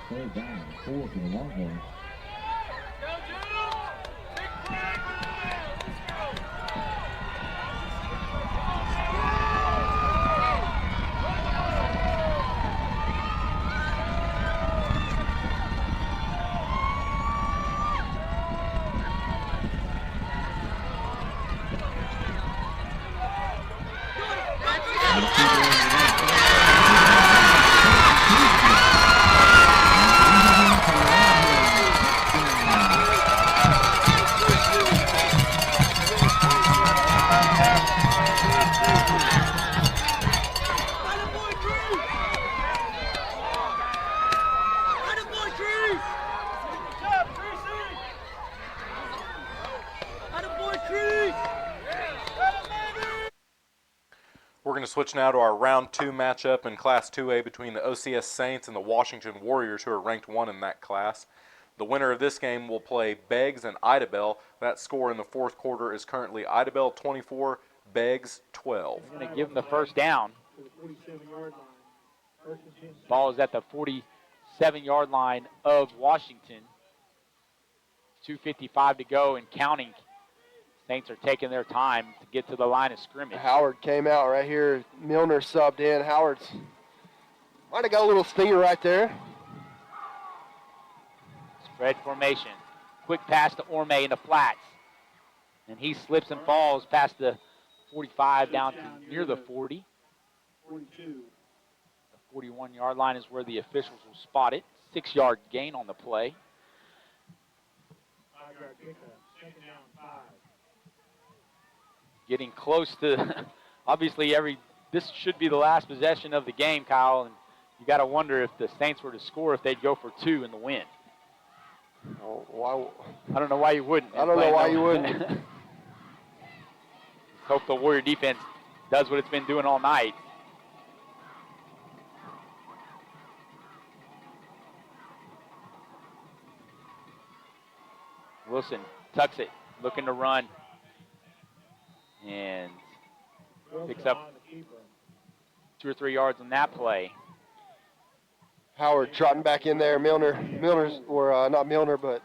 Third down, 4 for the Longhorns. We're going to switch now to our round 2 matchup in Class 2A between the OCS Saints and the Washington Warriors, who are ranked 1 in that class. The winner of this game will play Beggs and Idabel. That score in the fourth quarter is currently Idabel 24, Beggs 12. He's going to give him the first down. Ball is at the 47-yard line of Washington. 2:55 to go and counting. Saints are taking their time to get to the line of scrimmage. Howard came out right here. Milner subbed in. Howard's might have got a little stinger right there. Spread formation. Quick pass to Orme in the flats. And he slips and falls past the 45 down to near the 40. 42. The 41-yard line is where the officials will spot it. 6-yard gain on the play. 5-yard pickup. Second down, 5. Getting close to, obviously, this should be the last possession of the game, Kyle, and you got to wonder if the Saints were to score, if they'd go for 2 in the win. Oh, why? I don't know why you wouldn't. I don't know why you wouldn't. Hope the Warrior defense does what it's been doing all night. Wilson tucks it, looking to run. And picks up 2 or 3 yards on that play. Howard trotting back in there. Milner's, or not Milner, but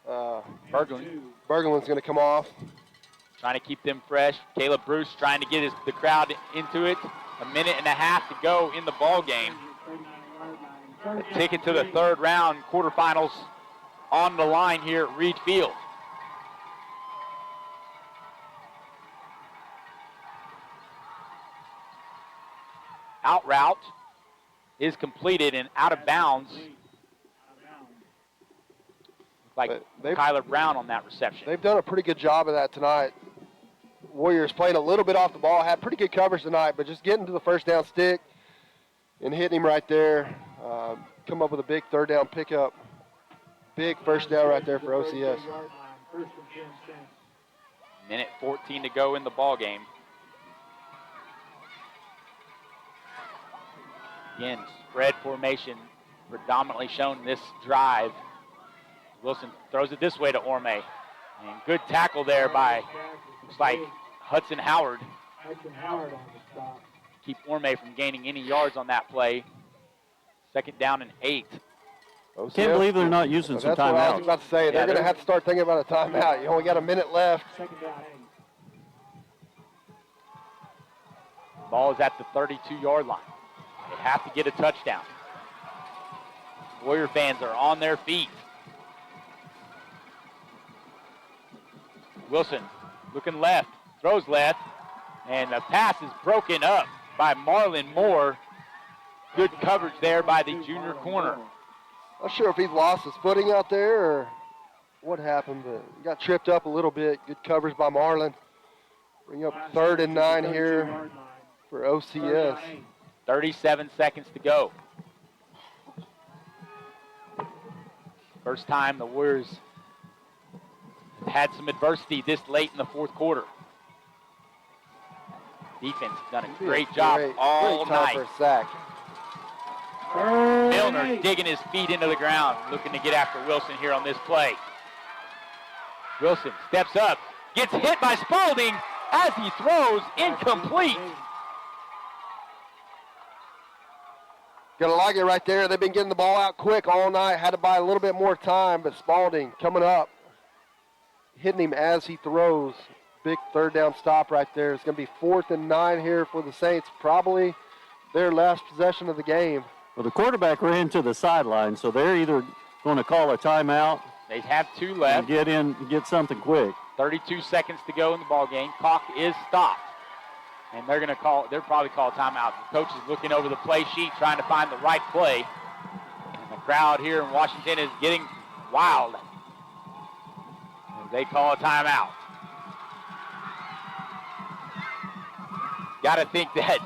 Bergelin's going to come off. Trying to keep them fresh. Caleb Bruce trying to get the crowd into it. 1.5 minutes to go in the ball game. A ticket to the third round, quarterfinals on the line here at Reed Field. Out route is completed and out of bounds. Looks like Kyler Brown on that reception. They've done a pretty good job of that tonight. Warriors playing a little bit off the ball, had pretty good coverage tonight, but just getting to the first down stick and hitting him right there. Come up with a big third down pickup. Big first down right there for OCS. 1:14 to go in the ball game. Again, spread formation predominantly shown this drive. Wilson throws it this way to Orme. And good tackle there by, looks like, Hudson Howard. Hudson Howard on the stop. Keep Orme from gaining any yards on that play. Second down and 8. Can't believe they're not using some That's what I was timeouts. about to say. They're going to have to start thinking about a timeout. You only got a minute left. Second down, 8. Ball is at the 32-yard line. They have to get a touchdown. Warrior fans are on their feet. Wilson looking left, throws left, and the pass is broken up by Marlon Moore. Good coverage there by the junior corner. Not sure if he's lost his footing out there or what happened, but he got tripped up a little bit. Good coverage by Marlin. Bring up 3rd and 9 here for OCS. 37 seconds to go. First time the Warriors had some adversity this late in the fourth quarter. Defense has done a great job all great time night. for a sack. Milner digging his feet into the ground, looking to get after Wilson here on this play. Wilson steps up, gets hit by Spalding as he throws, incomplete. Gonna like it right there. They've been getting the ball out quick all night. Had to buy a little bit more time, but Spalding coming up, hitting him as he throws. Big 3rd down stop right there. It's gonna be 4th and 9 here for the Saints. Probably their last possession of the game. Well, the quarterback ran to the sideline, so they're either going to call a timeout. They have 2 left. And get in, get something quick. 32 seconds to go in the ball game. Clock is stopped. And they'll probably call a timeout. The coach is looking over the play sheet, trying to find the right play. And the crowd here in Washington is getting wild as they call a timeout. Got to think that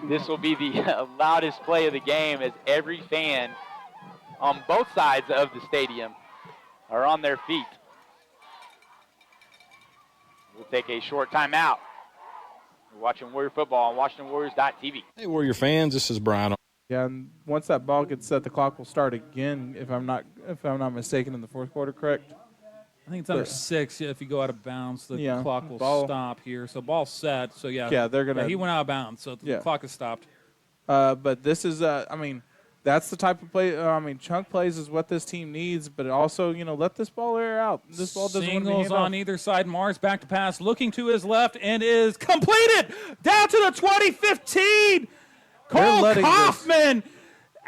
this will be the loudest play of the game as every fan on both sides of the stadium are on their feet. We'll take a short timeout. We're watching Warrior football on WashingtonWarriors.tv. Hey, Warrior fans, this is Brian. Yeah, and once that ball gets set, the clock will start again. If I'm not mistaken, in the fourth quarter, correct? I think it's under 6. Yeah, if you go out of bounds, the clock will stop here. So ball set. So Yeah, they're gonna. he went out of bounds, so the clock is stopped. But this is, that's the type of play. Chunk plays is what this team needs, but also, let this ball air out. This ball doesn't want to be Singles handed on off. either side. Mars back to pass, looking to his left, and is completed down to the 2015. Cole letting Kaufman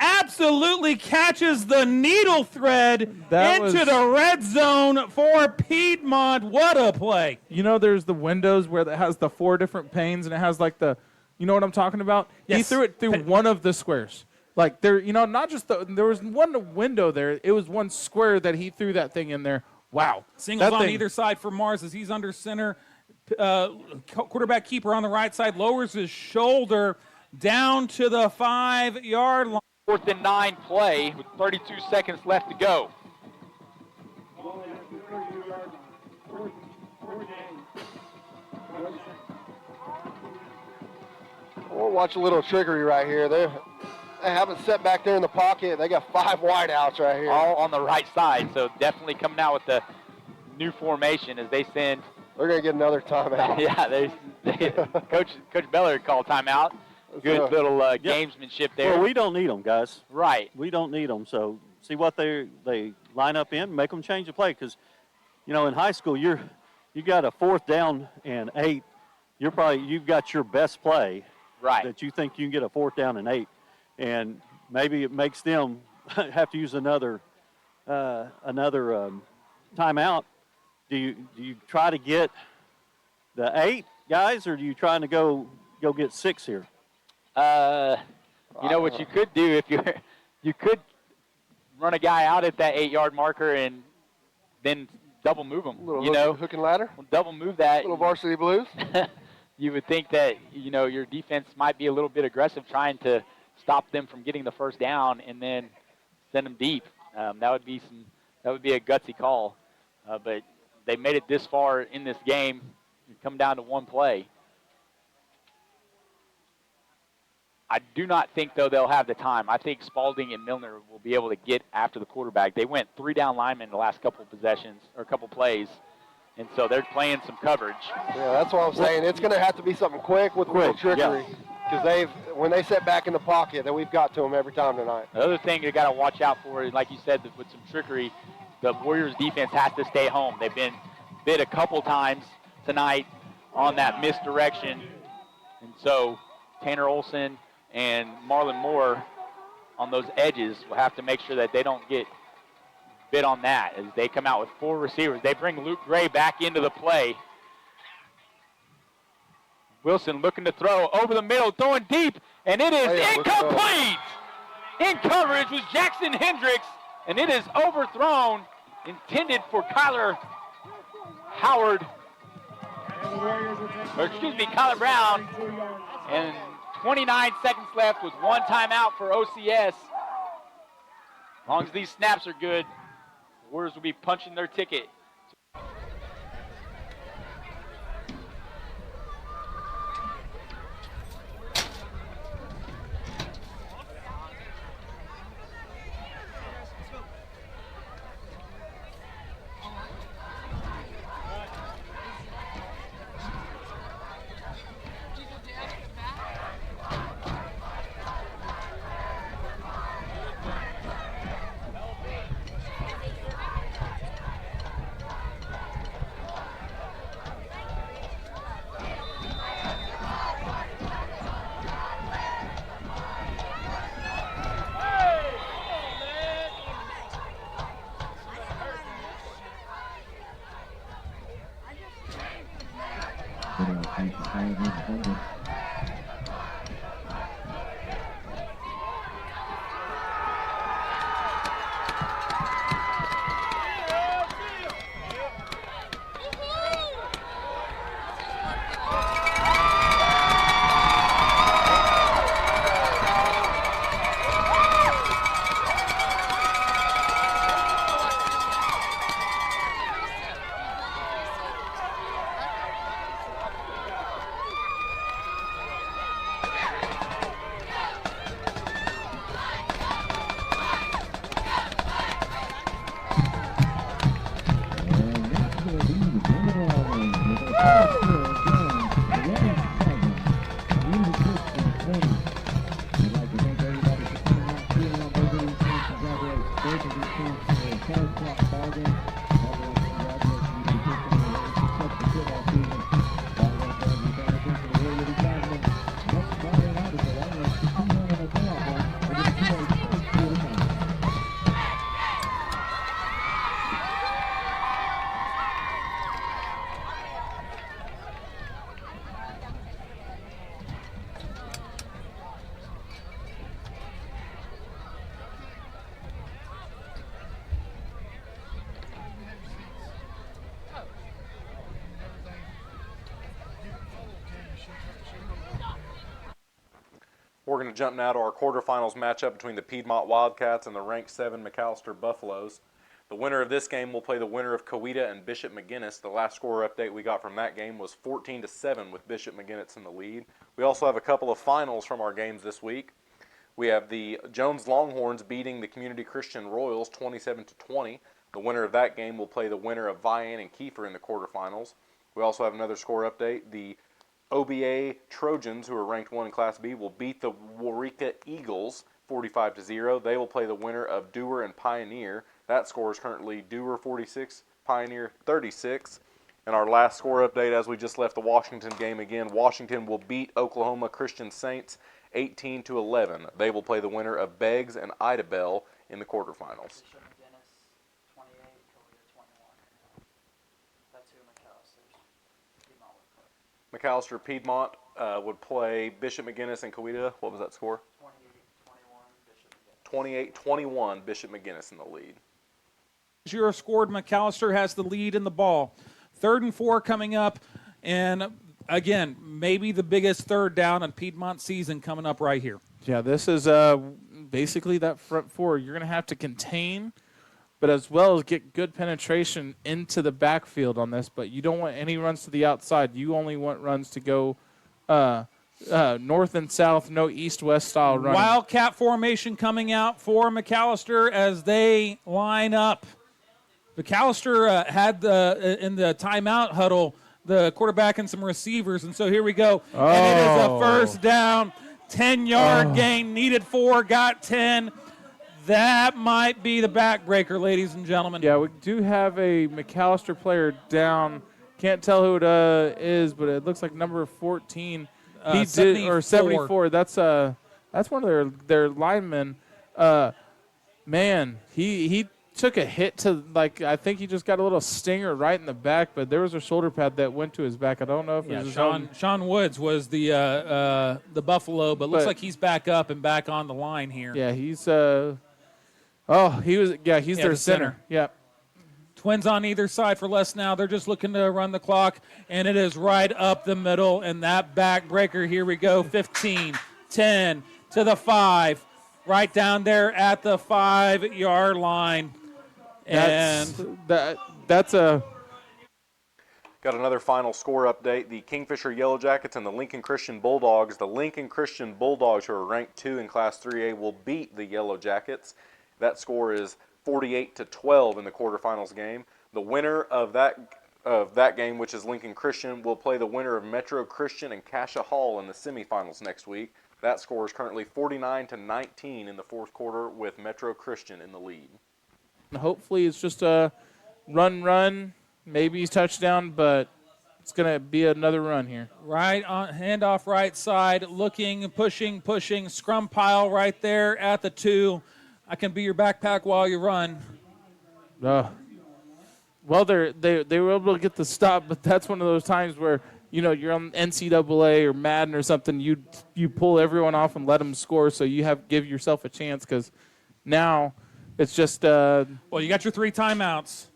absolutely catches the needle thread into the red zone for Piedmont. What a play. There's the windows where it has the 4 different panes, and it has like you know what I'm talking about? Yes. He threw it through one of the squares. Like there, not just there was one window there. It was one square that he threw that thing in there. Wow. Singles on either side for Mars as he's under center. Quarterback keeper on the right side lowers his shoulder down to the 5-yard line. 4th and 9 play with 32 seconds left to go. We'll watch a little trickery right here. They haven't set back there in the pocket. They got 5 wideouts right here. All on the right side, so definitely coming out with the new formation as they send. They're going to get another timeout. Yeah, Coach Beller called timeout. Good little gamesmanship there. Well, we don't need them, guys. Right. We don't need them. So see what they line up in, make them change the play. Because, in high school, you got a 4th down and 8. You've got your best play. Right. That you think you can get a 4th down and 8. And maybe it makes them have to use another timeout. Do you try to get the 8 guys, or are you trying to go get 6 here? What you could do if you could run a guy out at that 8-yard marker and then double move him. Hook and ladder. Double move that. Little varsity blues. You would think that your defense might be a little bit aggressive, trying to stop them from getting the first down and then send them deep. That would be a gutsy call, but they made it this far in this game. Come down to one play. I do not think, though, they'll have the time. I think Spalding and Milner will be able to get after the quarterback. They went 3 down linemen in the last couple of possessions or couple plays, and so they're playing some coverage. Yeah, that's what I'm saying. It's going to have to be something quick with trickery. Because when they set back in the pocket, then we've got to them every time tonight. The other thing you got to watch out for is, like you said, with some trickery, the Warriors defense has to stay home. They've been bit a couple times tonight on that misdirection, and so Tanner Olson and Marlon Moore on those edges will have to make sure that they don't get bit on that as they come out with 4 receivers. They bring Luke Gray back into the play. Wilson looking to throw over the middle, throwing deep, and it is incomplete. In coverage was Jackson Hendricks, and it is overthrown, intended for Kyler Howard. Or excuse me, Kyler Brown. And 29 seconds left with one timeout for OCS. As long as these snaps are good, the Warriors will be punching their ticket. We're going to jump now to our quarterfinals matchup between the Piedmont Wildcats and the ranked 7 McAllister Buffaloes. The winner of this game will play the winner of Coweta and Bishop McGuinness. The last score update we got from that game was 14-7 with Bishop McGuinness in the lead. We also have a couple of finals from our games this week. We have the Jones Longhorns beating the Community Christian Royals 27-20. The winner of that game will play the winner of Vian and Kiefer in the quarterfinals. We also have another score update. The OBA Trojans, who are ranked 1 in Class B, will beat the Waurika Eagles 45-0. They will play the winner of Dewar and Pioneer. That score is currently Dewar 46, Pioneer 36. And our last score update, as we just left the Washington game again, Washington will beat Oklahoma Christian Saints 18-11. They will play the winner of Beggs and Idabel in the quarterfinals. McAllister Piedmont would play Bishop McGuinness and Coweta. What was that score? 28-21, Bishop McGuinness in the lead. Zero scored. McAllister has the lead in the ball. 3rd and 4 coming up, and again, maybe the biggest third down in Piedmont season coming up right here. Yeah, this is basically that front four. You're going to have to contain, but as well as get good penetration into the backfield on this. But you don't want any runs to the outside. You only want runs to go north and south, no east-west style running. Wildcat formation coming out for McAllister as they line up. McAllister had in the timeout huddle the quarterback and some receivers, and so here we go. Oh. And it is a first down, 10-yard gain, needed 4, got 10. That might be the backbreaker, ladies and gentlemen. Yeah, we do have a McAllister player down. Can't tell who it is, but it looks like number 14. He 74. did, or 74. That's one of their linemen. Man, he took a hit to, like, I think he just got a little stinger right in the back, but there was a shoulder pad that went to his back. I don't know if it was his own. Sean Woods was the Buffalo, but looks like he's back up and back on the line here. Yeah, he's he's their center. Yeah. Twins on either side for less now. They're just looking to run the clock, and it is right up the middle. And that backbreaker, here we go, 15, 10 to the 5, right down there at the 5-yard line. That's a. Got another final score update. The Kingfisher Yellow Jackets and the Lincoln Christian Bulldogs. The Lincoln Christian Bulldogs, who are ranked 2 in Class 3A, will beat the Yellow Jackets. That score is 48-12 in the quarterfinals game. The winner of that game, which is Lincoln Christian, will play the winner of Metro Christian and Cassia Hall in the semifinals next week. That score is currently 49-19 in the fourth quarter, with Metro Christian in the lead. Hopefully it's just a run, maybe touchdown, but it's going to be another run here. Right on, handoff right side, looking, pushing, scrum pile right there at the 2. I can be your backpack while you run. Well, they were able to get the stop, but that's one of those times where, you know, you're on NCAA or Madden or something, you pull everyone off and let them score, so you give yourself a chance, because now it's just well, you got your 3 timeouts.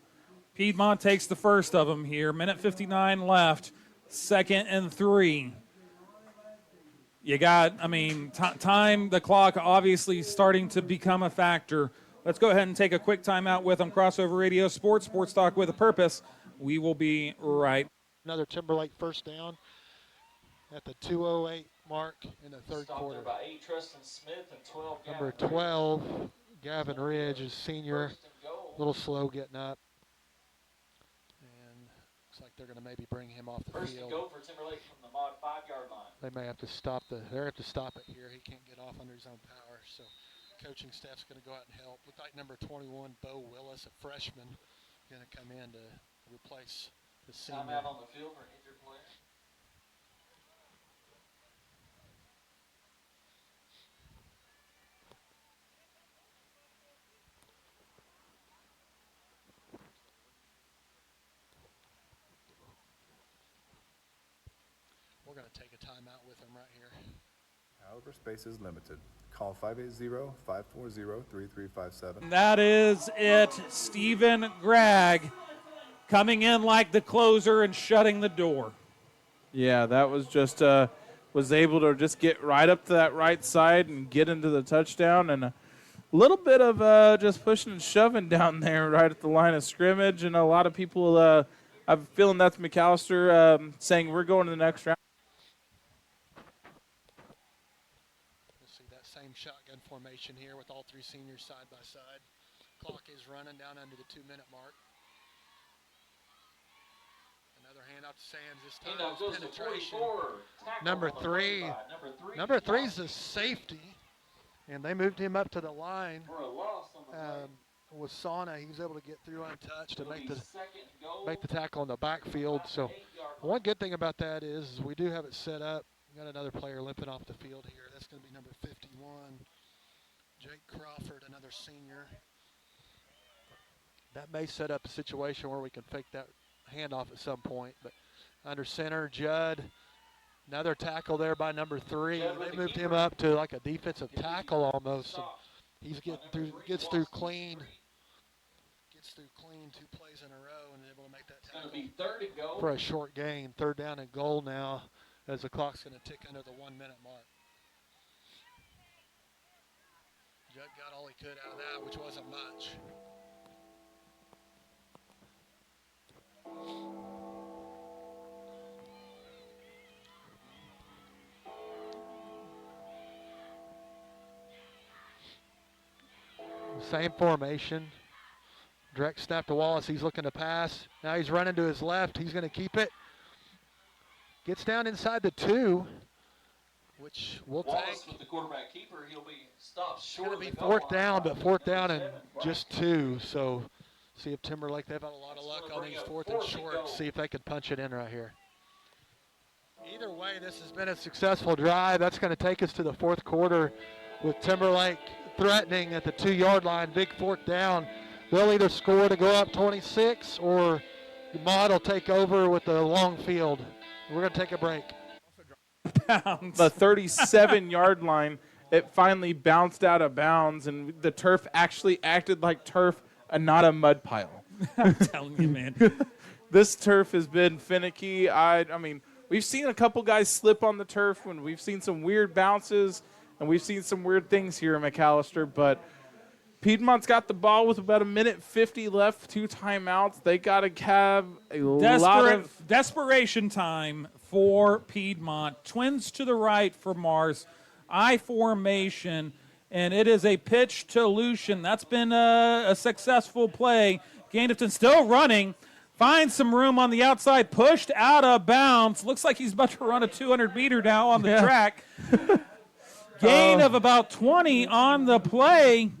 Piedmont takes the first of them here. Minute 59 left. 2nd and 3. You got, time, the clock obviously starting to become a factor. Let's go ahead and take a quick timeout with them. Crossover Radio Sports Talk with a Purpose. We will be right. Another Timberlake first down at the 2:08 mark in the third quarter. By 8, Tristan Smith, and 12. Number 12, Gavin Ridge, is senior. A little slow getting up. Looks like they're going to maybe bring him off the First field. First and go for Timberlake from the mod 5-yard line. They may have to stop it here. He can't get off under his own power. So coaching staff's going to go out and help. Look like number 21, Bo Willis, a freshman, going to come in to replace the senior. Timeout on the field for an injured player. We're going to take a timeout with him right here. However, space is limited. Call 580-540-3357. That is it. Stephen Gregg coming in like the closer and shutting the door. Yeah, that was just was able to just get right up to that right side and get into the touchdown, and a little bit of just pushing and shoving down there right at the line of scrimmage, and a lot of people, I'm feeling that's McAllister saying we're going to the next round. Same shotgun formation here with all 3 seniors side by side. Clock is running down under the 2-minute mark. Another handoff to Sands this time. Penetration. Number 3. Number 3 is a safety, and they moved him up to the line. With Sauna, he was able to get through untouched and make the tackle in the backfield. So one good thing about that is we do have it set up. Got another player limping off the field here. That's going to be number 51, Jake Crawford, another senior. That may set up a situation where we can fake that handoff at some point. But under center, Judd, another tackle there by number 3. They moved him up to like a defensive tackle almost. And he's gets through clean. 2 plays in a row and able to make that tackle for a short gain. 3rd down and goal now, as the clock's going to tick under the 1-minute mark. Judd got all he could out of that, which wasn't much. Same formation. Direct snap to Wallace. He's looking to pass. Now he's running to his left. He's going to keep it. Gets down inside the 2, which we'll Wallace take. With the quarterback keeper, he'll be stopped short. It's going to be 4th down, but 4th down and just 2. So see if Timberlake, they've had a lot of luck on these 4th and short. See if they can punch it in right here. Either way, this has been a successful drive. That's going to take us to the 4th quarter with Timberlake threatening at the 2-yard line. Big 4th down. they'll either score to go up 26 or Mott will take over with the long field. We're going to take a break. The 37-yard line, it finally bounced out of bounds, and the turf actually acted like turf and not a mud pile. I'm telling you, man. This turf has been finicky. I mean, we've seen a couple guys slip on the turf when we've seen some weird bounces, and we've seen some weird things here in McAllister, but Piedmont's got the ball with about 1:50 left, 2 timeouts. They got to have a lot of desperation time for Piedmont. Twins to the right for Mars. I formation, and it is a pitch to Lucian. That's been a successful play. Gandifton still running. Finds some room on the outside. Pushed out of bounds. Looks like he's about to run a 200-meter now on the track. Gain of about 20 on the play.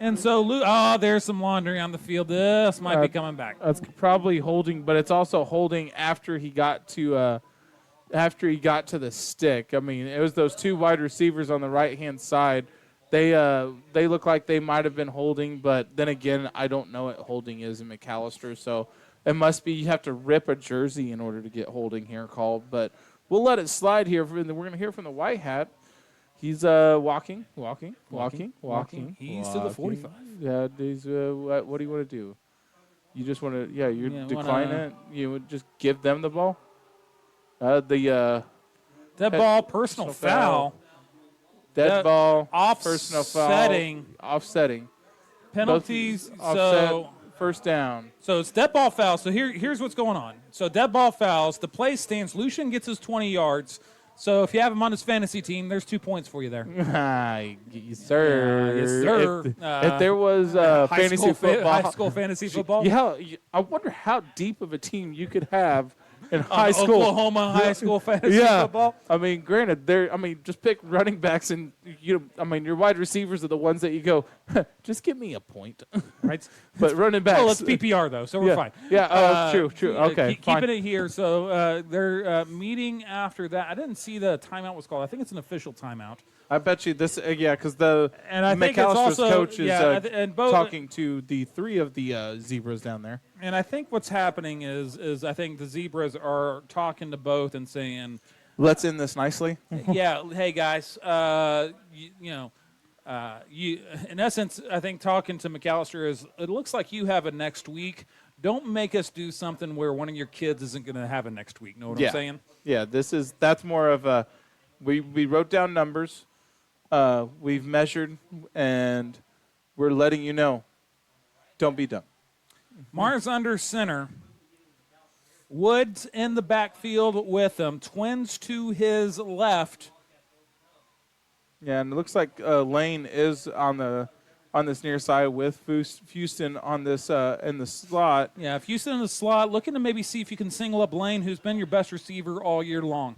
And so, there's some laundry on the field. This might be coming back. That's probably holding, but it's also holding after he got to the stick. I mean, it was those 2 wide receivers on the right-hand side. They look like they might have been holding, but then again, I don't know what holding is in McAllister, so it must be you have to rip a jersey in order to get holding here called. But we'll let it slide here. We're going to hear from the white hat. He's walking. He's to the 45. Yeah, he's, what do you want to do? You just want to, you decline it? You would just give them the ball? Dead ball, personal foul. Dead ball, personal foul. Offsetting. Penalties, offset, first down. So it's dead ball foul. So here's what's going on. So dead ball fouls. The play stands. Lucian gets his 20 yards. So if you have him on his fantasy team, there's 2 points for you there. Yes, sir. Yes, sir. If there was fantasy football, high school fantasy football. Yeah, I wonder how deep of a team you could have in high school. Oklahoma high school fantasy football. I mean, granted, just pick running backs and your wide receivers are the ones that you go, just give me a point, right? But running backs. Well, it's PPR though, so we're fine. Yeah, true. Okay, keeping it here. So they're meeting after that. I didn't see the timeout was called. I think it's an official timeout. I bet you this, because the McAllister's coach is talking to the 3 of the Zebras down there. And I think what's happening is I think the Zebras are talking to both and saying, let's end this nicely. Yeah, hey guys, you in essence, I think talking to McAllister is, it looks like you have a next week. Don't make us do something where one of your kids isn't going to have a next week. Know what I'm saying? Yeah, that's more of a, we wrote down numbers. We've measured, and we're letting you know. Don't be dumb. Mars under center. Woods in the backfield with them. Twins to his left. Yeah, and it looks like Lane is on this near side with Houston on this in the slot. Yeah, Houston in the slot, looking to maybe see if you can single up Lane, who's been your best receiver all year long.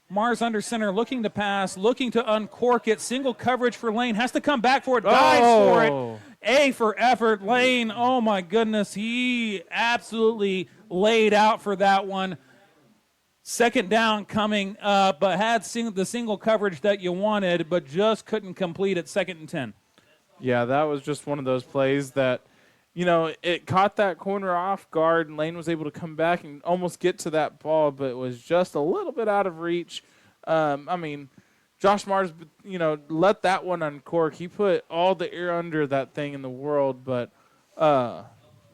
Mars under center, looking to pass, looking to uncork it. Single coverage for Lane. Has to come back for it. Dives for it. A for effort. Lane, oh my goodness. He absolutely laid out for that one. Second down coming up, but had the single coverage that you wanted, but just couldn't complete it. 2nd and 10. Yeah, that was just one of those plays that, it caught that corner off guard, and Lane was able to come back and almost get to that ball, but it was just a little bit out of reach. Josh Mars, let that one uncork. He put all the air under that thing in the world, but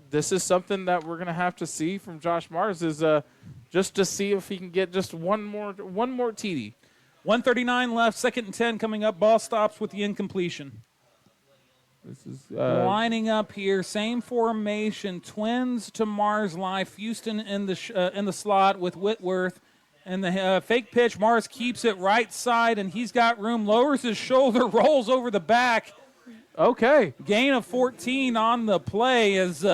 this is something that we're going to have to see from Josh Mars is just to see if he can get just one more TD. 1:39 left, 2nd and 10 coming up. Ball stops with the incompletion. This is lining up here, same formation. Twins to Mars live. Houston in the slot with Whitworth, and the fake pitch. Mars keeps it right side, and he's got room. Lowers his shoulder, rolls over the back. Okay. Gain of 14 on the play as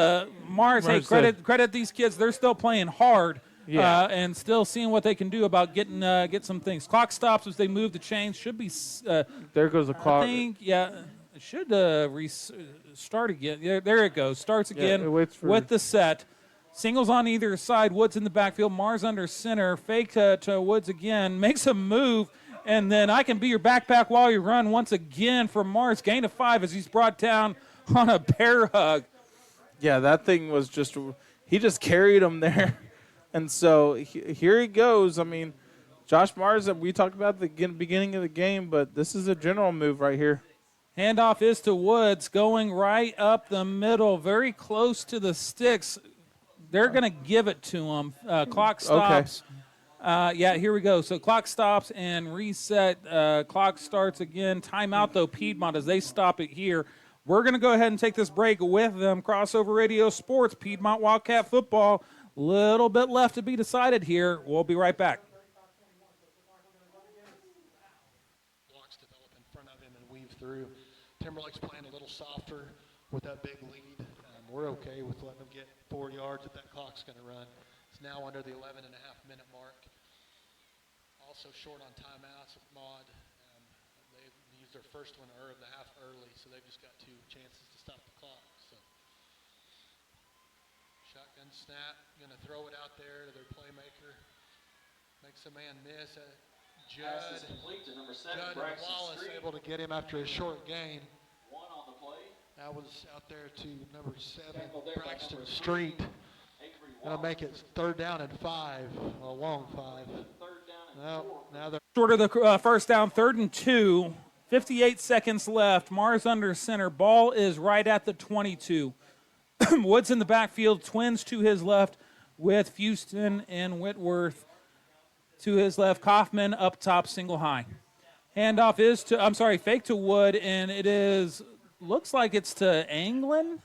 Mars. Hey, credit these kids. They're still playing hard. Yeah. And still seeing what they can do about get some things. Clock stops as they move the chains. Should be. There goes the clock. I think it should restart again. There it goes. Starts again with the set. Singles on either side. Woods in the backfield. Mars under center. Fake to Woods again. Makes a move. And then I can be your backpack while you run once again for Mars. Gain of 5 as he's brought down on a bear hug. Yeah, that thing was just – he just carried him there. And so here he goes. I mean, Josh Mars, we talked about the beginning of the game, but this is a general move right here. Handoff is to Woods, going right up the middle, very close to the sticks. They're going to give it to him. Clock stops. Yeah, here we go. So clock stops and reset. Clock starts again. Timeout, though, Piedmont, as they stop it here. We're going to go ahead and take this break with them. Crossover Radio Sports, Piedmont Wildcat Football. Little bit left to be decided here. We'll be right back. Blocks develop in front of him and weave through. Timberlake's playing a little softer with that big lead. We're okay with letting them get 4 yards if that clock's going to run. It's now under the 11.5-minute mark. Also short on timeouts with Maud. They've used their first one of the half early, so they've just got 2 chances to stop the clock. So shotgun snap, going to throw it out there to their playmaker. Makes a man miss. Judd Wallace able to get him after a short gain. That was out there to number 7, Braxton Street. That'll make it 3rd down and 5, a long 5. Now they're Short of the first down, 3rd and 2. 58 seconds left. Mars under center. Ball is right at the 22. Woods in the backfield. Twins to his left with Houston and Whitworth to his left. Kaufman up top, single high. Handoff is to, fake to Wood, and it is, looks like it's to Anglin.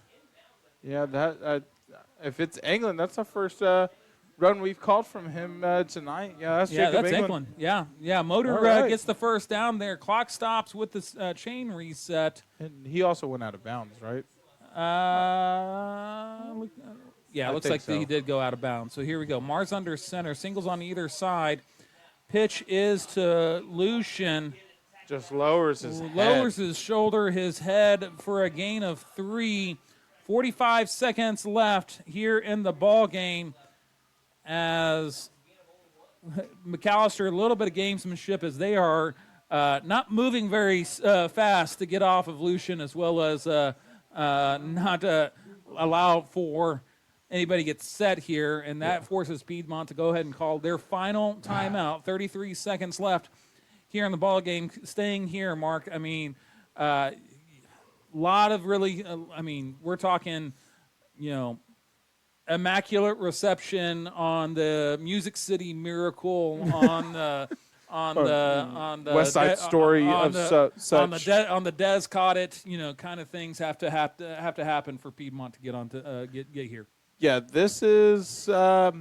Yeah, that if it's Anglin, that's the first run we've called from him tonight. Yeah, that's Jacob Anglin. Yeah. Motor gets the first down there. Clock stops with the chain reset. And he also went out of bounds, right? Yeah, it looks like he did go out of bounds. So here we go. Mars under center. Singles on either side. Pitch is to Lucian. Just lowers his head. Lowers his shoulder, his head for a gain of 3. 45 seconds left here in the ball game as McAllister, a little bit of gamesmanship as they are not moving very fast to get off of Lucian, as well as not allow for anybody get set here, and that forces Piedmont to go ahead and call their final timeout. 33 seconds left here in the ball game. Staying here, Mark. I mean, lot of really. We're talking, immaculate reception on the Music City Miracle on the West Side Story on the Des Cottet, kind of things have to happen for Piedmont to get on to get here. Yeah, this is a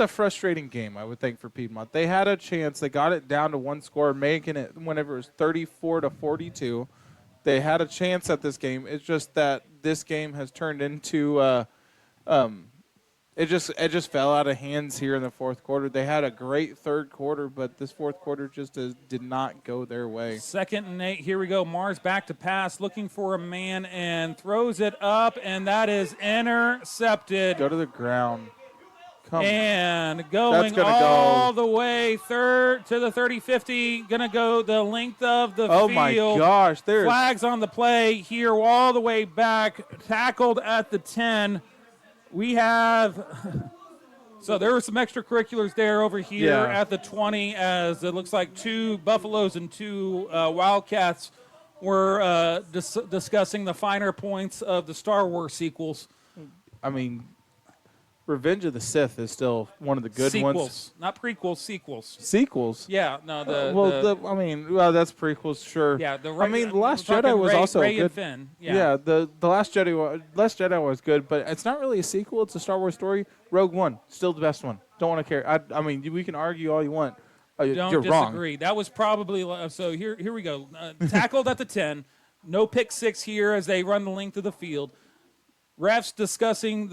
frustrating game, I would think, for Piedmont. They had a chance. They got it down to one score, making it whenever it was 34-42. They had a chance at this game. It's just that this game has turned into it just fell out of hands here in the fourth quarter. They had a great third quarter, but this fourth quarter just did not go their way. 2nd and 8. Here we go. Mars back to pass, looking for a man, and throws it up, and that is intercepted. Go to the ground. And going all the way to the 30-50, going to go the length of the field. Oh, my gosh. There's flags on the play here all the way back, tackled at the 10. We have – so there were some extracurriculars there over here at the 20, as it looks like 2 Buffaloes and 2 Wildcats were discussing the finer points of the Star Wars sequels. I mean – Revenge of the Sith is still one of the good ones. Not prequels, sequels. Sequels? Yeah, no. That's prequels, sure. Yeah, The Last Jedi was also Ray good. And Finn. Yeah, the Last Jedi was good, but it's not really a sequel. It's a Star Wars story. Rogue One, still the best one. Don't want to care. I mean, we can argue all you want. You're disagree. Wrong. That was probably so. Here we go. Tackled at the 10. No pick 6 here as they run the length of the field. Refs discussing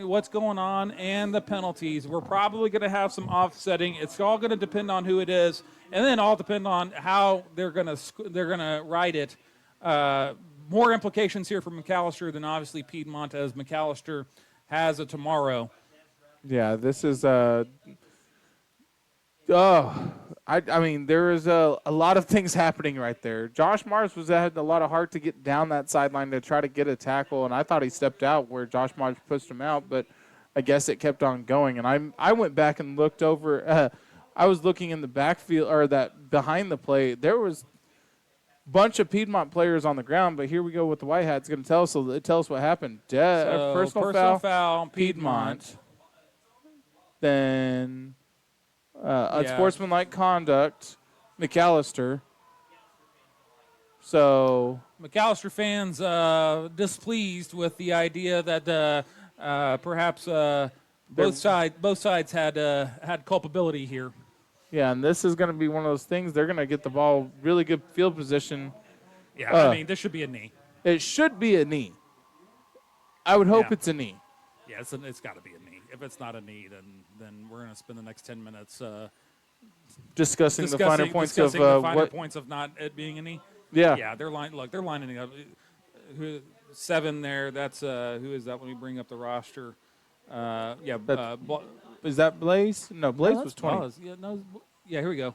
what's going on and the penalties. We're probably going to have some offsetting. It's all going to depend on who it is, and then all depend on how they're going to write it. More implications here for McAllister than obviously Piedmont, as McAllister has a tomorrow. Yeah, this is I mean, there is a lot of things happening right there. Josh Mars had a lot of heart to get down that sideline to try to get a tackle, and I thought he stepped out where Josh Mars pushed him out, but I guess it kept on going. And I went back and looked over. I was looking in the backfield, or that behind the play. There was a bunch of Piedmont players on the ground, but here we go with the white hat. It's going to tell us. So tell us what happened. So Personal foul, Piedmont. Then unsportsmanlike conduct, McAllister. So McAllister fans displeased with the idea that perhaps both sides had culpability here. Yeah, and this is going to be one of those things. They're going to get the ball really good field position. Yeah, I mean, this should be a knee. It should be a knee. I would hope it's a knee. Yeah, it's got to be a knee. If it's not a knee, then we're going to spend the next 10 minutes discussing the finer points of points of not it being a knee. Yeah. Yeah, they're lining up. 7 there. That's who is that when we bring up the roster? Is that Blaze? No, Blaze was 20. Buzz. Yeah, here we go.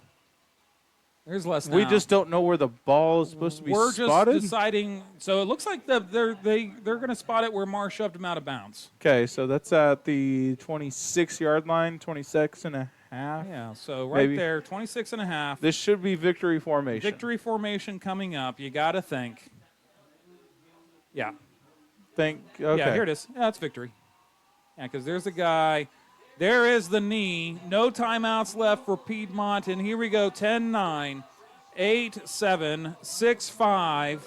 There's less now. We just don't know where the ball is supposed to be spotted. We're just deciding. So it looks like they're going to spot it where Marr shoved him out of bounds. Okay, so that's at the 26-yard line, 26 and a half. Yeah, so right there, 26 and a half. This should be victory formation. Victory formation coming up. You got to think. Yeah. Okay. Yeah, here it is. Yeah, it's victory. Yeah, because there's a guy. There is the knee. No timeouts left for Piedmont. And here we go, 10-9, 8-7, 6-5,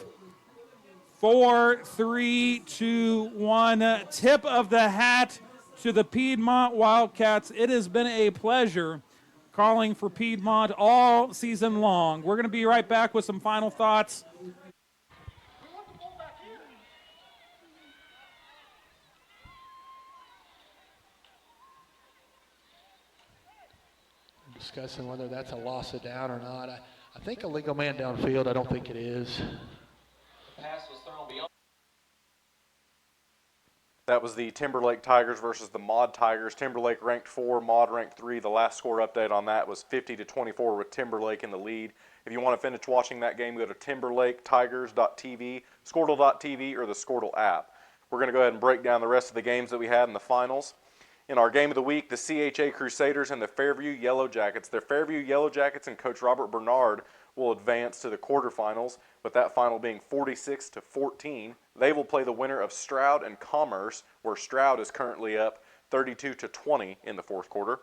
4, 3, 2, 1. Tip of the hat to the Piedmont Wildcats. It has been a pleasure calling for Piedmont all season long. We're going to be right back with some final thoughts. Discussing whether that's a loss of down or not. I think a legal man downfield. I don't think it is. Pass was thrown beyond. That was the Timberlake Tigers versus the Maud Tigers. Timberlake ranked 4, Maud ranked 3. The last score update on that was 50-24 with Timberlake in the lead. If you want to finish watching that game, go to timberlaketigers.tv, Squirtle.tv, or the Squirtle app. We're going to go ahead and break down the rest of the games that we had in the finals. In our game of the week, the CHA Crusaders and the Fairview Yellow Jackets. The Fairview Yellow Jackets and Coach Robert Bernard will advance to the quarterfinals, with that final being 46-14. They will play the winner of Stroud and Commerce, where Stroud is currently up 32-20 in the fourth quarter.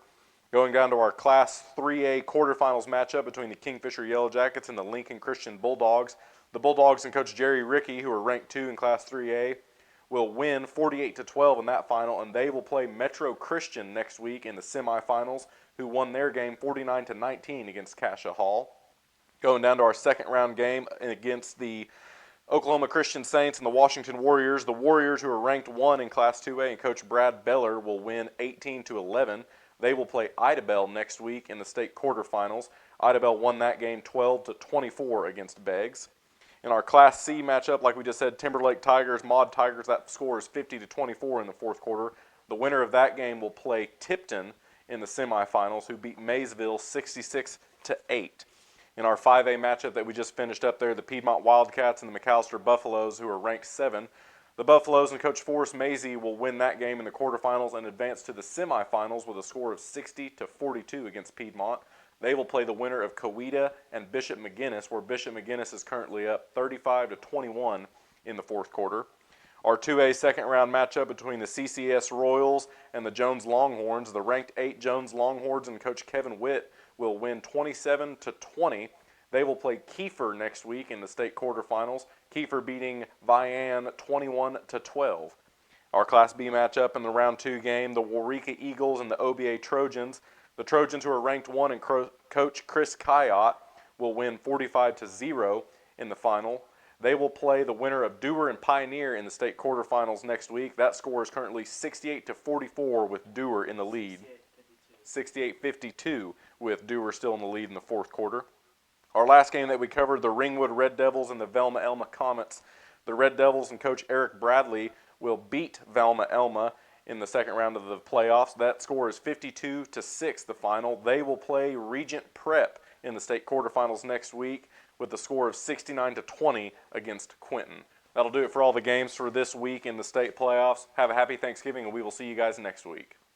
Going down to our Class 3A quarterfinals matchup between the Kingfisher Yellow Jackets and the Lincoln Christian Bulldogs. The Bulldogs and Coach Jerry Rickey, who are ranked 2 in Class 3A, will win 48-12 in that final, and they will play Metro Christian next week in the semifinals, who won their game 49-19 against Cassia Hall. Going down to our second round game against the Oklahoma Christian Saints and the Washington Warriors. The Warriors, who are ranked 1 in Class 2A, and Coach Brad Beller will win 18-11. They will play Idabel next week in the state quarterfinals. Idabel won that game 12-24 against Beggs. In our Class C matchup, like we just said, Timberlake Tigers, Maud Tigers, that score is 50-24 in the fourth quarter. The winner of that game will play Tipton in the semifinals, who beat Maysville 66-8. In our 5A matchup that we just finished up there, the Piedmont Wildcats and the McAllister Buffaloes, who are ranked 7. The Buffaloes and Coach Forrest Mazie will win that game in the quarterfinals and advance to the semifinals with a score of 60-42 against Piedmont. They will play the winner of Coweta and Bishop McGuinness, where Bishop McGuinness is currently up 35-21 in the fourth quarter. Our 2A second round matchup between the CCS Royals and the Jones Longhorns. The ranked 8 Jones Longhorns and Coach Kevin Witt will win 27-20. They will play Kiefer next week in the state quarterfinals. Kiefer beating Vian 21-12. Our Class B matchup in the round 2 game, the Waurika Eagles and the OBA Trojans. The Trojans, who are ranked 1 and Coach Chris Kayott, will win 45-0 in the final. They will play the winner of Dewar and Pioneer in the state quarterfinals next week. That score is currently 68-44 with Dewar in the lead. 68-52 with Dewar still in the lead in the fourth quarter. Our last game that we covered, the Ringwood Red Devils and the Velma Elma Comets. The Red Devils and Coach Eric Bradley will beat Velma Elma in the second round of the playoffs. That score is 52-6, the final. They will play Regent Prep in the state quarterfinals next week with the score of 69-20 against Quinton. That'll do it for all the games for this week in the state playoffs. Have a happy Thanksgiving, and we will see you guys next week.